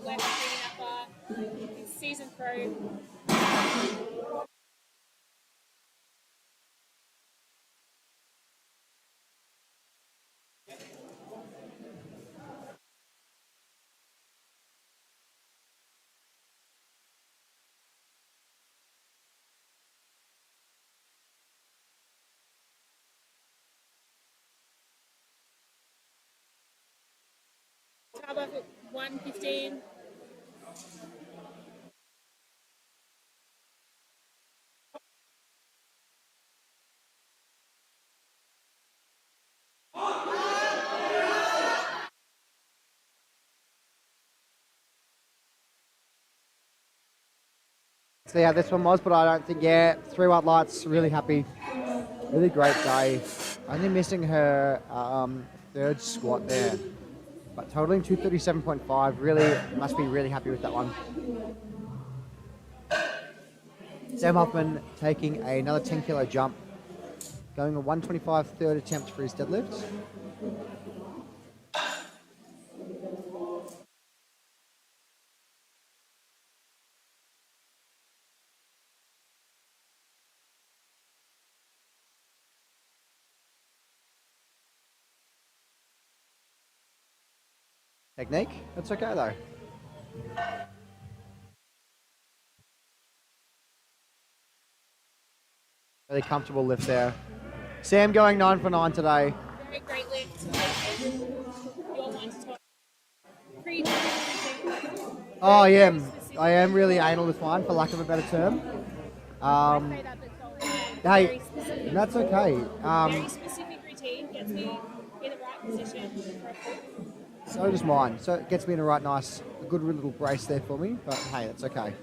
Left bringing up his season pro. Futaba at 115. See how this one was, but I don't think, yeah, 3 white lights, really happy. Really great day. Only missing her third squat there. But totaling 237.5, really, must be really happy with that one. Sam Hoffmann taking another 10 kilo jump. Going a 125 third attempt for his deadlift. Technique, that's okay though. Really comfortable lift there. Sam going 9 for 9 today. Very great lift. Your one to top. Pre. Oh, yeah, I am really anal with mine, for lack of a better term. Hey, that's okay. Very specific routine gets me in the right position for a pull. So does mine. So it gets me in a right nice, good little brace there for me. But hey, that's okay.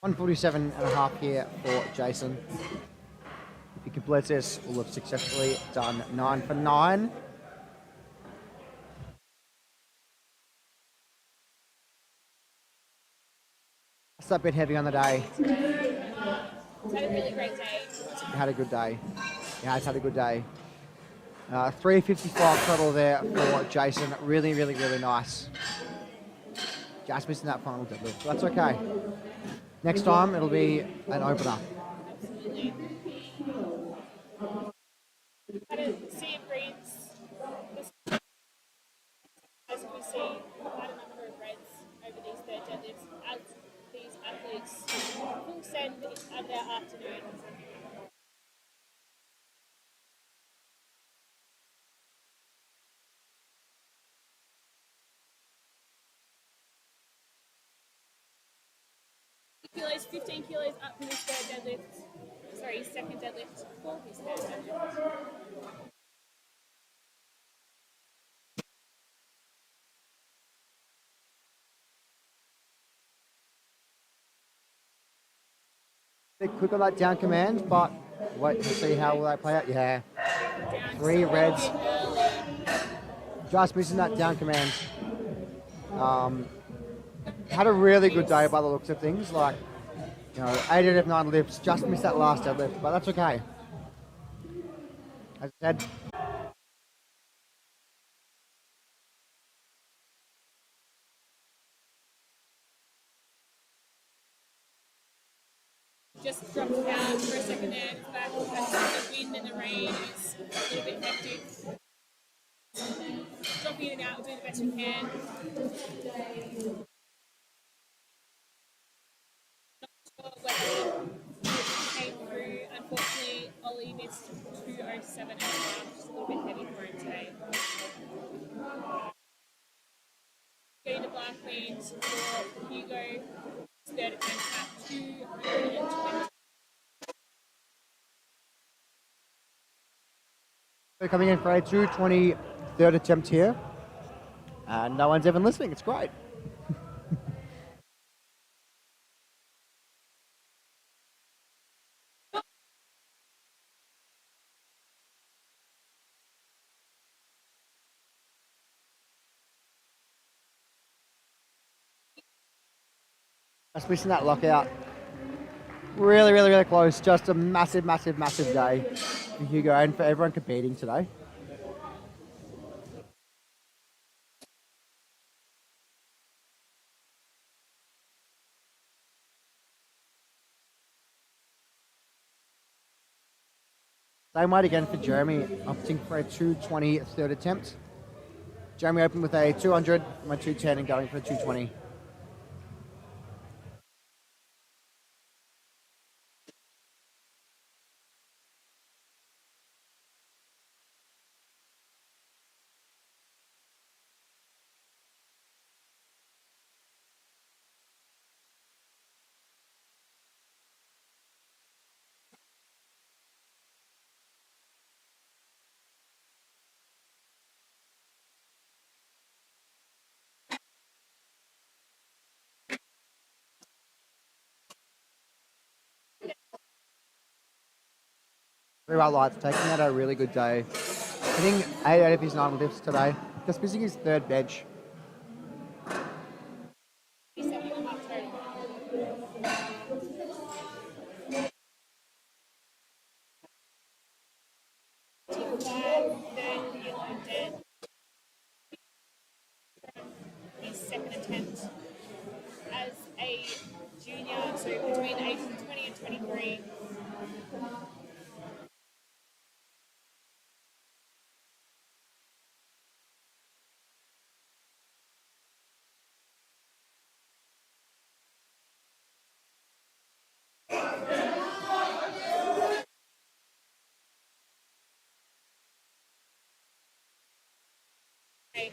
$147.5 here for Jason. If he completes this, we'll have successfully done 9 for 9. That's that bit heavy on the day. He's had a really great day. Had a good day. Yeah, he's had a good day. 355 total there for Jason. Really, really, really nice. Just missing that final deadlift. But that's okay. Next time, it'll be an opener. Absolutely. Had a sea of greens. As we see, quite a number of reds over these third deadlifts as these athletes full send of their afternoon. Kilos, 15 kilos up from his third deadlift. Sorry, his second deadlift for his third deadlift. Bit quick on that down command, but wait to see how will that play out. Yeah. Down 3 reds. early. Just missing that down command. Had a really good day by the looks of things. Like, 8 out of 9 lifts. Just missed that last deadlift, but that's okay. As I said, Just dropped out for a second there. It's back. The wind and the rain is a little bit hectic. Dropping in and out, we'll do the best we can. Not sure whether it came through. Unfortunately, Ollie missed 207 and a half, just a little bit heavy for him today. Going to Black Queens for Hugo. Third attempt at 220. We're coming in for a 2:20 third attempt here. And no one's even listening. It's great. Just missing that lockout. Really, really, really close. Just a massive, massive, massive day for Hugo and for everyone competing today. Same weight again for Jeremy, opting for a 2:20 third attempt. Jeremy opened with a 200, went 210 and going for a 2:20. Very well lights, taking out a really good day. Hitting 8 out of his 9 lifts today. Just missing his third bench. His second attempt as a junior, so between the ages of 20 and 23. Okay.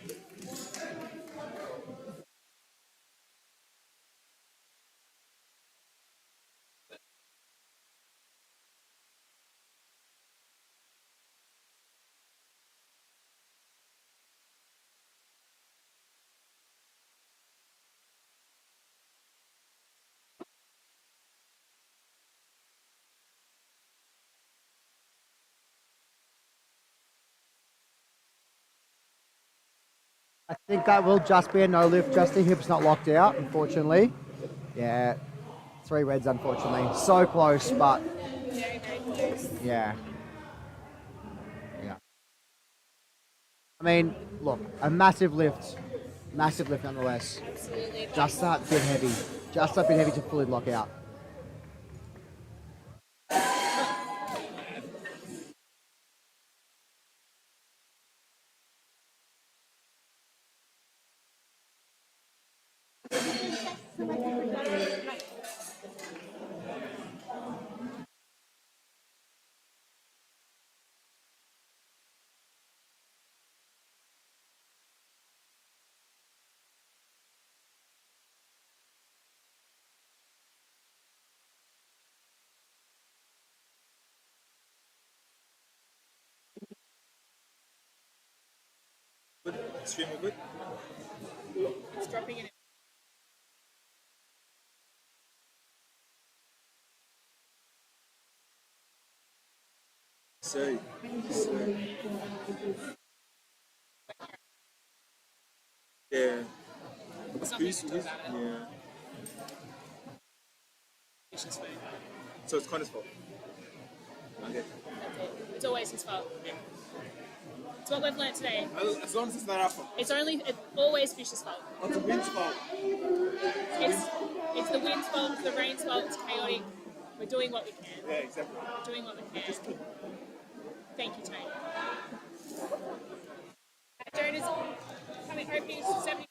I think that will just be a no lift. Just the hip's not locked out, unfortunately. Yeah, 3 reds, unfortunately. So close, but Very, very close. yeah. Yeah. I mean, look, a massive lift nonetheless. Absolutely. Just that bit heavy. Just that bit heavy to fully lock out. Good. Extremely good. It's dropping in. So, yeah. Who's, yeah. So it's Connor's fault. Okay. It's always his fault. It's what we've learnt today. As long as it's not our fault. It's always Fish's fault. It's the wind's fault. It's the wind's fault, it's the rain's fault, it's chaotic. We're doing what we can. Yeah, exactly. We're doing what we can. Thank you, Tony. Jonah's coming hoping to 70.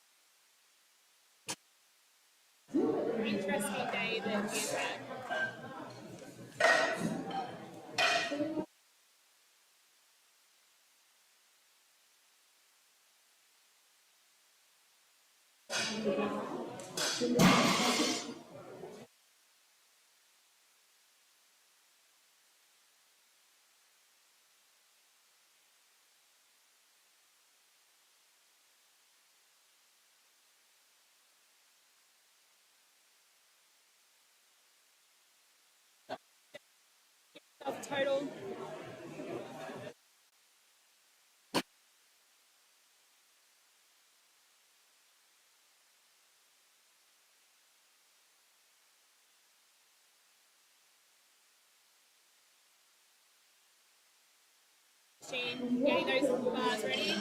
Interesting day that he's had. total. Machine, getting those bars ready.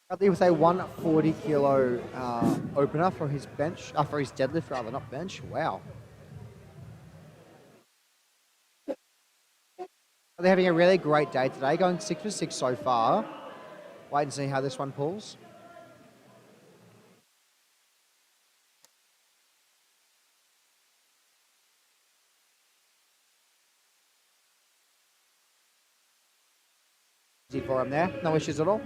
Bradley with a 140 kilo opener for his bench, for his deadlift rather, not bench. Wow. They're having a really great day today, going 6 for 6 so far. Wait and see how this one pulls. Easy for him there, no issues at all.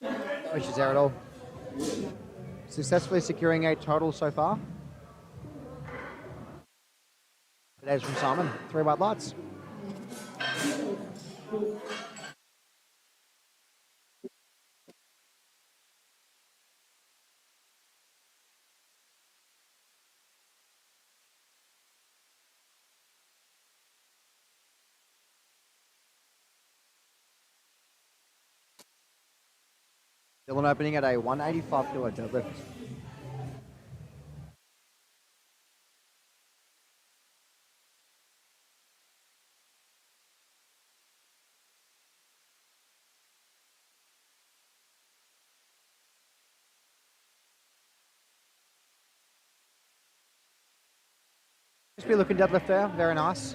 No issues there at all. Successfully securing a total so far. Today's from Simon. 3 white lights. Dylan opening at a 185 kilo deadlift. Just be looking deadlift there, very nice.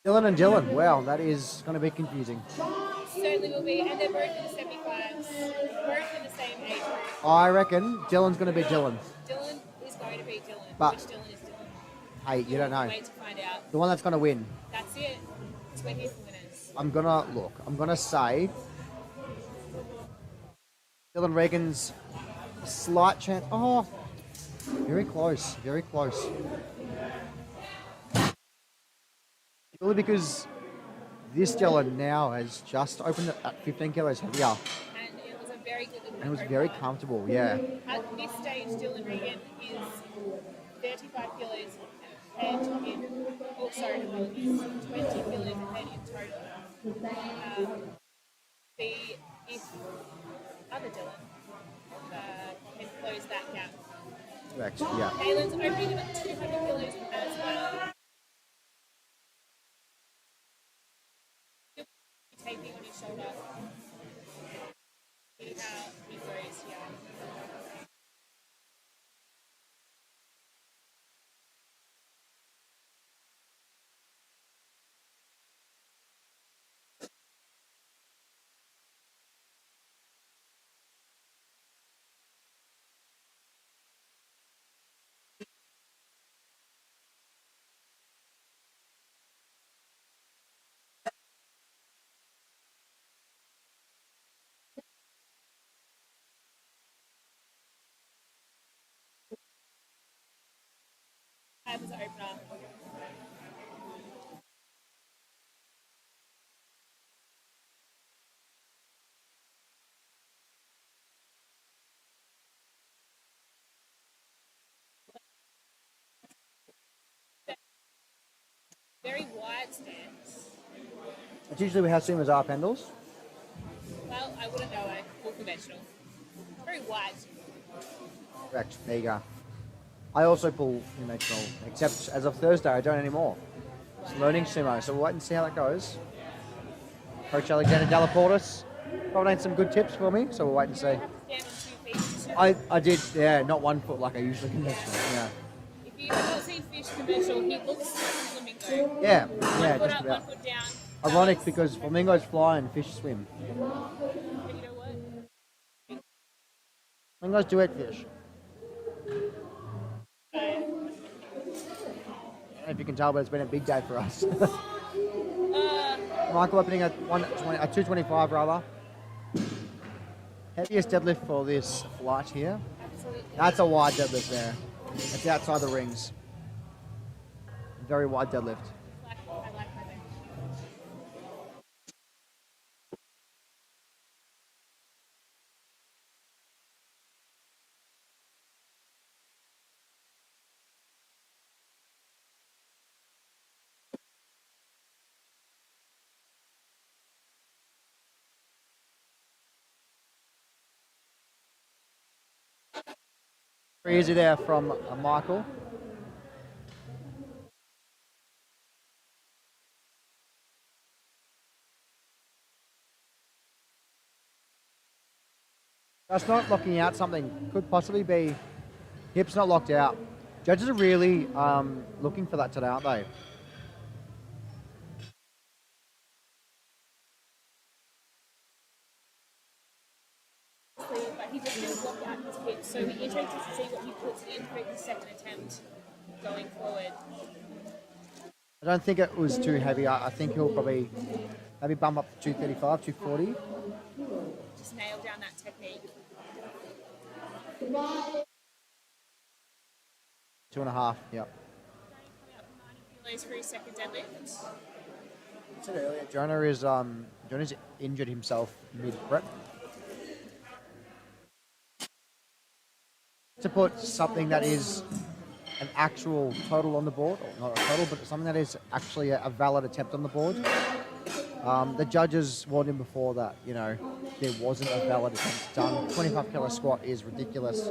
Dylan and Dylan, wow, that is going to be confusing. Certainly will be, and they're both in the 75s, both in the same age group. I reckon Dylan's going to be Dylan. Dylan is going to be Dylan. But- Which Dylan is Dylan? Hey, you don't know. Wait to find out. The one that's going to win. That's it. It's we're here for winners. I'm going to say Dylan Reagan's slight chance. Oh, very close, very close. Purely because this Dylan now has just opened it at 15 kilos heavier. And it was a very good And it was very comfortable, yeah. At this stage, Dylan Reagan is 35 kilos ahead in, oh sorry, apologies, 20 kilos ahead in total. If other Dylan can close that gap. Correct, yeah. Naylin's opening about 200 kilos as well. Taping on his shoulder. See how he grows here. I was an opener. Very wide stance. It's usually how swimmers are, Pendles. Well, I wouldn't know a full conventional. Very wide. Correct. There you go. I also pull conventional, except as of Thursday, I don't anymore. It's learning sumo, so we'll wait and see how that goes. Coach Alexander Delaportis provided some good tips for me, so we'll wait and see. You have to stand on 2 feet. I did, yeah, not 1 foot like I usually conventional. Yeah, If you have not seen Fish conventional, he looks like flamingo. yeah, One yeah, foot just up, about. 1 foot down. Ironic because flamingos fly and fish swim. But you know what? Flamingos do eat fish. I don't know if you can tell, but it's been a big day for us. Michael opening at 225 rather. Heaviest deadlift for this flight here. Absolutely. That's a wide deadlift there. It's outside the rings. Very wide deadlift. I like my bench. Very easy there from Michael. Just not locking out something. Could possibly be hips not locked out. Judges are really looking for that today, aren't they? But he just didn't block out his hips, so we're interested to see what he puts in for his second attempt going forward. I don't think it was too heavy. I think he'll probably maybe bump up to 235, 240. Just nail down that technique. 2.5, yep. Coming up 90 kilos for his second deadlift. I said earlier, Jonah's injured himself mid-prep. To put something that is an actual total on the board, or not a total, but something that is actually a valid attempt on the board. The judges warned him before that, there wasn't a valid attempt done. 25 kilo squat is ridiculous.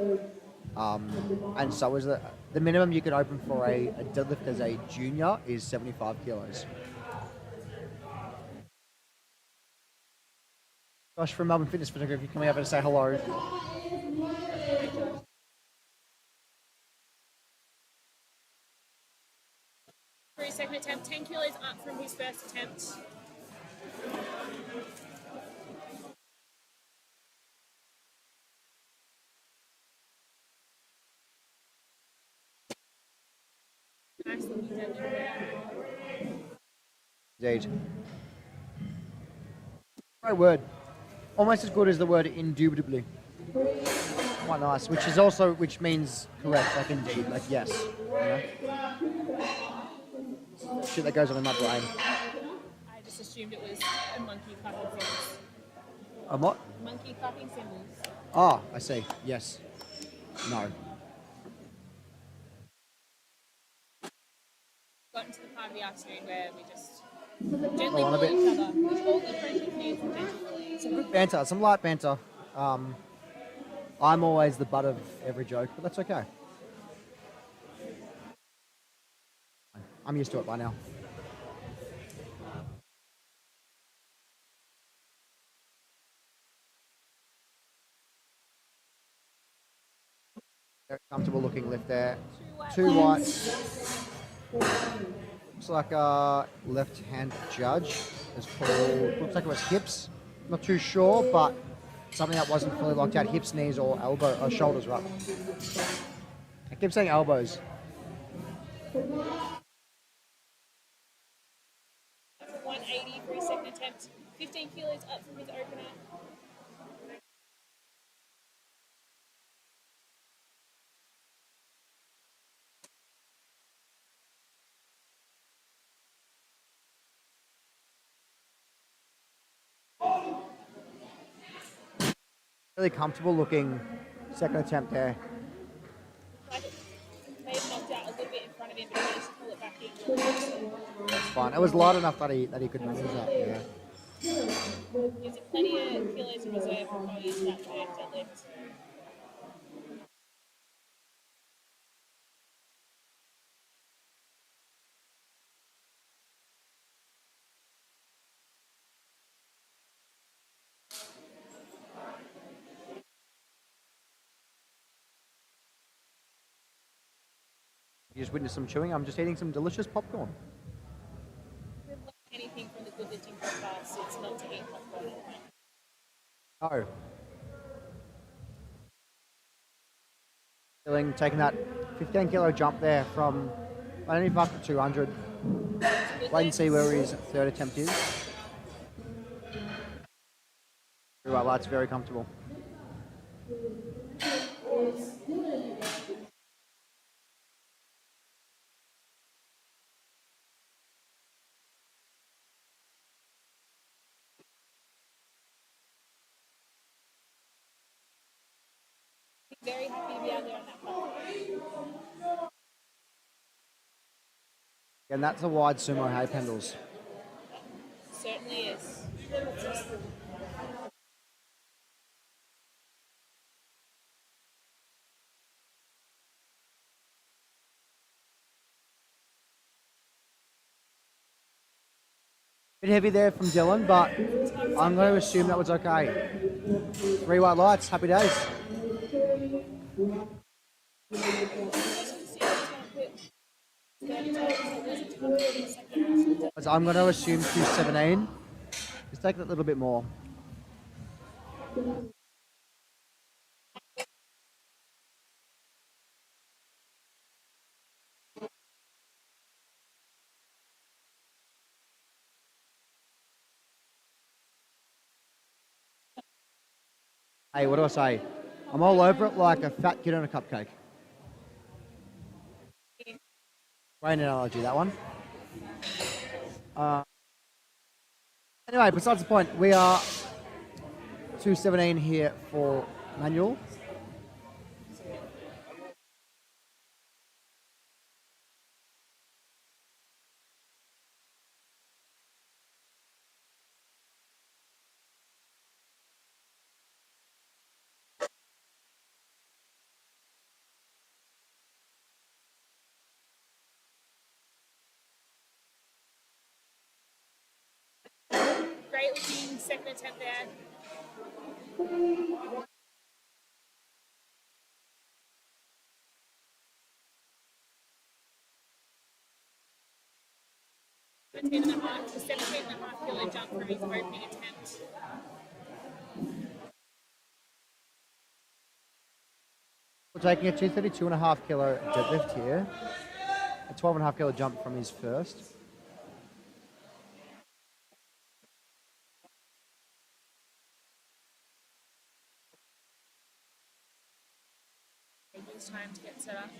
And so is the minimum you can open for a deadlift as a junior is 75 kilos. Josh from Melbourne Fitness Photography coming over to say hello. For his second attempt, 10 kilos up from his first attempt. Nice looking deadlift there. Indeed. Great word. Almost as good as the word indubitably. Quite nice. Which means correct, like indeed, like yes. Shit that goes on in my brain. I just assumed it was a monkey clapping symbols. A what? Monkey clapping symbols. Ah, I see. Yes. No. Got into the part of the afternoon where we just gently on a pull bit. each other, which all the friendship needs and gentle release. Some good banter, some light banter. I'm always the butt of every joke, but that's okay. I'm used to it by now. Very comfortable looking lift there. Two whites. Looks like a left-hand judge is called. Looks like it was hips. Not too sure, but something that wasn't fully locked out. Hips, knees, or elbow, or shoulders, right? I keep saying elbows. 180 for his second attempt. 15 kilos up from his opener. Really comfortable looking second attempt there. Like may have knocked out a little bit in front of him, but he managed to pull it back in That's fine. It was light enough that he could manage that. Yeah. Gives him plenty of kilos in reserve for going into that third deadlift. You just witnessed some chewing. I'm just eating some delicious popcorn. Anything from the good lifting podcast, it's not to eat popcorn. Oh. Taking that 15 kilo jump there from only up to 200. Wait and see where his third attempt is. Right, that's very comfortable. Very happy to be out there on that platform. And that's a wide sumo hay pendles. Certainly is. Bit heavy there from Dylan, but I'm going to assume that was okay. 3 white lights, happy days. I'm going to assume 217. Just take it a little bit more. Hey, what do I say? I'm all over it like a fat kid on a cupcake. Great analogy, that one. Anyway, besides the point, we are 217 here for manual. Great looking second attempt there. A 17.5 kilo jump from his opening attempt. We're taking a 232.5 kilo deadlift here. A 12.5 kilo jump from his first. Taking his time to get set up.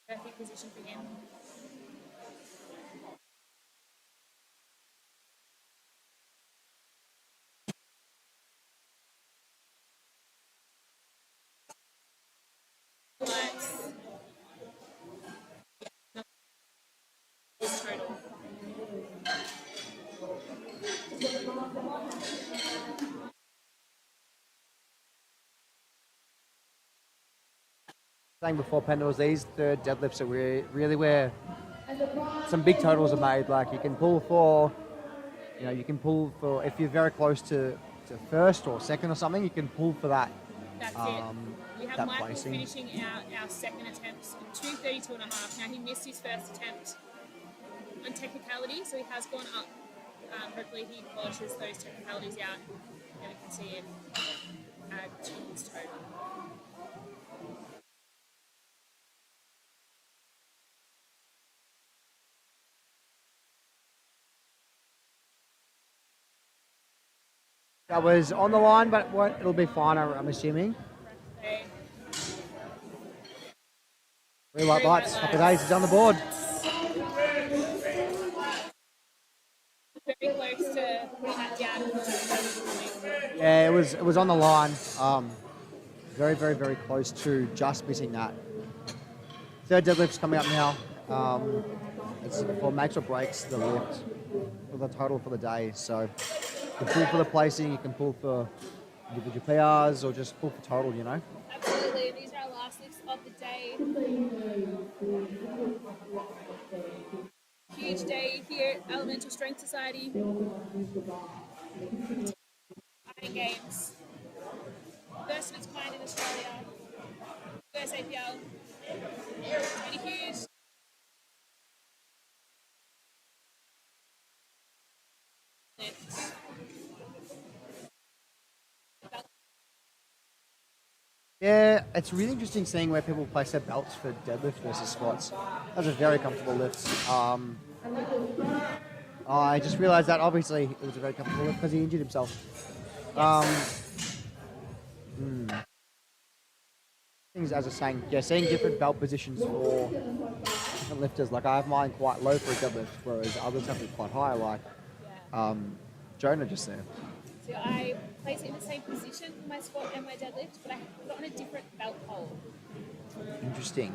Perfect position for him. Lights. Total. Saying before pendles, these third deadlifts are really where some big totals are made. Like you can pull for, you can pull for, if you're very close to first or second or something, you can pull for that. That's it. We have that Michael placing. finishing our second attempts at 232.5. Now he missed his first attempt on technicality, so he has gone up. Hopefully he polishes those technicalities out and we can see him add to his total. That was on the line, but it'll be fine, I'm assuming. Okay. 3 white lights, happy days, he's on the board. Very close to putting that down. Yeah, it was on the line. Very, very, very close to just missing that. Third deadlift's coming up now. It's for makes or breaks the lift for the total for the day. So you can pull for the placing, you can pull for individual PRs, or just pull for total, you know? Absolutely. These are our last lifts of the day. Huge day here at Elemental Strength Society. Iron Games. First of its kind in Australia. USAPL. Tony Hughes. Lifts. Yeah, it's really interesting seeing where people place their belts for deadlift versus squats. Those are very comfortable lifts. I just realised that obviously it was a very comfortable lift because he injured himself. Things as I was saying, yeah, seeing different belt positions for different lifters. Like I have mine quite low for a deadlift, whereas others have it quite high, like Jonah just there. So I place it in the same position for my squat and my deadlift, but I put it on a different belt hold. Interesting.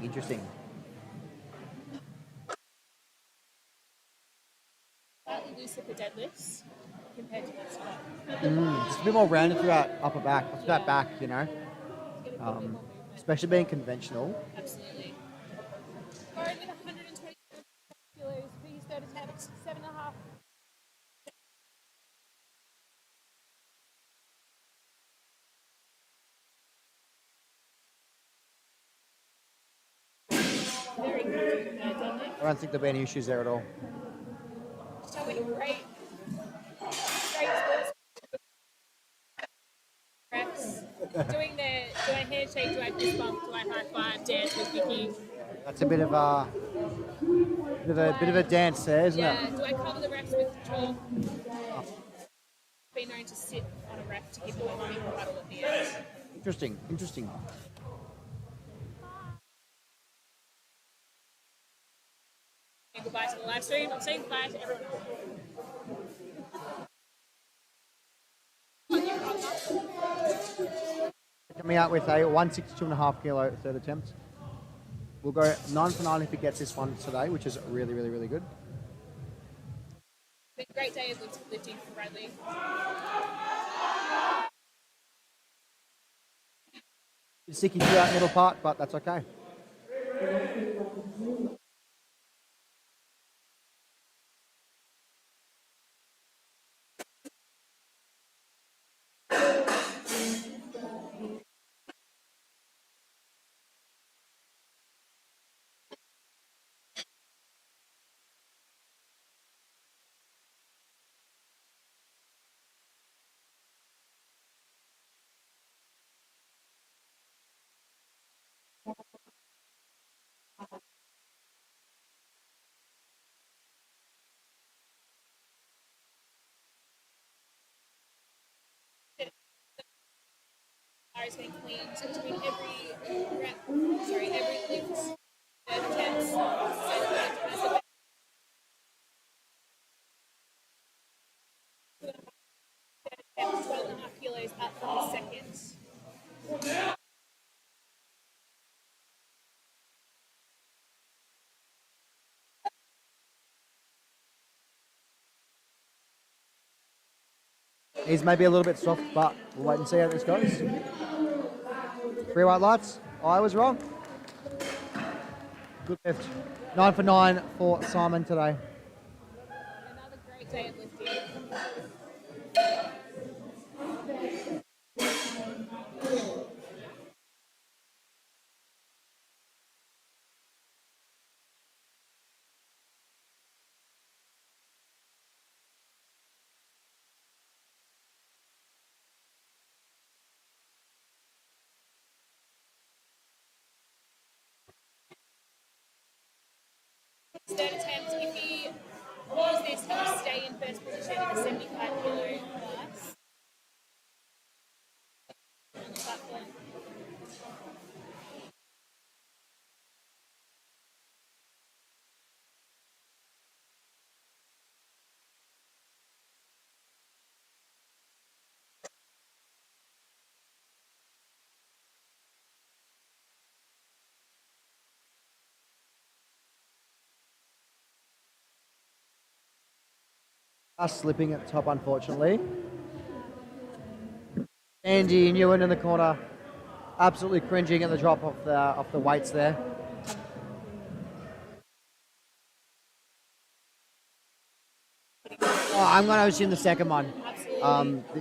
Slightly looser for deadlifts compared to my squat. Just a bit more rounded throughout upper back, that back, you know, Get a bit more movement. especially being conventional. Absolutely. Goran with 120 kilos for his third attempt, 7.5. Very good deadlift. I don't think there'll be any issues there at all. Showing great sports reps. Doing do I handshake, do I fist bump, do I high five, dance with Vicky? That's a bit of a dance there, isn't Yeah, it? do I cover the reps with chalk? Been known to sit on a rep to give them a big puddle at the end. Interesting. And goodbye to the live stream. I'm saying goodbye to everyone. Coming out with a 162.5 kilo third attempt. We'll go 9 for 9 if he gets this one today, which is really good. Been a great day of lifting for Bradley. Sticky throughout middle part, but that's okay. Has been cleaned between every rep, every lift, attempts. So 12.5 kilos up from the second. He's maybe a little bit soft, but we'll wait and see how this goes. 3 white lights. I was wrong. Good lift. 9 for 9 for Simon today. Another great day of lifting. His third attempt, if he pulls this, he will stay in first position in the 75 kilo class. On the platform. Slipping at the top, unfortunately. Andy Nguyen in the corner, absolutely cringing at the drop off the weights there. Oh, I'm going to assume the second one.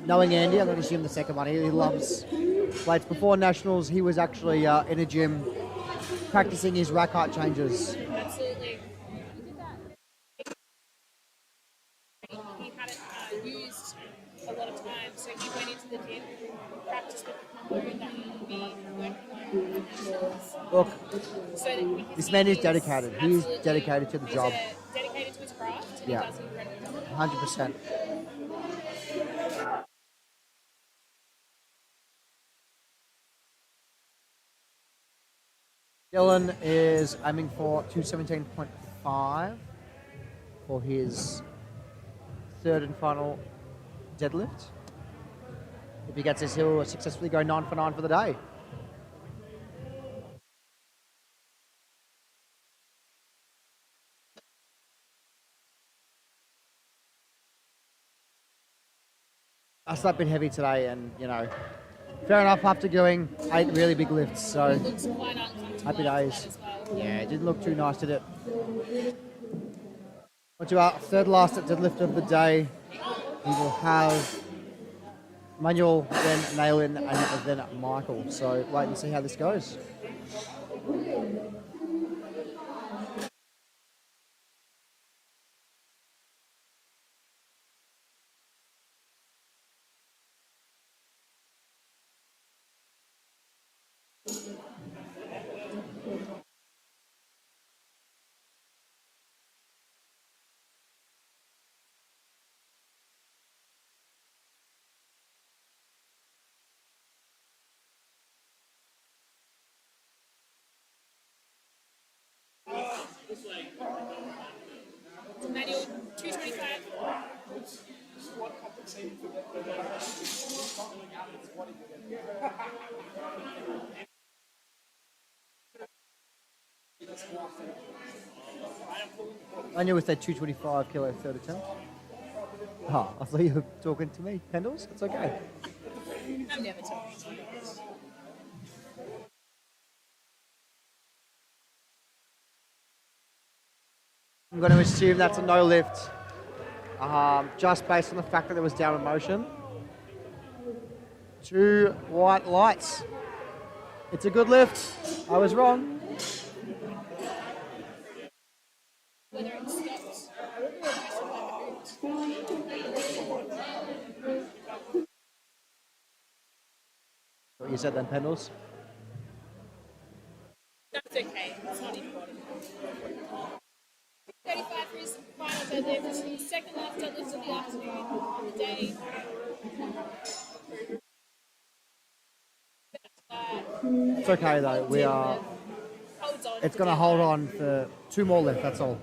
Knowing Andy, I'm going to assume the second one. He loves weights. Before Nationals, he was actually in a gym practicing his rack height changes. Absolutely. He hadn't used a lot of time, so he went into the gym, practiced with the combo that he would be working on. Look, So this man is dedicated. He is dedicated to the job. Dedicated to his craft, and Yeah. he does an incredible job. 100%. Dylan is aiming for 217.5 for his third and final deadlift. If he gets this, he'll successfully go 9 for 9 for the day. I slept been heavy today, and fair enough after doing 8 really big lifts. So Looks quite uncomfortable happy days. as well. Yeah, it didn't look too nice, did it? On to our third last deadlift of the day. We will have Emanuele, then Naylin, and then Michael. So wait and see how this goes. Manual 225. I knew with that 225 kilo third attempt. Oh, I thought you were talking to me. Pendles? It's okay. I'm never talking to you. I'm going to assume that's a no lift, just based on the fact that there was downward motion. 2 white lights. It's a good lift. I was wrong. Whether it stops. What you said then, Pendles? That's okay. It's not important. 35 for his final deadlift. His second last deadlift of the afternoon, of the day. It's okay though. We are. Holds on. It's going to hold on for 2 more left. That's all.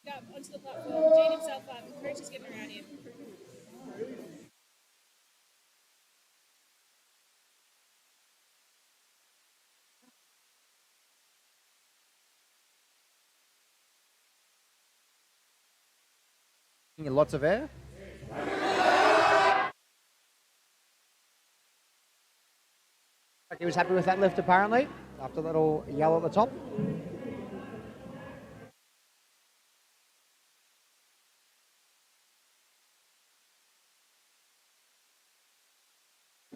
Up onto the platform. Jane himself up. Coach is getting around him. Lots of air. He was happy with that lift apparently, after that little yell at the top.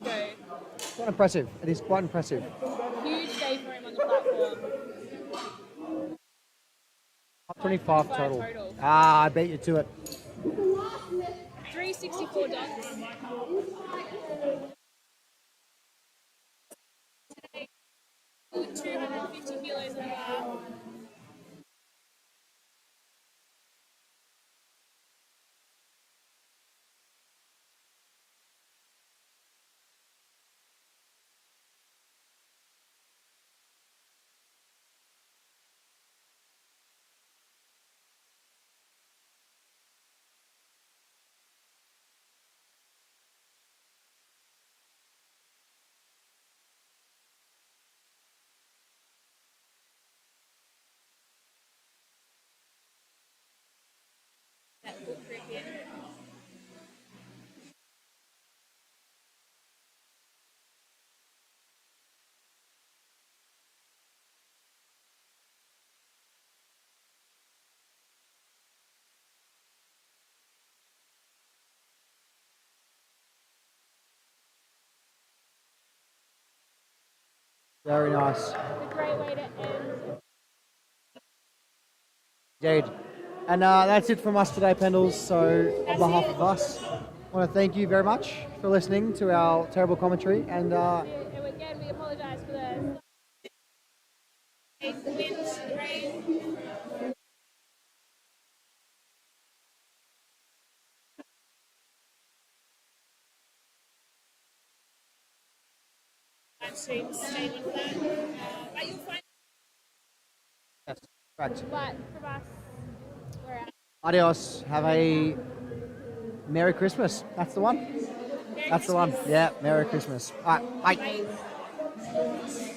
Go. Quite impressive. It is quite impressive. Huge day for him on the platform. Up 25 25 total. total. I beat you to it. 364 dots. Today, 250 kilos on the bar. Very nice. a great way to end. Indeed. And that's it from us today, Pendles. So on behalf of us, I want to thank you very much for listening to our terrible commentary. And Again, we apologise for the wind, rain. Live streams staying on that. But you'll find. yes, correct. But from us, we're out. Adios. Have a Merry Christmas. That's the one. Merry That's the one. Christmas. Yeah, Merry Christmas. All right, bye. Bye.